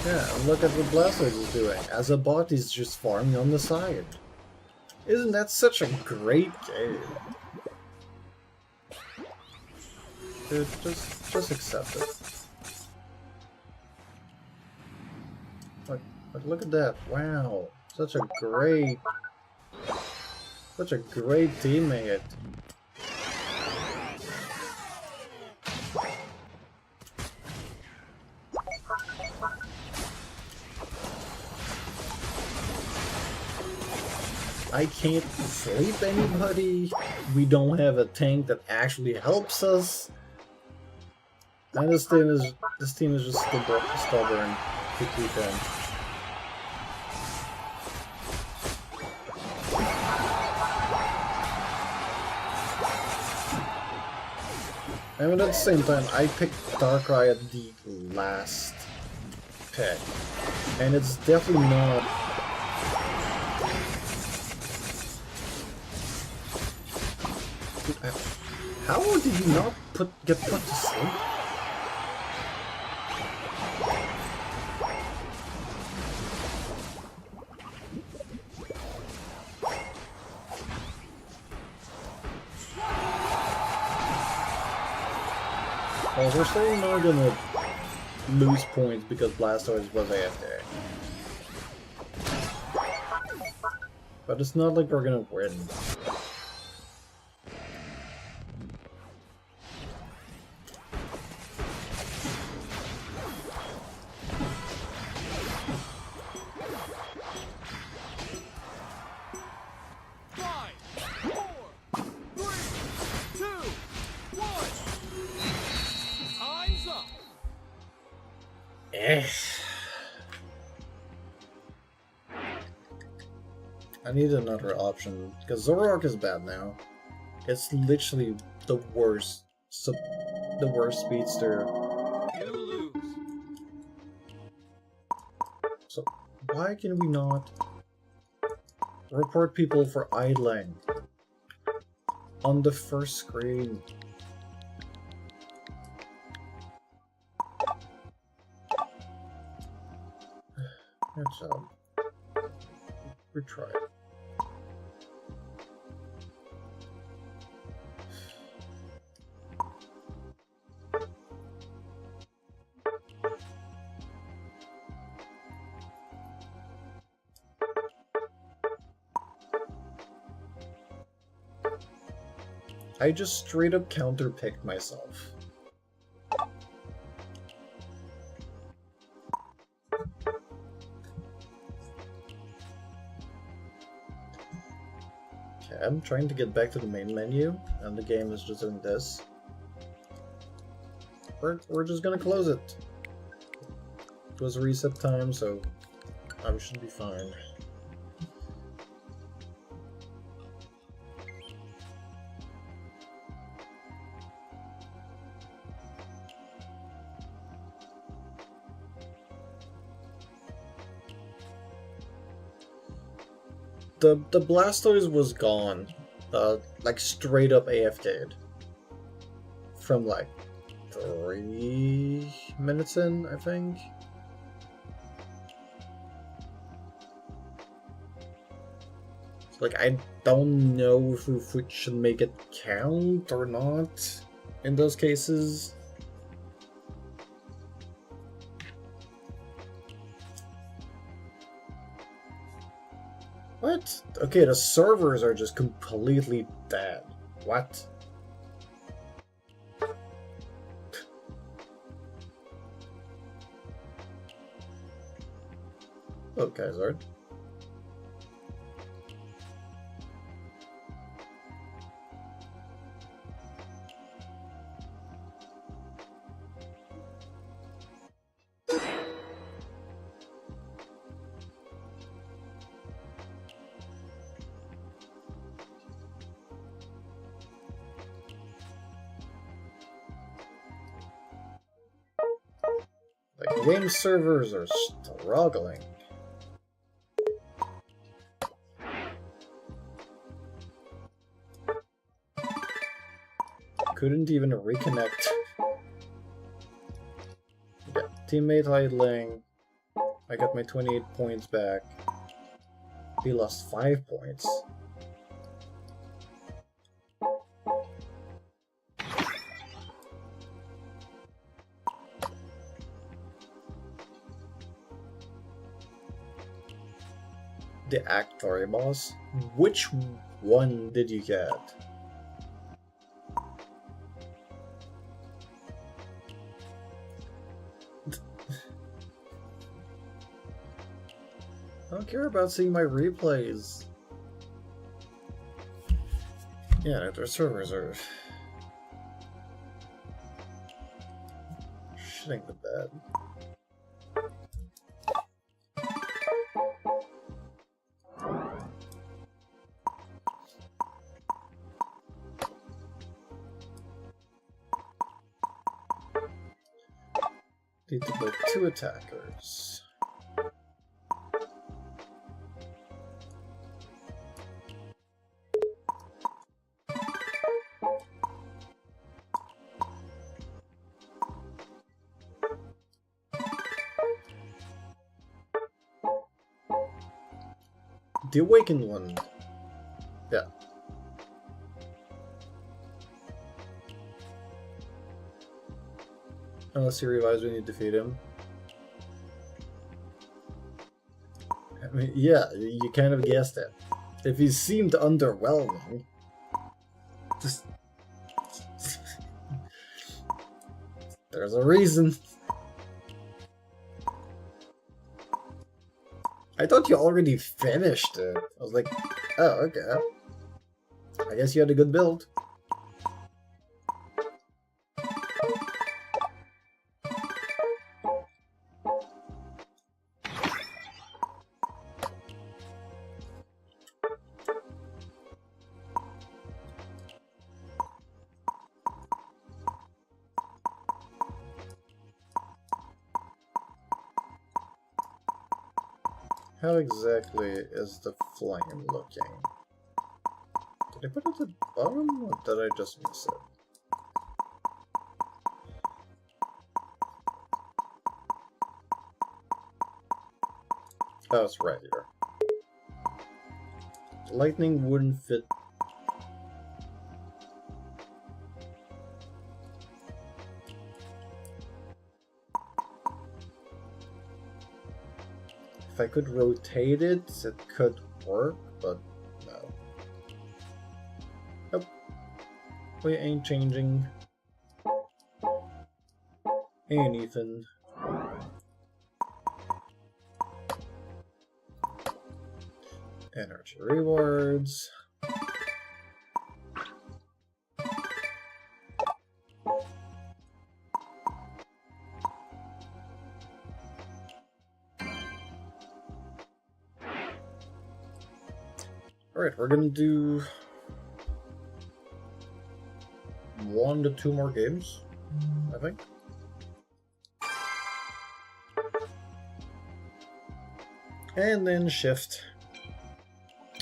Yeah, look at what Blastoise is doing. As a bot, he's just farming on the side. Isn't that such a great game? Dude, just accept it. But look at that! Wow, such a great teammate. I can't sleep anybody. We don't have a tank that actually helps us. And this team is just stubborn to keep in. And at the same time, I picked Darkrai at the last pick, and it's definitely not. How did you not get put to sleep? Well, we're still not gonna lose points because Blastoise was AFK. But it's not like we're gonna win. I need another option, because Zoroark is bad now. It's literally the worst speedster. You lose. So why can we not report people for idling on the first screen? Good job. We tried. I just straight up counterpicked myself. Okay, I'm trying to get back to the main menu, and the game is just doing this. We're just gonna close it. It was reset time, so I should be fine. The Blastoise was gone, like straight up AFK'd from like 3 minutes in, I think. Like, I don't know if we should make it count or not in those cases. What? Okay, the servers are just completely dead. What? Oh, Kaiser. The game servers are struggling. Couldn't even reconnect. Yeah, teammate idling. I got my 28 points back. We lost 5 points. The Actory boss? Which one did you get? I don't care about seeing my replays. Yeah, their servers are shitting the bed. Need to play 2 attackers. The Awakened one. Yeah. Unless he revives when you defeat him. I mean, yeah, you kind of guessed it. If he seemed underwhelming, just... there's a reason. I thought you already finished it. I was like, oh, okay. I guess you had a good build. How exactly is the flame looking? Did I put it at the bottom, or did I just miss it? Oh, it's right here. Lightning wouldn't fit. If I could rotate it, it could work, but no. Nope. We ain't changing anything. Energy rewards. Alright, we're gonna do 1 to 2 more games, I think. And then shift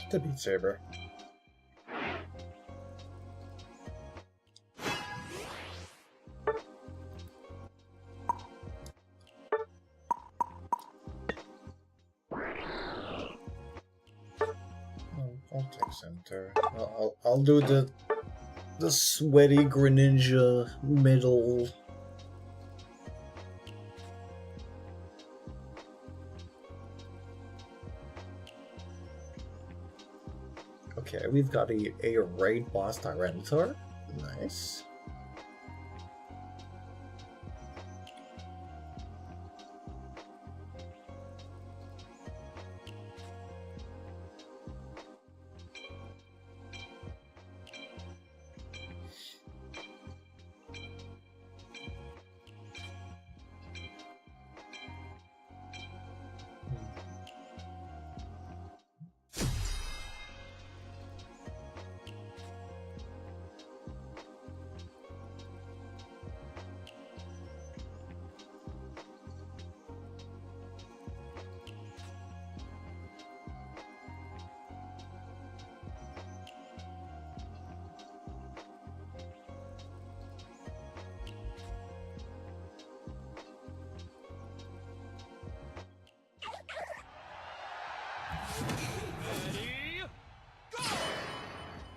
to Beat Saber. I'll take center. I'll do the sweaty Greninja middle. Okay, we've got a raid boss Tyranitar. Nice.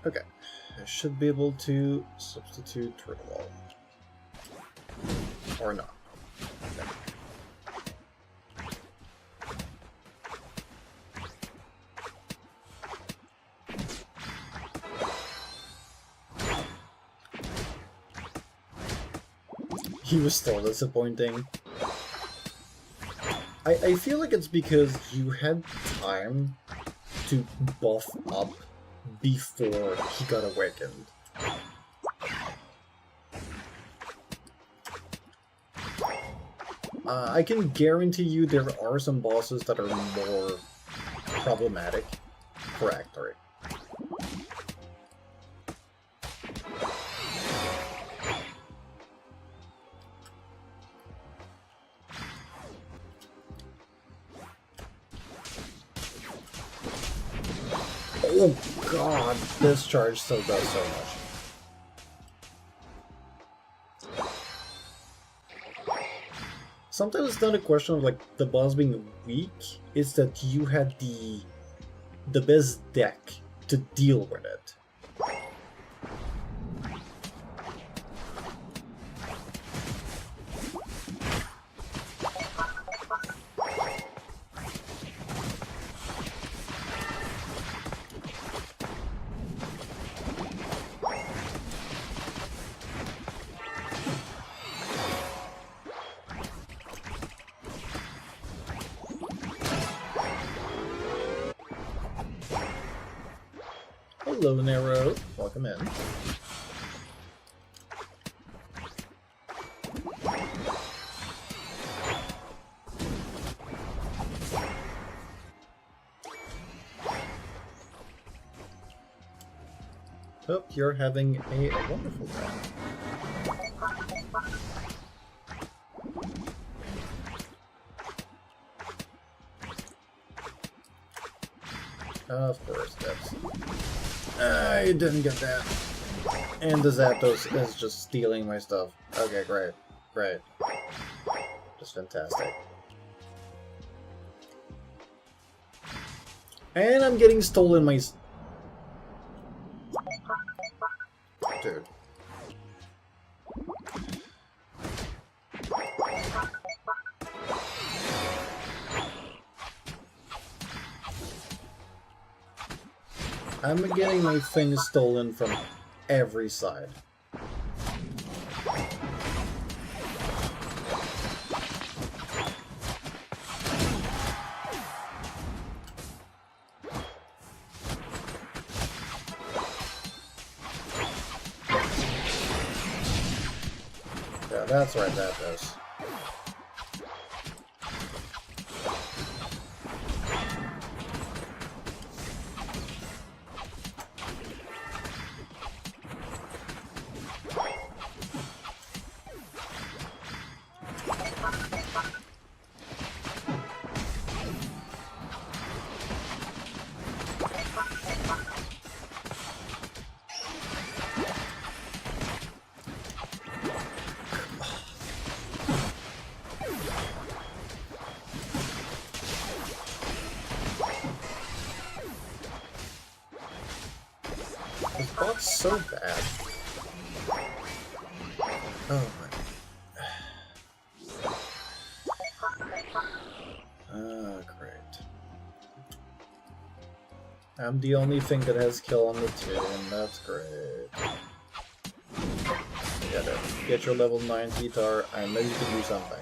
Okay. I should be able to substitute Turtle Wall. Or not. Okay. He was still disappointing. I feel like it's because you had time to buff up before he got awakened. I can guarantee you there are some bosses that are more problematic for Act 3. Oh god, this charge still does so much. Sometimes it's not a question of like the boss being weak, it's that you had the best deck to deal with it. Hello, Nero. Welcome in. Hope you're having a wonderful time. Of course, that's... I didn't get that. And the Zapdos is just stealing my stuff. Okay, great. Great. Just fantastic. And I'm getting stolen my... Dude. I'm getting my things stolen from every side. Yeah, that's right, that does. This bot's so bad. Oh my. Great. I'm the only thing that has kill on the team, that's great. Get your level 9 Guitar, I know you can do something.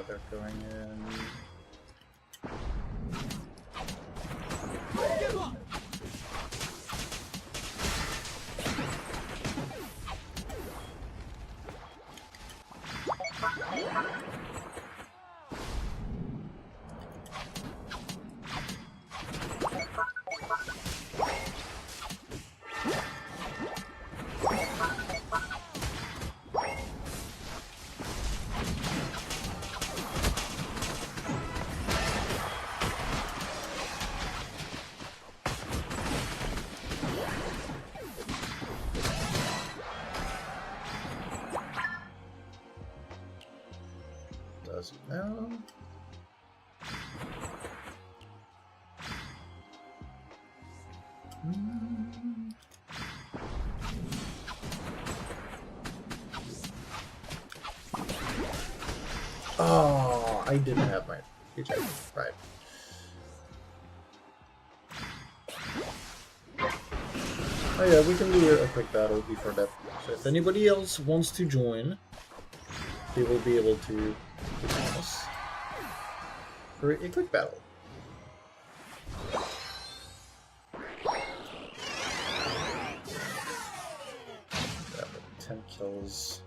They're going in. Oh, I didn't have my feature. Right. Oh yeah, we can do a quick battle before that. So if anybody else wants to join, they will be able to join us for a quick battle. That with 10 kills.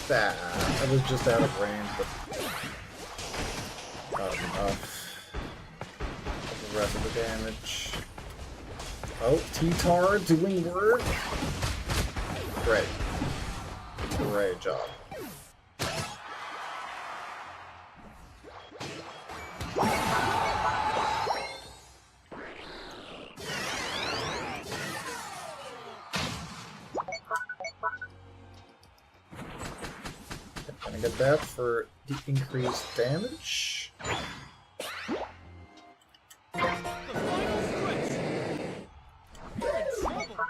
That I was just out of range, but not enough of the rest of the damage. Oh, T-Tar doing work. Great. Great job. Gonna get that for the increased damage. The final switch. You're in trouble.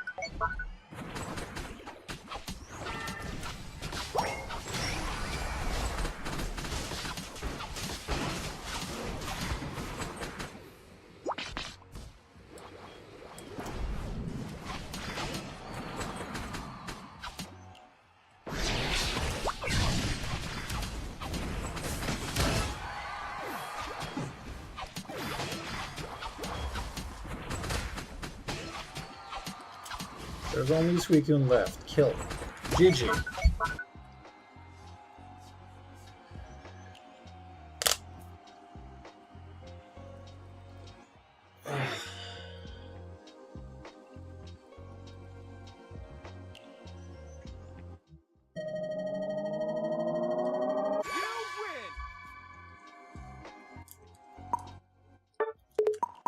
There's only Suicune left. Kill. GG.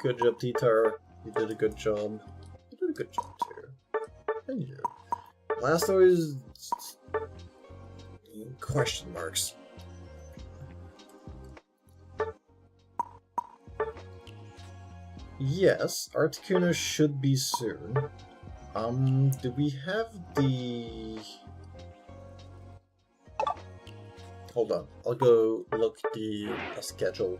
Good job, T-Tar. You did a good job. You did a good job, too. Thank you. Blastoise... question marks. Yes, Articuno should be soon. Do we have the... Hold on, I'll go look the schedule.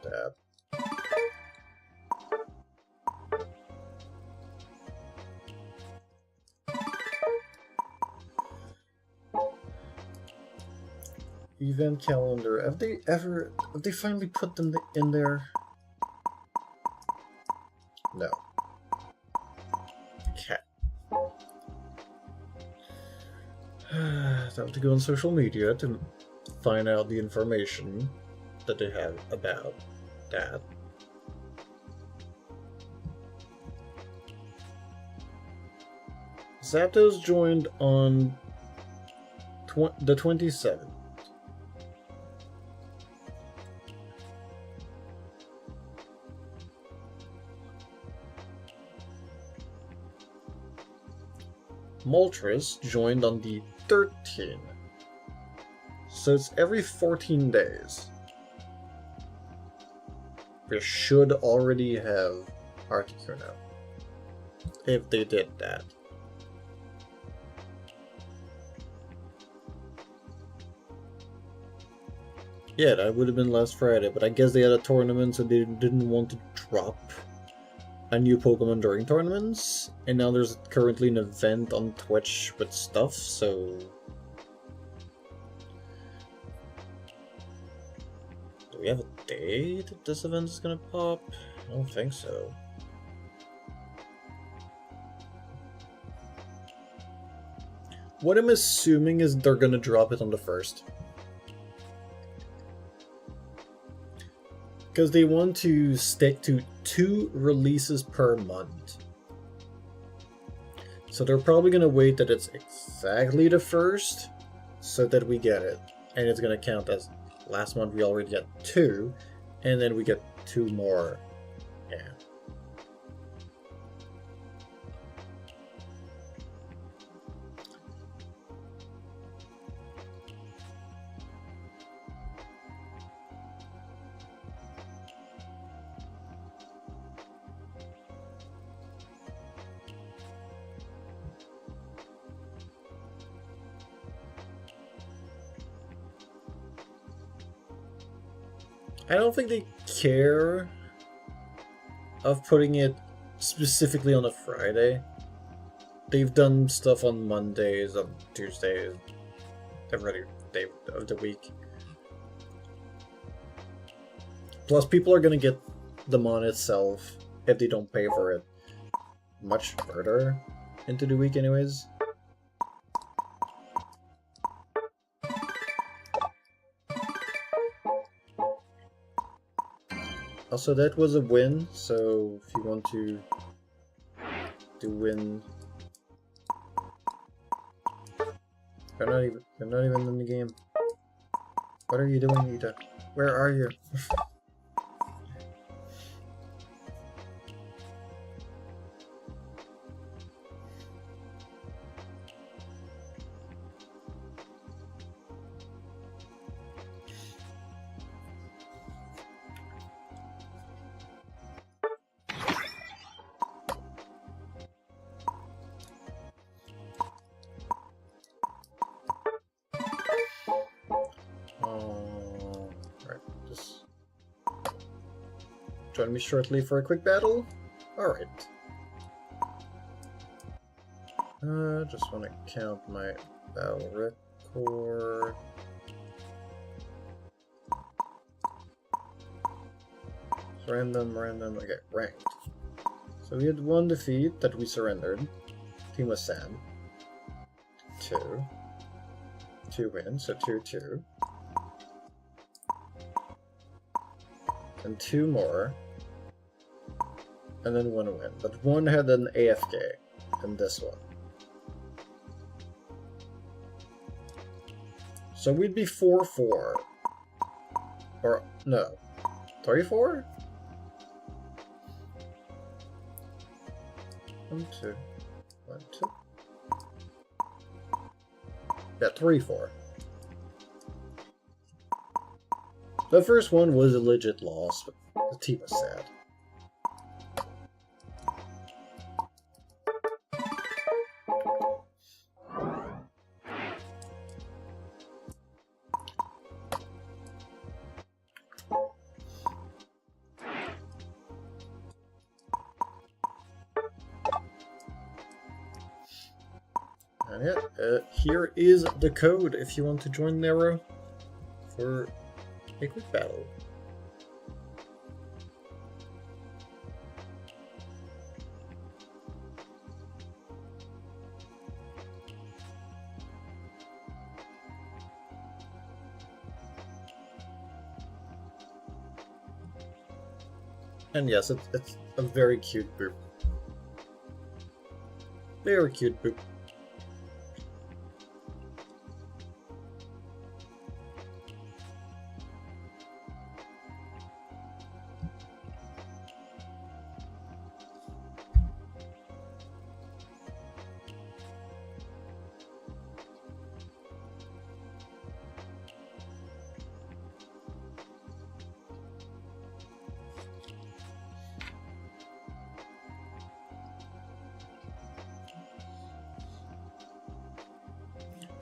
That. Event calendar. Have they finally put them in there? No. Okay. I have to go on social media to find out the information that they have about that. Zapdos joined on the 27th. Moltres joined on the 13th. So it's every 14 days. We should already have Articuno. If they did that. Yeah, that would have been last Friday, but I guess they had a tournament, so they didn't want to drop a new Pokemon during tournaments. And now there's currently an event on Twitch with stuff, so... Do we have a date that this event is gonna pop? I don't think so. What I'm assuming is they're gonna drop it on the 1st. Because they want to stick to 2 releases per month. So they're probably gonna wait that it's exactly the 1st, so that we get it. And it's gonna count as last month we already got 2, and then we get 2 more. Yeah. I don't think they care of putting it specifically on a Friday. They've done stuff on Mondays, on Tuesdays, every day of the week. Plus, people are gonna get the mon itself, if they don't pay for it, much further into the week anyways. Also, that was a win, so if you want to win... They're not even in the game. What are you doing, Ita? Where are you? Join me shortly for a quick battle? Alright. Just want to count my battle record. Random, okay, ranked. So we had 1 defeat that we surrendered. Team was Sam. 2 wins, so 2-2. And 2 more. And then 1 win. But 1 had an AFK. And this one. So we'd be 4-4. Or, no. 3-4? 1, 2. 1, 2. Yeah, 3-4. The first one was a legit loss, but the team was sad. And yeah, here is the code if you want to join Nero for a quick battle. And yes, it's a very cute boop. Very cute boop.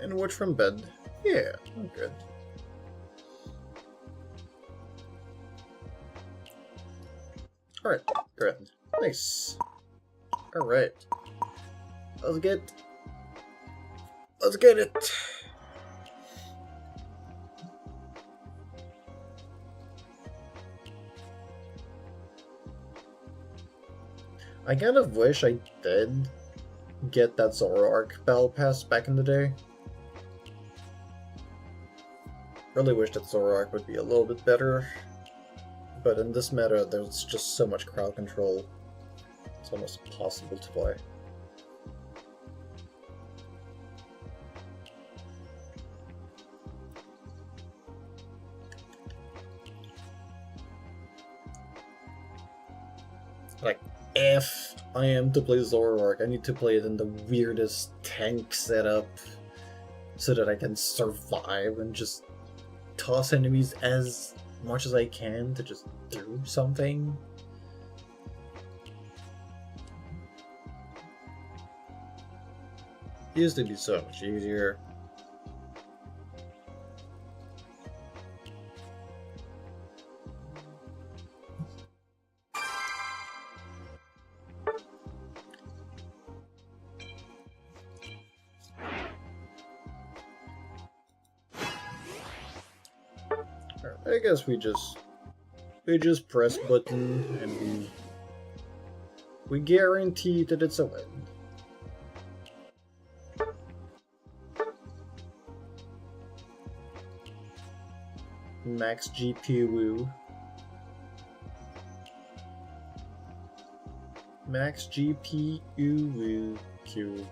And watch from bed. Yeah, I'm good. Alright, good. Nice. Alright. Let's get it. I kind of wish I did get that Zoroark Battle Pass back in the day. Really wish that Zoroark would be a little bit better. But in this meta, there's just so much crowd control. It's almost impossible to play. Like, if I am to play Zoroark, I need to play it in the weirdest tank setup so that I can survive and just toss enemies as much as I can to just do something. It used to be so much easier. I guess we just press button and we guarantee that it's a win. Max GP woo. Max GP woo Q.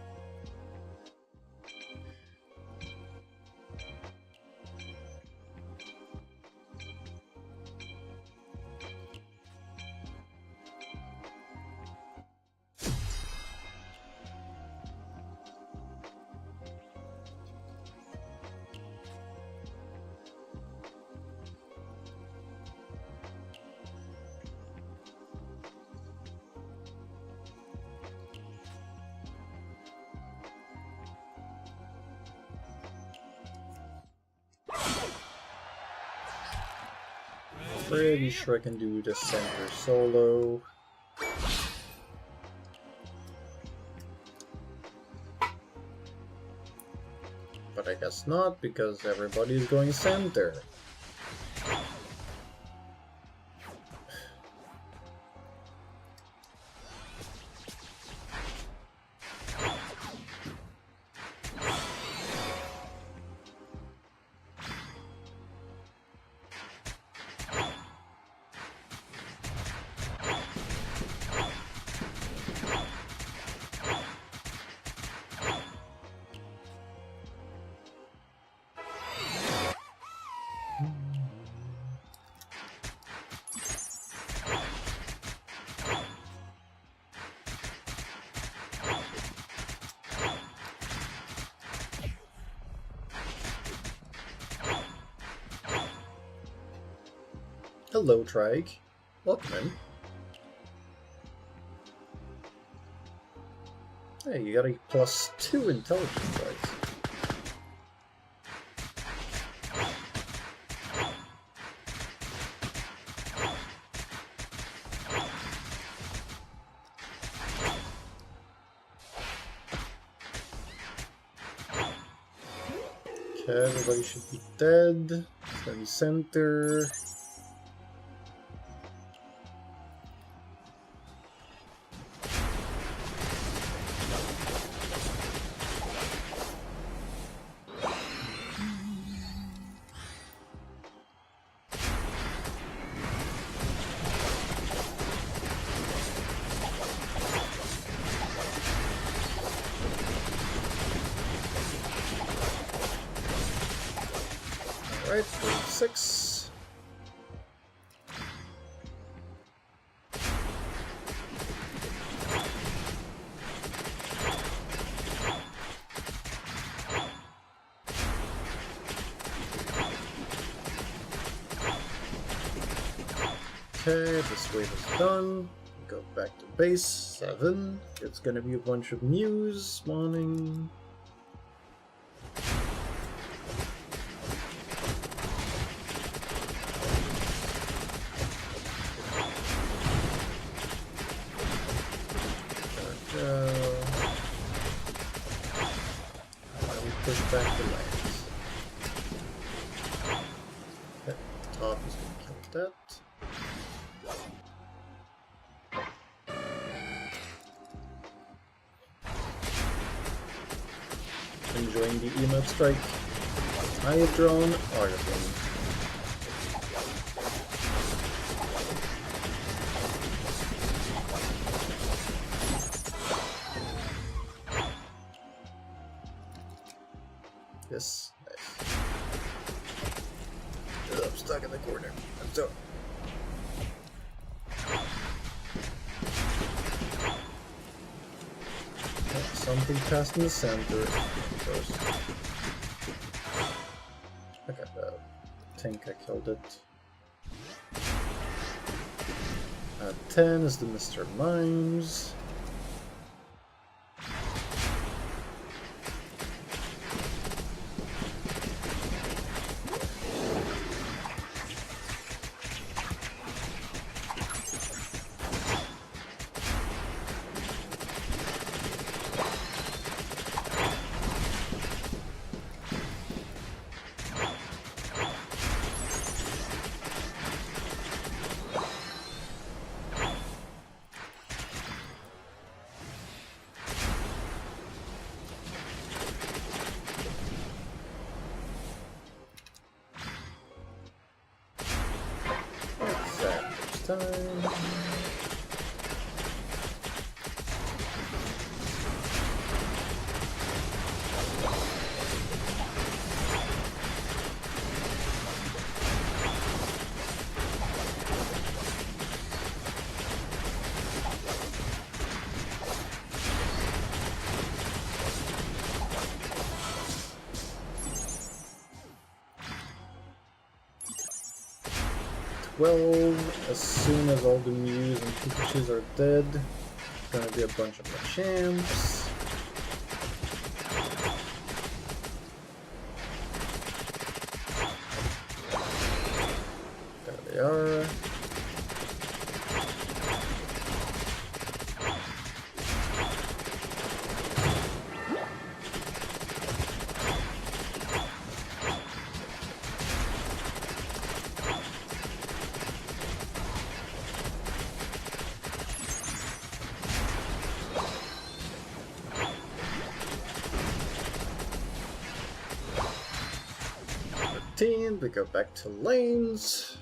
Pretty sure I can do the center solo. But I guess not, because everybody's going center. Hello, Trike. Welcome in. Hey, you got a +2 intelligence, right? Okay, everybody should be dead. Then center. Alright, 36. Okay, this wave is done. Go back to base 7. It's gonna be a bunch of news spawning. push back the lanes. Okay, top is gonna kill that. Enjoying the emote strike. I have drawn Argon. Yes, nice. Ugh, I'm stuck in the corner. I'm so. Oh, something passed in the center. First. Okay, I think I killed it. 10 is the Mr. Mimes. Time. As soon as all the Mews and Pikachus are dead, it's gonna be a bunch of Machamps. There they are. We go back to lanes.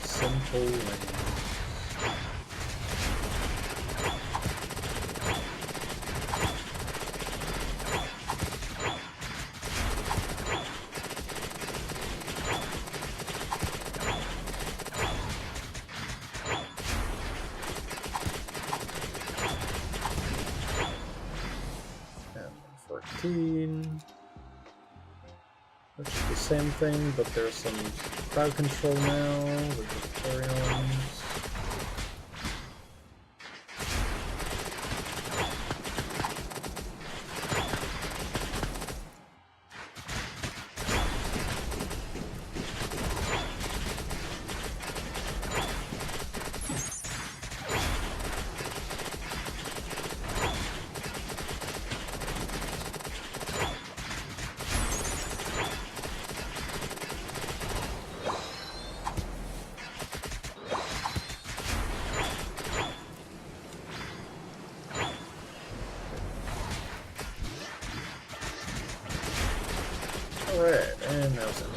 Simple lanes. That's the same thing, but there's some crowd control now with the Flareons. Alright, and now it's in.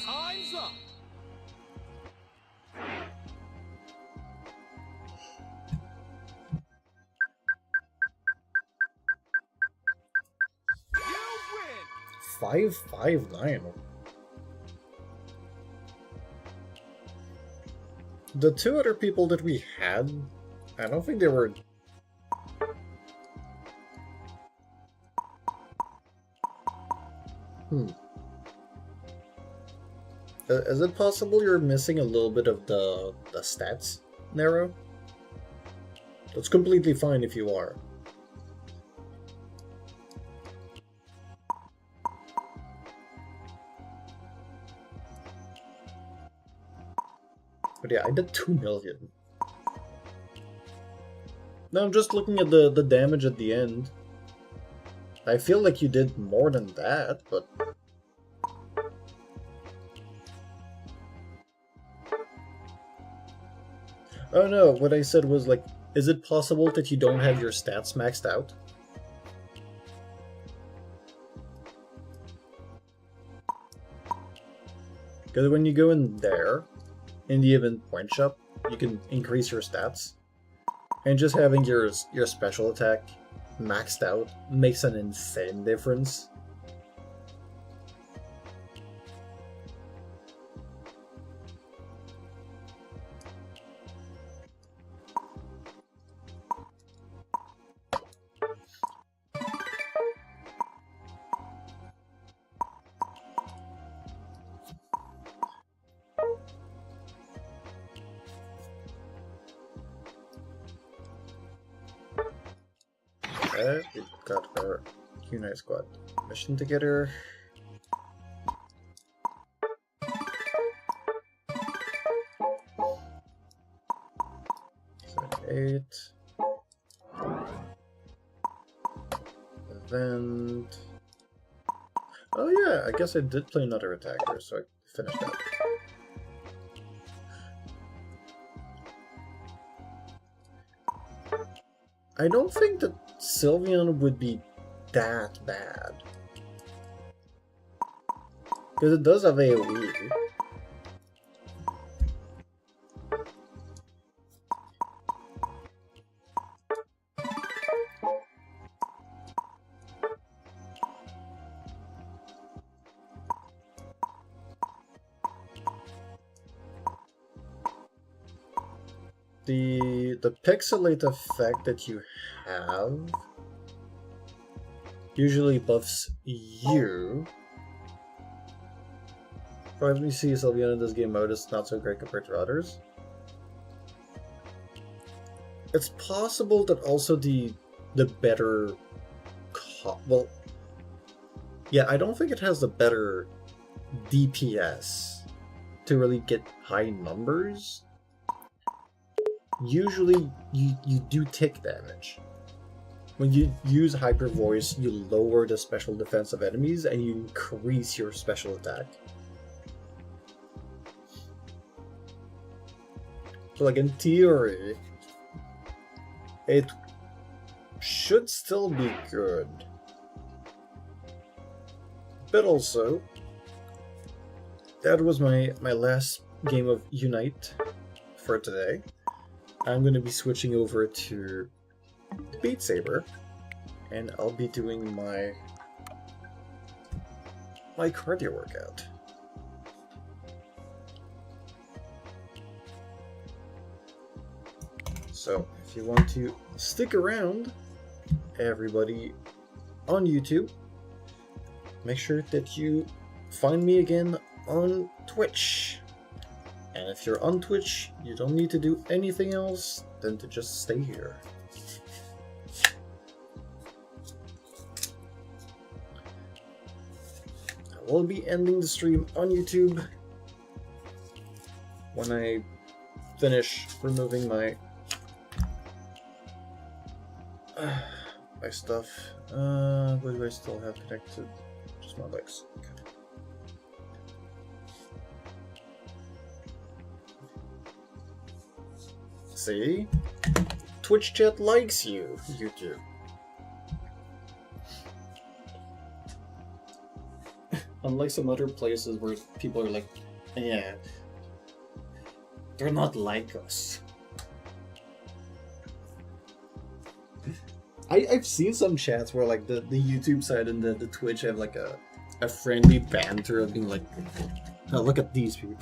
Time's up. You win. 559. The two other people that we had, I don't think they were. Is it possible you're missing a little bit of the stats, Nero? That's completely fine if you are. But yeah, I did 2 million. No, I'm just looking at the damage at the end. I feel like you did more than that, but... Oh no, what I said was like, is it possible that you don't have your stats maxed out? Because when you go in there, in the event point shop, you can increase your stats. And just having your special attack maxed out makes an insane difference. Okay, we got our Unite Squad mission together. So 8. Event. Oh yeah, I guess I did play another attacker, so I finished that. I don't think that Sylveon would be that bad. Because it does have AoE. The pixelate effect that you have usually buffs you. But we see Sylveon in this game mode is not so great compared to others. It's possible that also the better well, yeah, I don't think it has the better DPS to really get high numbers. Usually, you do tick damage. When you use Hyper Voice, you lower the special defense of enemies and you increase your special attack. So like in theory, it should still be good. But also, that was my last game of Unite for today. I'm going to be switching over to Beat Saber, and I'll be doing my cardio workout. So, if you want to stick around, everybody on YouTube, make sure that you find me again on Twitch. And if you're on Twitch, you don't need to do anything else than to just stay here. I will be ending the stream on YouTube when I finish removing my stuff. What do I still have connected? Just my legs. Okay. See? Twitch chat likes you, YouTube. Unlike some other places where people are like, yeah, they're not like us. I've seen some chats where like the YouTube side and the Twitch have like a friendly banter of being like, oh, look at these people.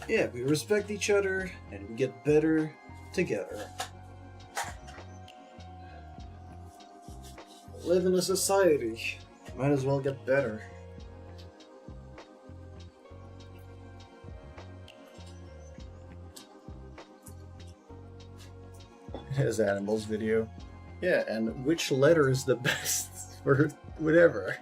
Yeah, we respect each other and we get better together. Live in a society. Might as well get better. His animals video. Yeah, and which letter is the best for whatever?